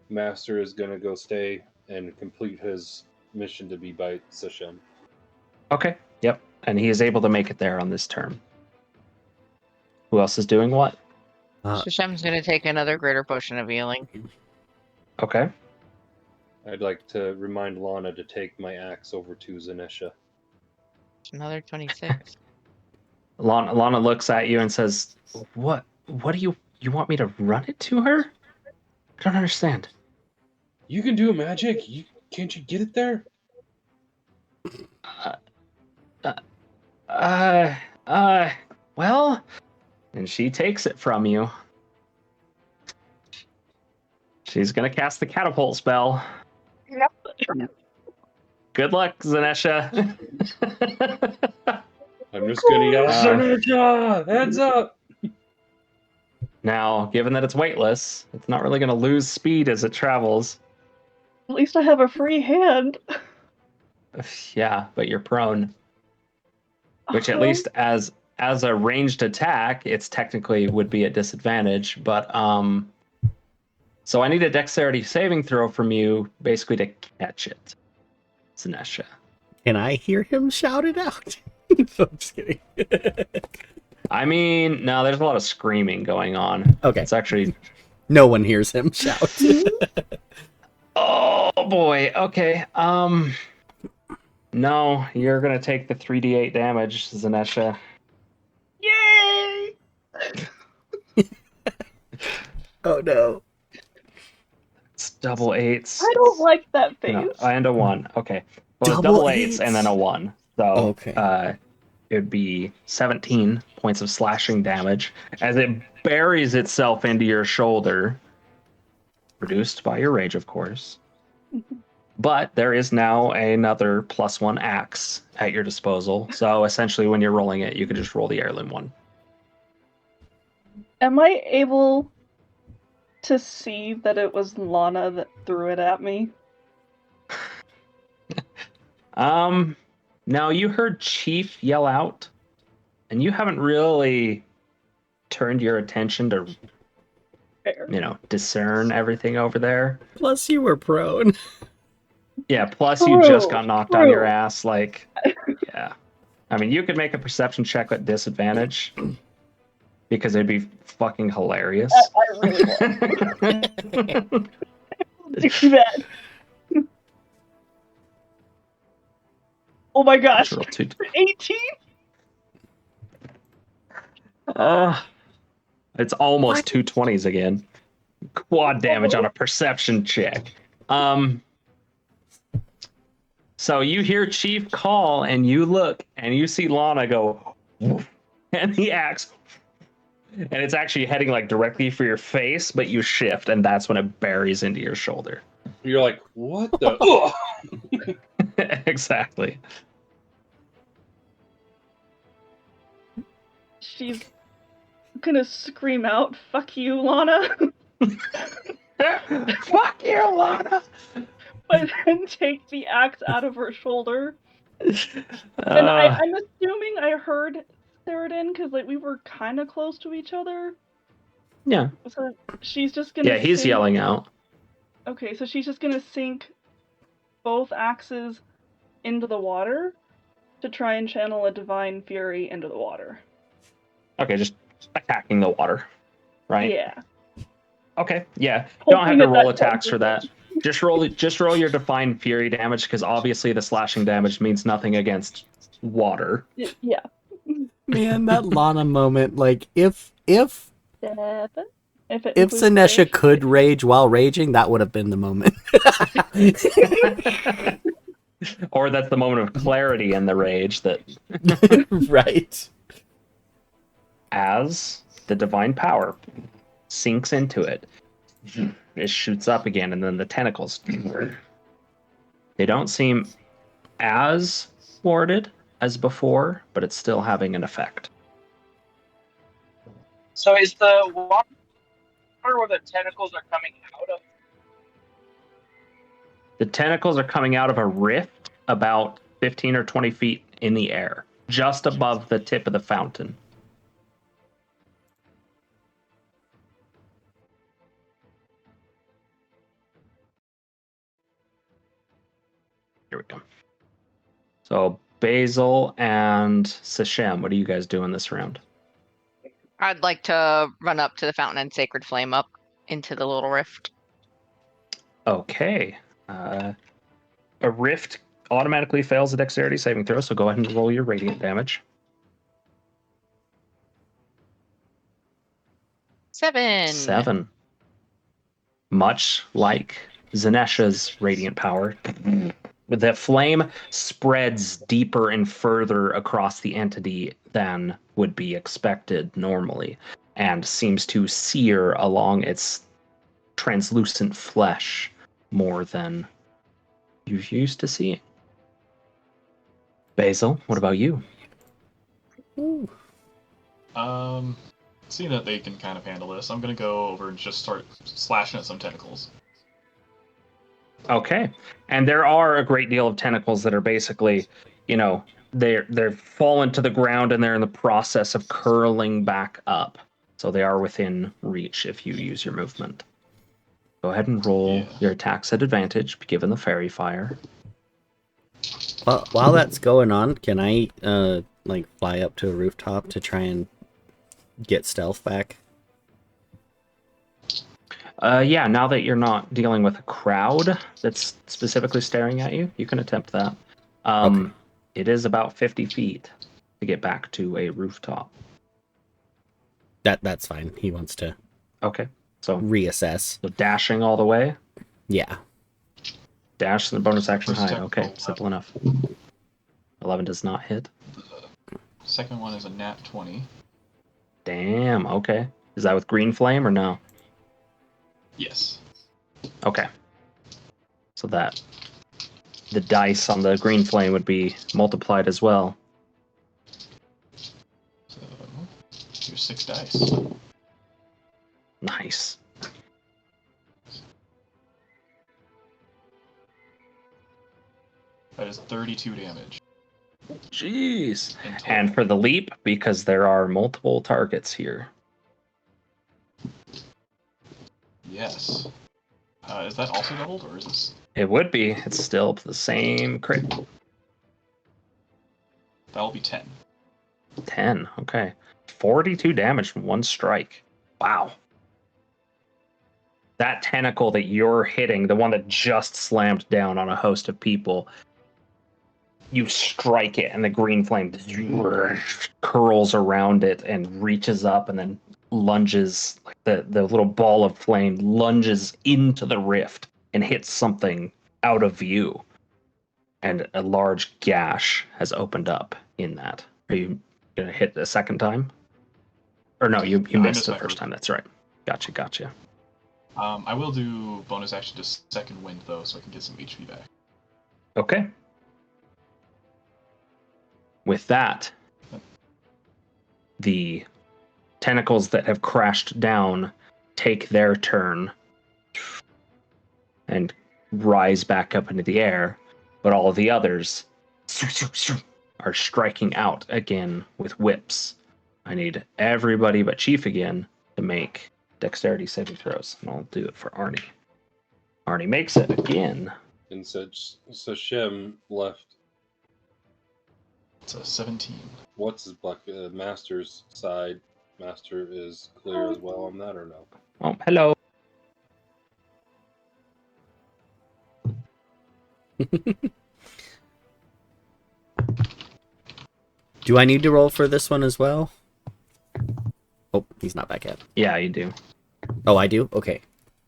Master is going to go stay and complete his mission to be by Sashem. Okay, yep. And he is able to make it there on this turn. Who else is doing what? Shashem's going to take another greater potion of healing. Okay. I'd like to remind Lana to take my axe over to Zenesha. Another 26. Lana looks at you and says, What do you want me to run it to her? I don't understand. You can do magic. Can't you get it there? Well, and she takes it from you. She's gonna cast the catapult spell. Good luck, Zenesha. I'm just gonna yell, Zenesha, heads up! Now, given that it's weightless, it's not really gonna lose speed as it travels. At least I have a free hand. Yeah, but you're prone. Which at least as a ranged attack, it's technically would be at disadvantage, but so I need a dexterity saving throw from you basically to catch it. Zenesha. Can I hear him shout it out? No, I'm just kidding. I mean, no, there's a lot of screaming going on. Okay. It's actually No one hears him shout. Oh boy. Okay. No, you're gonna take the 3d8 damage, Zenesha. Yay! Oh no. It's double eights. I don't like that face. No, and a 1. Okay. Well, it's Double double eights and then a 1. So Okay. it'd be 17 points of slashing damage as it buries itself into your shoulder. Reduced by your rage, of course. But there is now another +1 axe at your disposal. So essentially, when you're rolling it, you can just roll the heirloom one. Am I able to see that it was Lana that threw it at me? Now you heard Chief yell out, and you haven't really turned your attention to, Fair. discern everything over there. Plus you were prone. Yeah, plus you just got knocked on your True. ass, yeah. I mean, you could make a perception check at disadvantage, because it'd be fucking hilarious. I really want do that. Oh my gosh. Roll 2. 18? It's almost 2 20s again. Quad damage on a perception check. So you hear Chief call, and you look, and you see Lana go, and the axe, and it's actually heading directly for your face, but you shift, and that's when it buries into your shoulder. You're like, what the? Exactly. She's gonna scream out, "Fuck you, Lana!" Fuck you, Lana! But then take the axe out of her shoulder. And I'm assuming I heard Ceradyn? Because like we were kind of close to each other. Yeah. So she's just gonna. Yeah, he's sink... yelling out. Okay, so she's just gonna sink both axes into the water to try and channel a divine fury into the water. Okay, just attacking the water, right? Yeah. Okay, yeah. You don't have Hoping to roll that attacks for does that. Just roll your divine fury damage, because obviously the slashing damage means nothing against water. Yeah. Man, that Lana moment, like if Seven. If Zenesha rage. could rage while raging, that would have been the moment. Or that's the moment of clarity in the rage that Right. as the divine power sinks into it, it shoots up again, and then the tentacles, they don't seem as warded as before, but it's still having an effect. So is the water where the tentacles are coming out of? The tentacles are coming out of a rift about 15 or 20 feet in the air, just above the tip of the fountain. Here we go. So Basil and Sashem, what are you guys doing this round? I'd like to run up to the fountain and Sacred Flame up into the little rift. Okay. A rift automatically fails a dexterity saving throw, so go ahead and roll your radiant damage. 7. Much like Zenesha's radiant power, the flame spreads deeper and further across the entity than would be expected normally, and seems to sear along its translucent flesh more than you're used to seeing. Basil, what about you? Seeing that they can kind of handle this, I'm gonna go over and just start slashing at some tentacles. Okay. And there are a great deal of tentacles that are basically, they're fallen to the ground and they're in the process of curling back up. So they are within reach if you use your movement. Go ahead and roll your attacks at advantage, given the fairy fire. Well, while that's going on, can I fly up to a rooftop to try and get stealth back? Yeah, now that you're not dealing with a crowd that's specifically staring at you, you can attempt that. Okay. It is about 50 feet to get back to a rooftop. That's fine. He wants to Okay, so reassess. So dashing all the way? Yeah. Dash and the bonus action hide. Okay, 11. simple enough. 11 does not hit. Second one is a nat 20. Damn, okay. Is that with green flame or no? Yes. Okay. So that the dice on the green flame would be multiplied as well. So here's 6 dice. Nice. That is 32 damage. Jeez. in total. And for the leap, because there are multiple targets here. Yes. Is that also doubled, or is this? It would be. It's still the same crit. That'll be 10. 10. Okay. 42 damage from one strike. Wow. That tentacle that you're hitting, the one that just slammed down on a host of people, you strike it and the green flame curls around it and reaches up and then lunges, like the little ball of flame lunges into the rift and hits something out of view. And a large gash has opened up in that. Are you going to hit a second time? Or no, you missed the first time. That's right. Gotcha. I will do bonus action to second wind, though, so I can get some HP back. Okay. With that, the tentacles that have crashed down take their turn and rise back up into the air, but all of the others are striking out again with whips I need everybody but Chief again to make dexterity saving throws. And I'll do it for Arni. Arni makes it again. And Sashem left. It's a 17. What's his buck? Master's side. Master is clear as well on that, or no? Oh, hello. Do I need to roll for this one as well? Oh, he's not back yet. Yeah, you do. Oh, I do? Okay.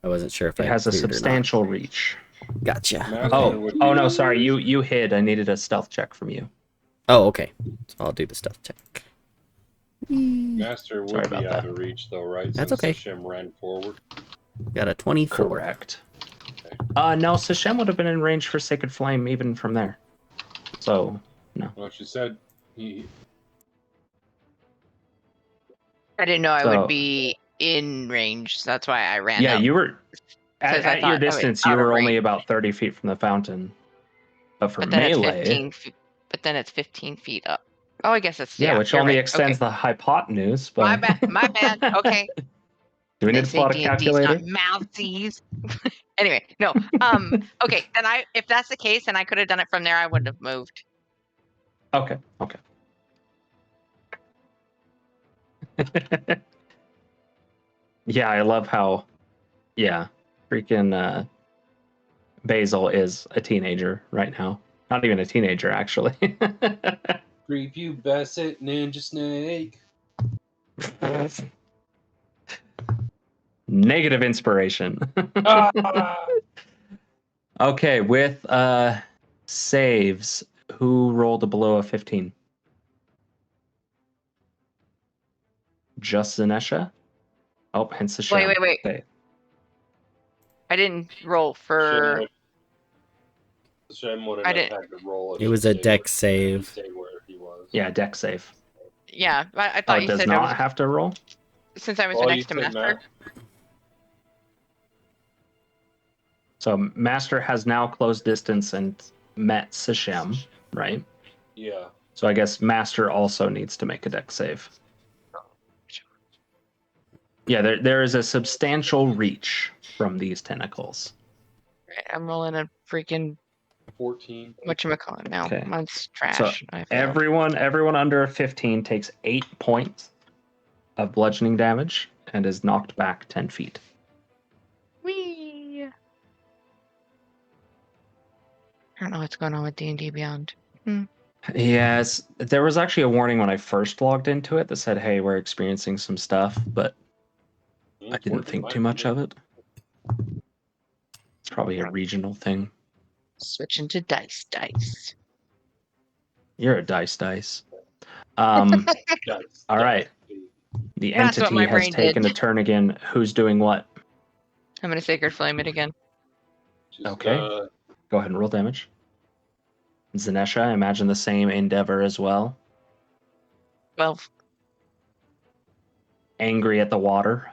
I wasn't sure if It I has a cleared or not. substantial reach. Gotcha. Master Oh, would oh be- no, sorry. You hid. I needed a stealth check from you. Oh, okay. So I'll do the stealth check. Master Sorry would be about out that. of reach, though, right? That's Since okay. Sashem ran forward. Got a 24. Correct. No, Sashem would have been in range for Sacred Flame even from there. So, no. Well, she said he. I didn't know I So- would be in range, so that's why I ran Yeah, up. you were... Because I At your thought I was distance, you out of were only range. about 30 feet from the fountain. But for But then it's melee... 15 feet. But then it's 15 feet up. Oh, I guess it's Yeah, which you're only right. extends Okay. the hypotenuse. But... My bad. My bad. Okay. Do we They need to say plot a D&D's calculator? not mouthsies. Anyway, no. Okay, then if that's the case, and I could have done it from there, I wouldn't have moved. Okay. Yeah, I love how, freaking Basil is a teenager right now. Not even a teenager, actually. Preview Bassett Ninja Snake. Negative inspiration. Ah! Okay, with saves, who rolled a below a 15? Just Zenesha? Oh, hence the sham. Wait. Okay. I didn't roll for. Shem would I have didn't- had to roll. It was a deck save. Stay where he was. Yeah, deck save. Yeah, I Oh, thought it you does said not have to roll? since I was Oh, next to you said Master. So Master has now closed distance and met Sashem, right? Yeah. So I guess Master also needs to make a deck save. Yeah, there is a substantial reach from these tentacles. Right, I'm rolling a freaking 14. whatchamacallit now. Okay. Mine's trash. So I failed. everyone under a 15 takes 8 points of bludgeoning damage and is knocked back 10 feet. Whee! I don't know what's going on with D&D Beyond. Yes, there was actually a warning when I first logged into it that said, hey, we're experiencing some stuff, but I didn't think too much of it. It's probably a regional thing. Switching to dice. You're a dice. All right. The That's what entity my has brain taken did. a turn again. Who's doing what? I'm gonna Sacred Flame it again. Okay. Go ahead and roll damage. Zenesha, I imagine the same endeavor as well. 12. Angry at the water.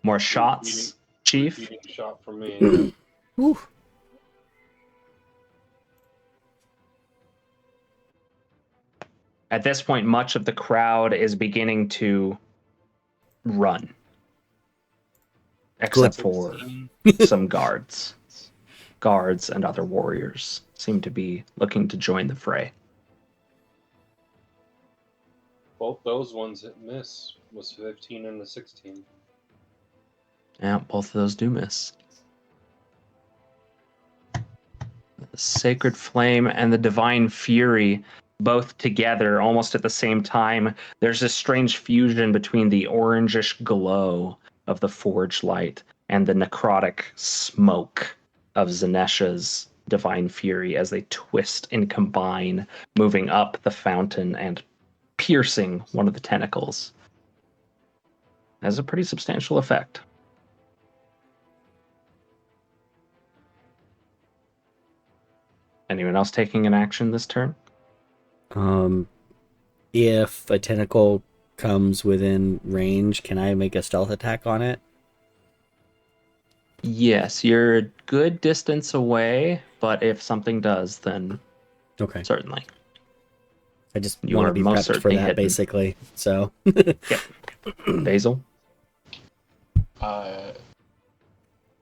More shots, Chief. Repeating shot from me. Whew. At this point, much of the crowd is beginning to run. Except for some guards. Guards and other warriors seem to be looking to join the fray. Both those ones that miss was 15 and a 16. Yeah, both of those do miss. The Sacred Flame and the Divine Fury, both together almost at the same time. There's this strange fusion between the orangish glow of the forge light and the necrotic smoke of Zenesha's Divine Fury as they twist and combine, moving up the fountain and piercing one of the tentacles. Has a pretty substantial effect. Anyone else taking an action this turn? If a tentacle comes within range, can I make a stealth attack on it? Yes, you're a good distance away, but if something does, then Okay. certainly. I just You want to are be most prepped for certainly that, hidden. basically. So. Yep. Basil?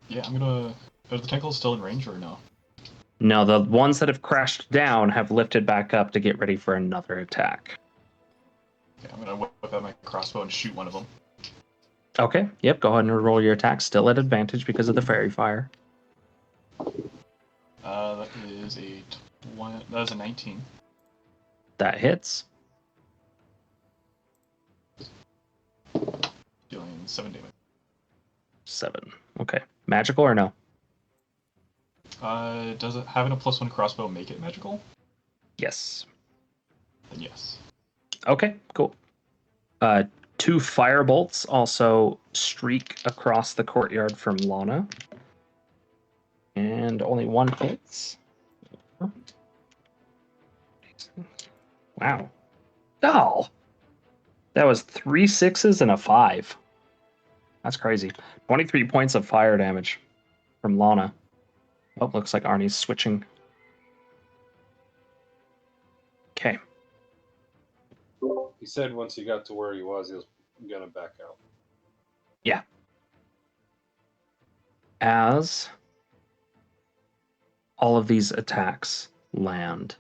Yeah, I'm gonna. Are the tentacles still in range or no? No, the ones that have crashed down have lifted back up to get ready for another attack. Okay, I'm gonna whip out my crossbow and shoot one of them. Okay, yep, go ahead and roll your attack. Still at advantage because of the fairy fire. That is a 19. That hits. Dealing 7 damage. 7. Okay. Magical or no? Does it having a +1 crossbow make it magical? Yes. Then yes. Okay, cool. 2 fire bolts also streak across the courtyard from Lana. And only 1 hits. Wow. Oh! That was 3 6s and a 5. That's crazy. 23 points of fire damage from Lana. Oh, looks like Arni's switching. Okay. He said once he got to where he was gonna back out. Yeah. As all of these attacks land,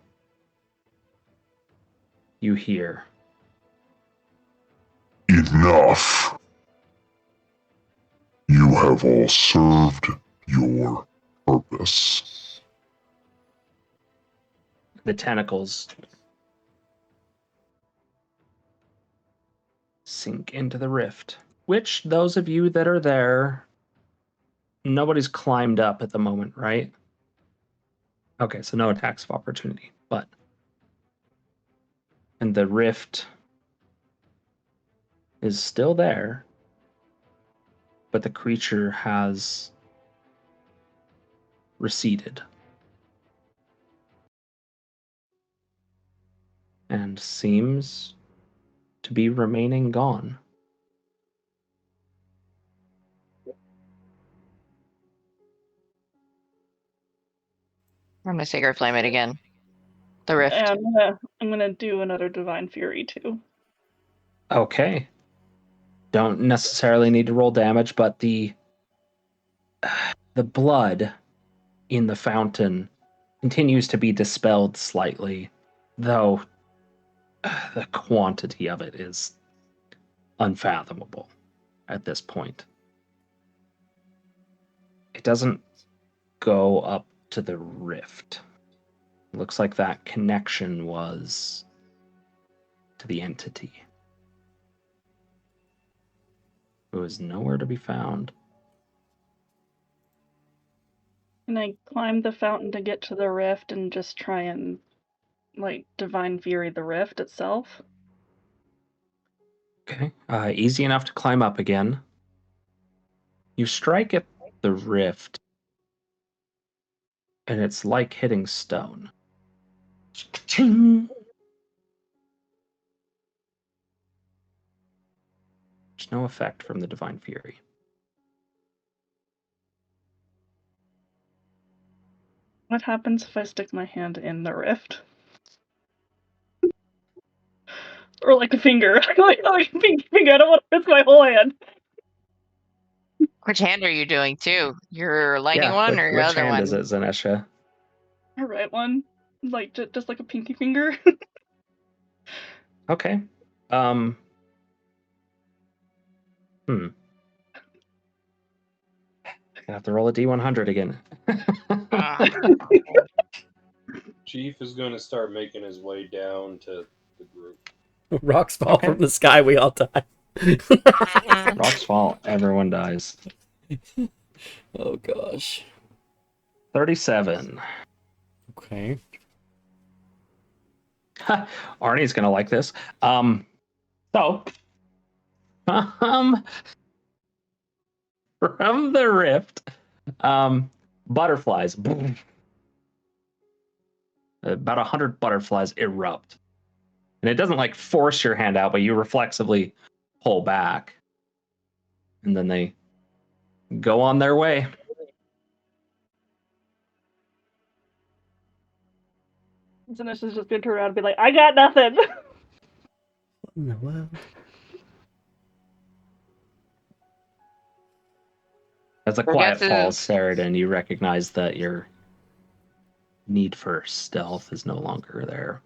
you hear. Enough. You have all served your purpose. The tentacles sink into the rift, which those of you that are there, nobody's climbed up at the moment, right? Okay, so no attacks of opportunity, and the rift is still there, but the creature has receded and seems to be remaining gone. I'm gonna Sacred Flame it again. The rift. And I'm gonna do another Divine Fury too. Okay. Don't necessarily need to roll damage, but the blood in the fountain continues to be dispelled slightly, though the quantity of it is unfathomable at this point. It doesn't go up to the rift. It looks like that connection was to the entity. It was nowhere to be found. And I climb the fountain to get to the rift and just try and, Divine Fury the rift itself. Okay, easy enough to climb up again. You strike at the rift, and it's like hitting stone. Ching! There's no effect from the Divine Fury. What happens if I stick my hand in the rift? Or like a finger. like a pinky finger. I don't want to miss my whole hand. Which hand are you doing too? Your lightning one or your which other hand one? is it, Zenesha? The right one. Just like a pinky finger. Okay. I have to roll a D100 again. Chief is going to start making his way down to the group. Rocks fall from the sky, we all die. Rocks fall, everyone dies. Oh gosh. 37. Okay. Arni's gonna like this. So from the rift, butterflies. About 100 butterflies erupt. And it doesn't force your hand out, but you reflexively pull back. And then they go on their way. Zenesha's just gonna turn around and be like, I got nothing. What in the world? As the Your quiet guess falls, is- Ceradyn, you recognize that your need for stealth is no longer there.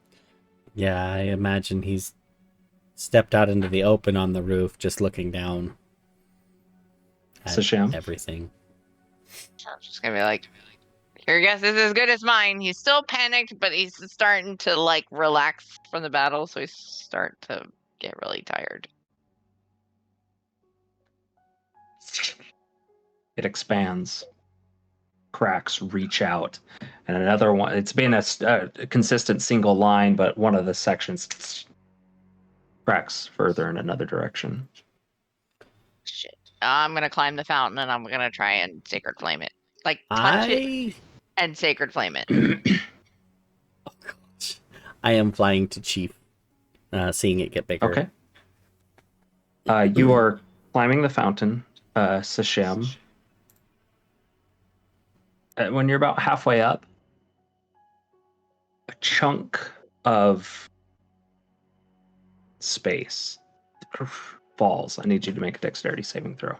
Yeah, I imagine he's stepped out into the open on the roof, just looking down at Sashem? everything. I'm just gonna be like, your guess is as good as mine. He's still panicked, but he's starting to like relax from the battle, so he's starting to get really tired. It expands. Cracks reach out. And another one, it's been a consistent single line, but one of the sections cracks further in another direction. Shit. I'm gonna climb the fountain and I'm gonna try and sacred flame it. Like touch it and sacred flame it. Oh, gosh. I am flying to Chief, seeing it get bigger. Okay. You are climbing the fountain, Sashem. When you're about halfway up, a chunk of space falls. I need you to make a dexterity saving throw.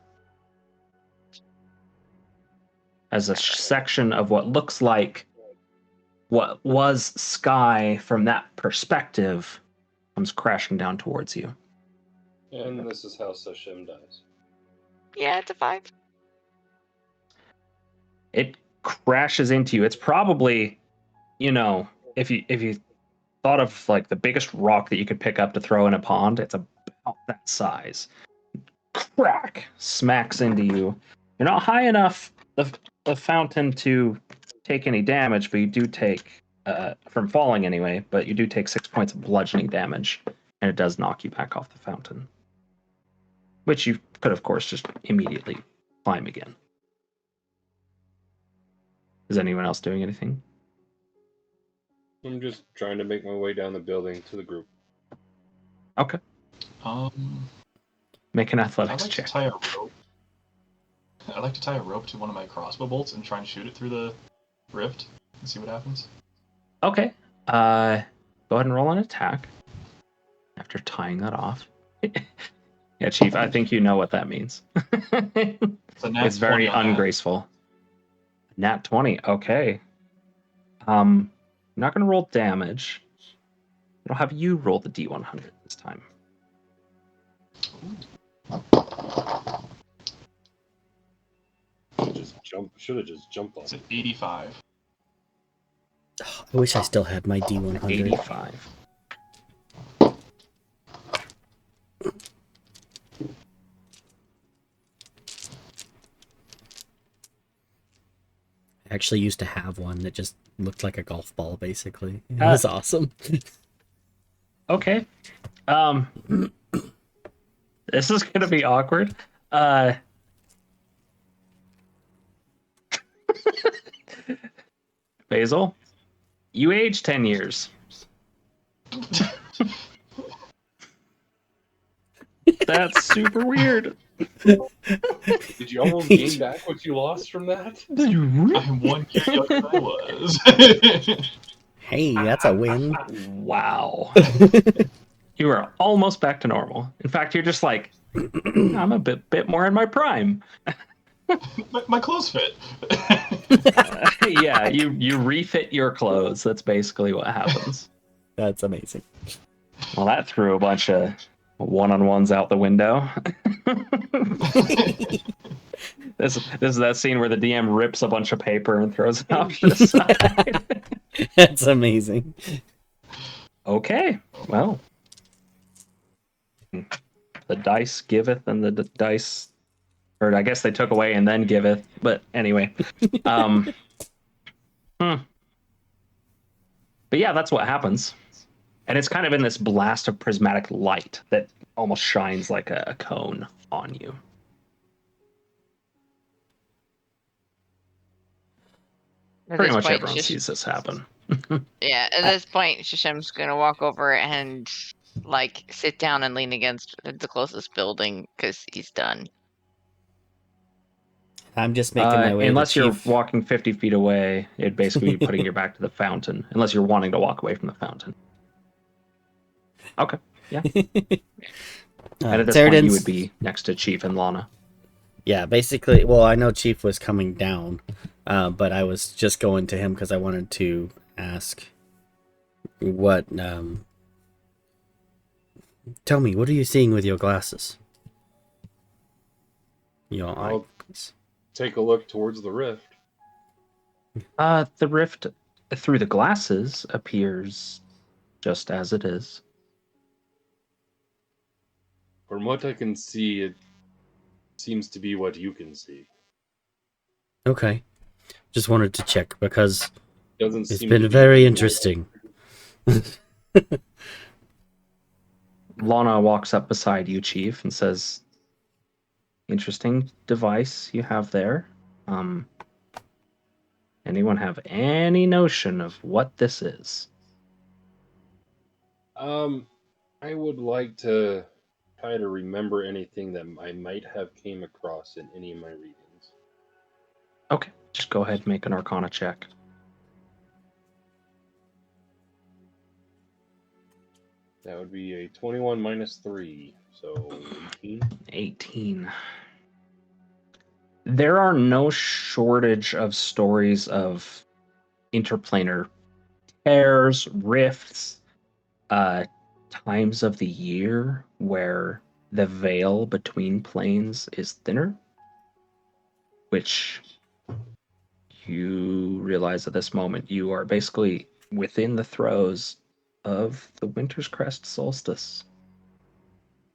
As a section of what looks like what was sky from that perspective comes crashing down towards you. And this is how Sashem dies. Yeah, it's a 5. It crashes into you. It's probably, if you thought of like the biggest rock that you could pick up to throw in a pond, it's about that size. Crack! Smacks into you. You're not high enough the fountain to take any damage, but you do take from falling anyway. But you do take 6 points of bludgeoning damage, and it does knock you back off the fountain, which you could, of course, just immediately climb again. Is anyone else doing anything? I'm just trying to make my way down the building to the group. Okay. Make an I'd athletics like check. to tie a rope. I'd like to tie a rope to one of my crossbow bolts and try and shoot it through the rift and see what happens. Okay. Go ahead and roll an attack after tying that off. Yeah, Chief, I think you know what that means. It's very ungraceful. Nat 20. Okay. I'm not going to roll damage. I'll have you roll the D100 this time. Should have just jumped on It's it. at 85. I wish I still had my D100. 85. I actually used to have one that just looked like a golf ball, basically. It was awesome. Okay. This is going to be awkward. Basil, you age 10 years. That's super weird. Did you almost gain back what you lost from that? I'm 1 year younger than I was. Hey, that's a win. Wow. You are almost back to normal. In fact, you're just like, I'm a bit more in my prime. my clothes fit. Yeah, you refit your clothes. That's basically what happens. That's amazing. Well, that threw a bunch of one-on-ones out the window. This is that scene where the DM rips a bunch of paper and throws it off to the side. That's amazing. Okay, well. The dice giveth and the dice... Or I guess they took away and then giveth. But anyway. But yeah, that's what happens. And it's kind of in this blast of prismatic light that almost shines like a cone on you. Pretty much everyone sees this happen. Yeah, at this point, Shashem's gonna walk over and like sit down and lean against the closest building because he's done. I'm just making my way. Unless to the you're chief. walking 50 feet away, it'd basically be putting your back to the fountain. Unless you're wanting to walk away from the fountain. Okay, yeah. And at this point, you would be next to Chief and Lana. Yeah, basically. Well, I know Chief was coming down, but I was just going to him because I wanted to ask what. Tell me, what are you seeing with your glasses? Your I'll eyes. take a look towards the rift. The rift through the glasses appears just as it is. From what I can see, it seems to be what you can see. Okay. Just wanted to check because Doesn't it's seem to been be very too interesting. Lana walks up beside you, Chief, and says, "Interesting device you have there. Anyone have any notion of what this is?" I would like to try to remember anything that I might have came across in any of my readings. Okay, just go ahead and make an Arcana check. That would be a 21 minus 3, so 18. 18. There are no shortage of stories of interplanar tears, rifts, times of the year where the veil between planes is thinner, which you realize at this moment you are basically within the throes of the Winter's Crest solstice.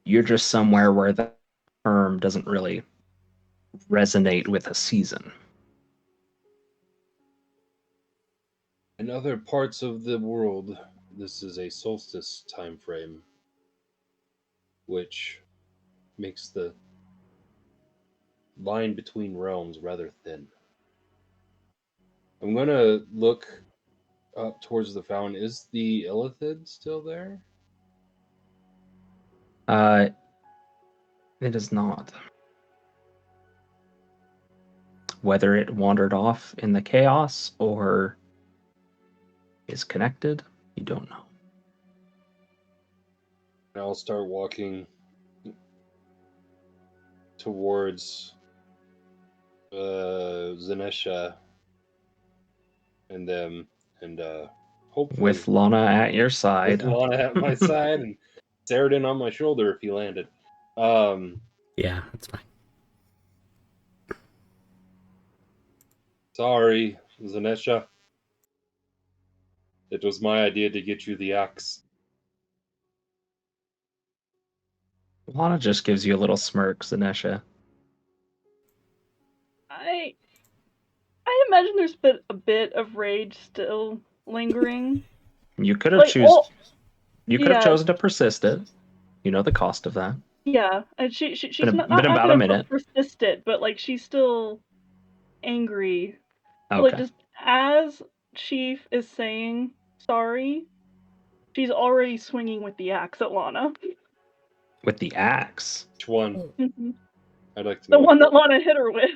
You're just somewhere where the term doesn't really resonate with a season. In other parts of the world, this is a solstice time frame, which makes the line between realms rather thin. I'm going to look up towards the fountain. Is the Illithid still there? It is not. Whether it wandered off in the chaos or is connected, you don't know. I'll start walking towards Zenesha and them, and hopefully With Lana at your side. with Lana at my side and Ceradyn on my shoulder if he landed. Yeah, that's fine. Sorry, Zenesha. It was my idea to get you the axe. Lana just gives you a little smirk, Zenesha. I imagine there's been a bit of rage still lingering. You could have yeah. chosen to persist it. You know the cost of that. Yeah, and she's Been not about a gonna minute. persist it, but like she's still angry. Okay. Like just as Chief is saying sorry, she's already swinging with the axe at Lana. With the axe? Which one? Mm-hmm. I'd like to The know. one that Lana hit her with.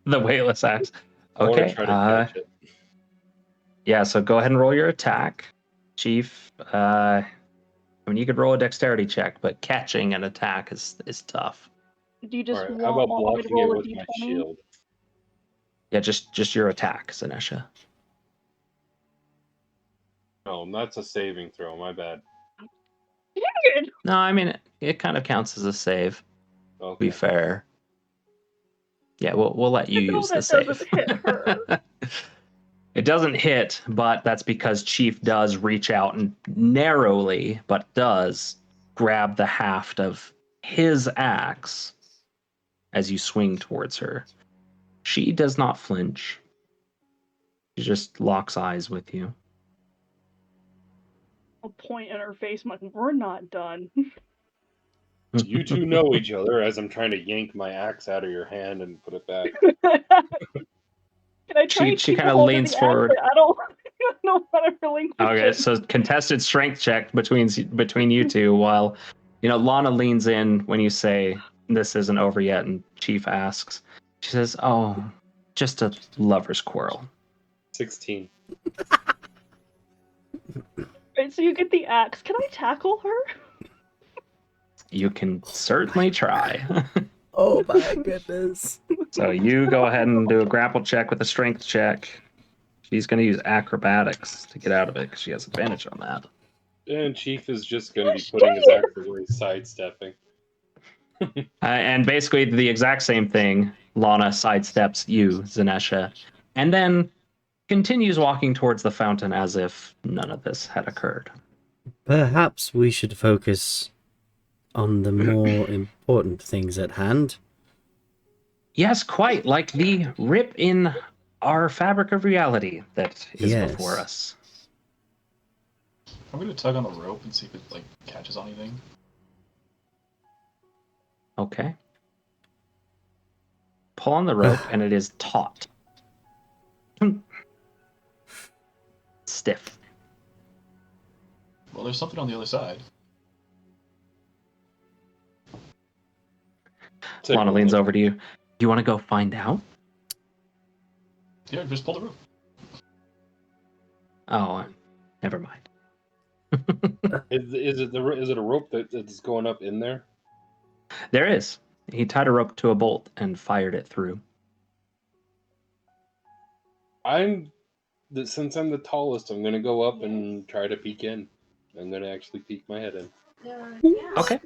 The weightless axe. I want Okay. to try to catch it. Yeah, so go ahead and roll your attack, Chief. I mean, you could roll a dexterity check, but catching an attack is tough. Do you just Alright, how about want me to blocking it roll a with my d20? shield? Yeah, just your attack, Zenesha. No, that's a saving throw. My bad. Dang it! No, I mean it kind of counts as a save. To Okay. be fair. Yeah, we'll let you No, use the that save. doesn't hit her. It doesn't hit, but that's because Chief does reach out and narrowly, but does grab the haft of his axe as you swing towards her. She does not flinch. She just locks eyes with you. I'll point in her face, I'm like, we're not done. You two know each other as I'm trying to yank my axe out of your hand and put it back. Can I try and She keep kind of hold of leans the axe? forward. I don't want to relinquish Okay, it. so contested strength check between you two while, Lana leans in when you say this isn't over yet, and Chief asks, She says, "Oh, just a lover's quarrel." 16. Right, so you get the axe. Can I tackle her? You can certainly try. Oh my goodness. So you go ahead and do a grapple check with a strength check. She's going to use acrobatics to get out of it because she has advantage on that. And Chief is just going to be putting his axe away, sidestepping. And basically the exact same thing. Lana sidesteps you, Zenesha, and then continues walking towards the fountain as if none of this had occurred. Perhaps we should focus on the more important things at hand. Yes, quite, like the rip in our fabric of reality that is Yes. before us. I'm gonna tug on the rope and see if it like catches on anything. Okay. Pull on the rope and it is taut. Stiff. Well, there's something on the other side. Lana leans over to you. You want to go find out? Yeah, just pull the rope. Oh, never mind. Is it a rope that's going up in there? There is. He tied a rope to a bolt and fired it through. Since I'm the tallest, I'm gonna go up and try to peek in. I'm gonna actually peek my head in. Okay.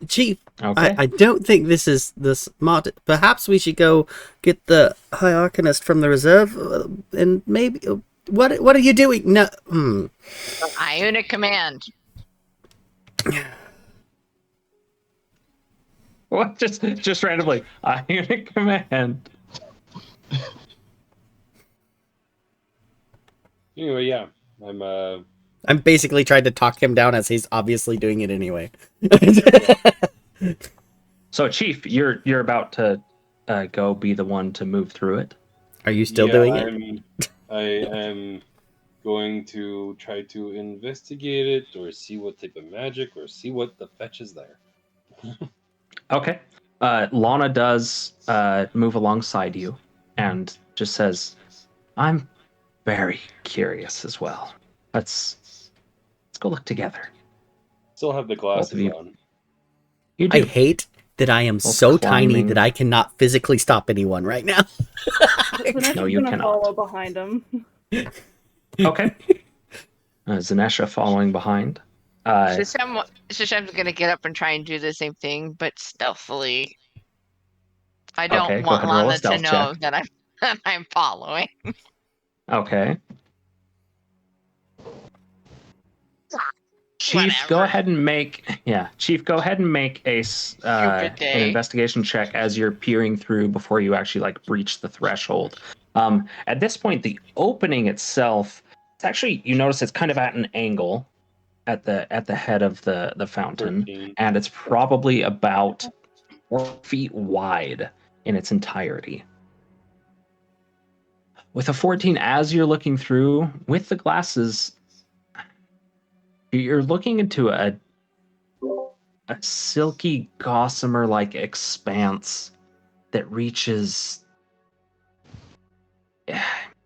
Chief, Okay. I don't think this is the smart. Perhaps we should go get the High Arcanist from the reserve, and maybe. What are you doing? No. Ionic command. What? Just randomly. Ionic command. Anyway, yeah, I'm basically trying to talk him down as he's obviously doing it anyway. So, Chief, you're about to go be the one to move through it. Are you still doing it? I am going to try to investigate it, or see what type of magic, or see what the fetch is there. Okay. Lana does move alongside you and just says, "I'm very curious as well. Let's go look together." Still have the glasses you. on. You do. I hate that I am so tiny that I cannot physically stop anyone right now. No, you gonna cannot. follow behind him. Okay. Zenesha following behind. Shashem's gonna get up and try and do the same thing, but stealthily. I don't Okay, go want ahead and roll a Lana to stealth know check. that I'm following. Okay. Chief, Whatever. go ahead and make an day. investigation check as you're peering through before you actually like breach the threshold. At this point, the opening itself, it's actually, you notice it's kind of at an angle at the head of the fountain, 13. and it's probably about 4 feet wide in its entirety. With a 14, as you're looking through with the glasses, you're looking into a silky gossamer-like expanse that reaches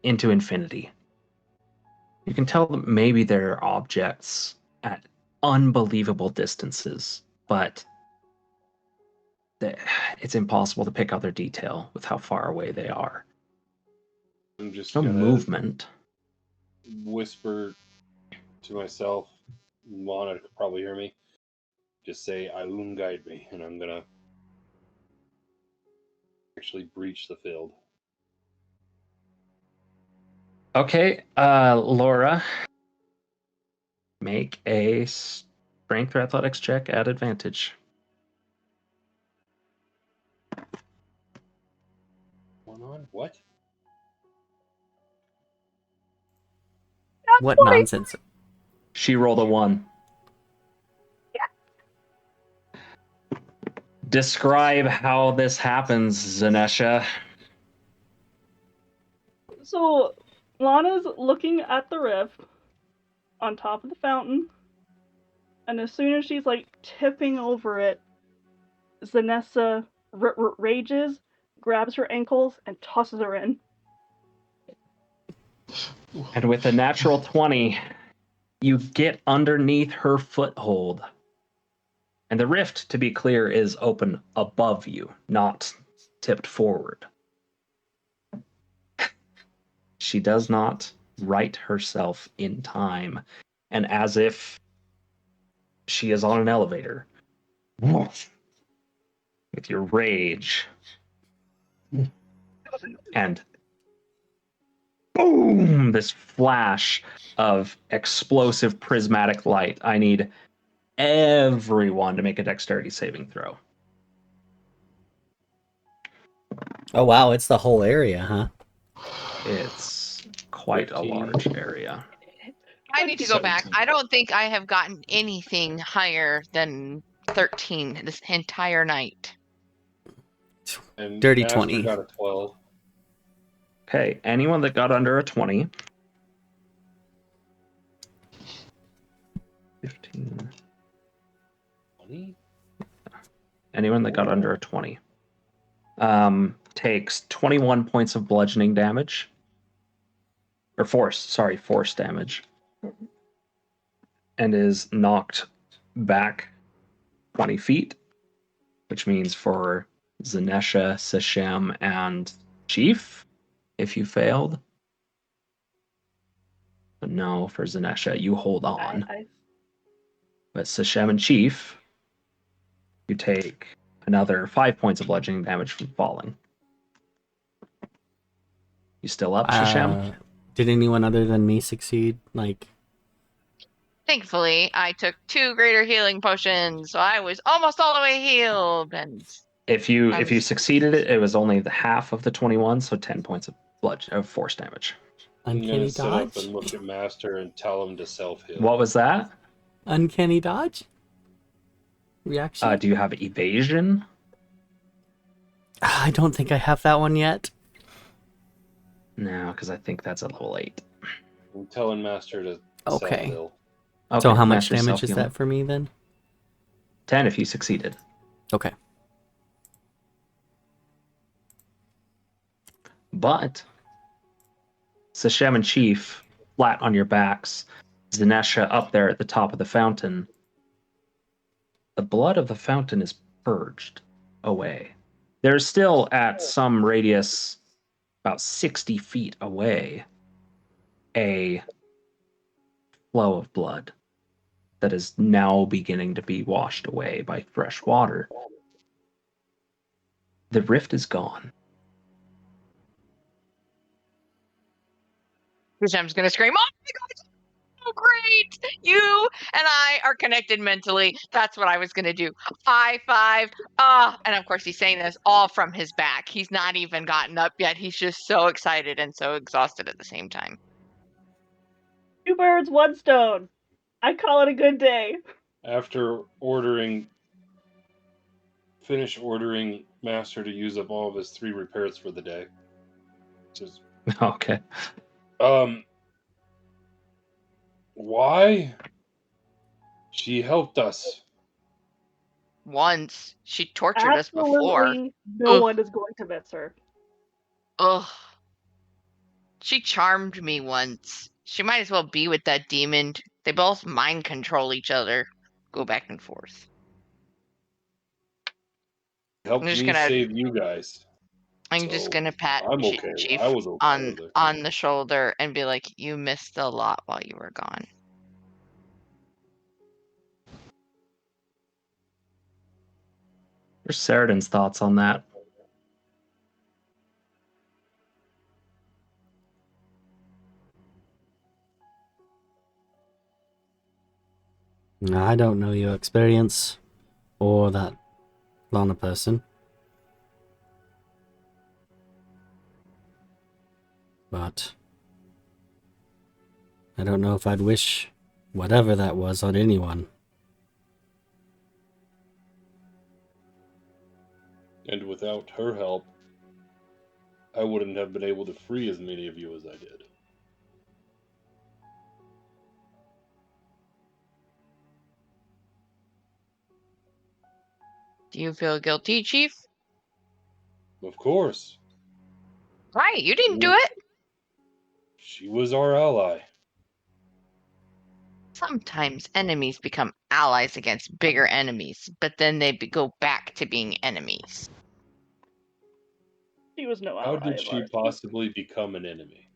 into infinity. You can tell that maybe there are objects at unbelievable distances, but it's impossible to pick out their detail with how far away they are. I'm just No gonna movement. whisper to myself. Lana could probably hear me. Just say, "Owlin, guide me," and I'm gonna actually breach the field. Okay, Laura, make a strength or athletics check at advantage. One on what? What nonsense. She rolled a 1. Describe how this happens, Zenesha. So, Lana's looking at the rift on top of the fountain, and as soon as she's like tipping over it, Zenesha rages, grabs her ankles, and tosses her in. And with a natural 20, you get underneath her foothold. And the rift, to be clear, is open above you, not tipped forward. She does not right herself in time. And as if she is on an elevator, with your rage, and boom, this flash of explosive prismatic light. I need everyone to make a dexterity saving throw. Oh wow, it's the whole area, huh? It's quite 15. a large area. I need to go back. 17. I don't think I have gotten anything higher than 13 this entire night. And Dirty Master 20. got a 12. Okay, anyone that got under a 20. 15. 20? Anyone that got under a 20 takes 21 points of bludgeoning damage. Or force damage. And is knocked back 20 feet, which means for Zenesha, Sashem, and Chief, if you failed. But no, for Zenesha, you hold on. But Sashem and Chief, you take another 5 points of bludgeoning damage from falling. You still up, Sashem? Did anyone other than me succeed? Thankfully, I took 2 greater healing potions, so I was almost all the way healed. And If you succeeded it was only the half of the 21, so 10 points of force damage. I'm Uncanny gonna sit up dodge? and look at Master and tell him to self-heal. What was that? Uncanny dodge? Reaction? Do you have evasion? I don't think I have that one yet. No, because I think that's at level 8. I'm telling Master to Okay. self-heal. Okay, So how much Master damage is self-healing. that for me then? 10 if you succeeded. Okay. But Sashem and Chief, flat on your backs, Zenesha up there at the top of the fountain. The blood of the fountain is purged away. There's still at some radius, about 60 feet away, a flow of blood that is now beginning to be washed away by fresh water. The rift is gone. Shem's gonna scream, "Oh my god, so great! You and I are connected mentally." That's what I was gonna do. High five. And of course he's saying this all from his back. He's not even gotten up yet. He's just so excited and so exhausted at the same time. 2 birds, 1 stone. I call it a good day. After finish ordering Master to use up all of his 3 repairs for the day. Just, Okay. why? She helped us. Once she tortured us before. Absolutely no Ugh. one is going to miss her. Ugh. She charmed me once. She might as well be with that demon. They both mind control each other. Go back and forth. Helped I'm just me gonna- save you guys. I'm just So, gonna pat I'm okay. Chief I was okay on with it. on the shoulder and be like, "You missed a lot while you were gone." Where's Ceradyn's thoughts on that? I don't know your experience or that Lana person. But I don't know if I'd wish whatever that was on anyone. And without her help, I wouldn't have been able to free as many of you as I did. Do you feel guilty, Chief? Of course. Right, you didn't do it. She was our ally. Sometimes enemies become allies against bigger enemies, but then they go back to being enemies. She was no How ally did of she ours. possibly become an enemy?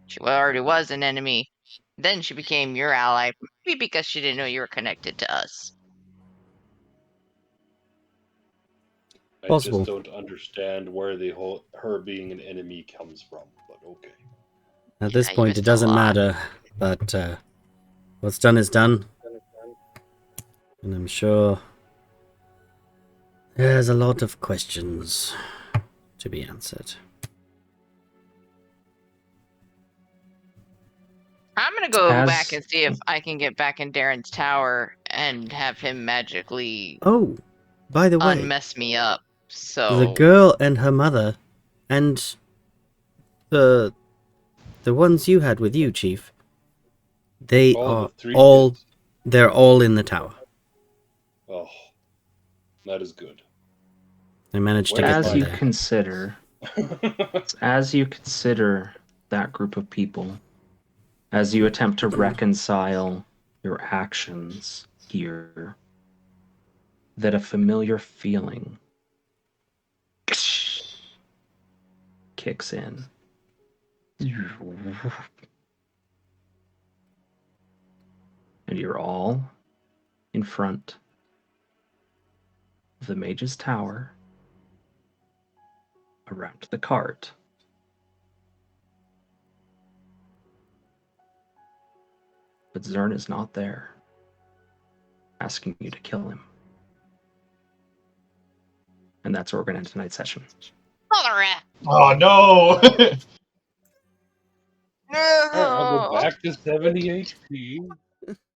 She already was an enemy. Then she became your ally, maybe because she didn't know you were connected to us. I Possible. just don't understand where the whole her being an enemy comes from, but okay. At this Yeah, you point, missed it a doesn't lot. matter. But what's done is done. And I'm sure there's a lot of questions to be answered. I'm gonna go As- back and see if I can get back in Darren's tower and have him magically Oh, by the way, unmess me up. the So girl and her mother, and the ones you had with you, Chief, they All are the three all kids. they're all in the tower. Oh, that is good. I managed to Where get as them you there. consider that group of people, as you attempt to reconcile your actions here, that a familiar feeling kicks in. And you're all in front of the mage's tower, around the cart. But Zern is not there, asking you to kill him. And that's where we're going to end tonight's session. Cholera! Oh no! No! Alright, I'll go back to 70 HP.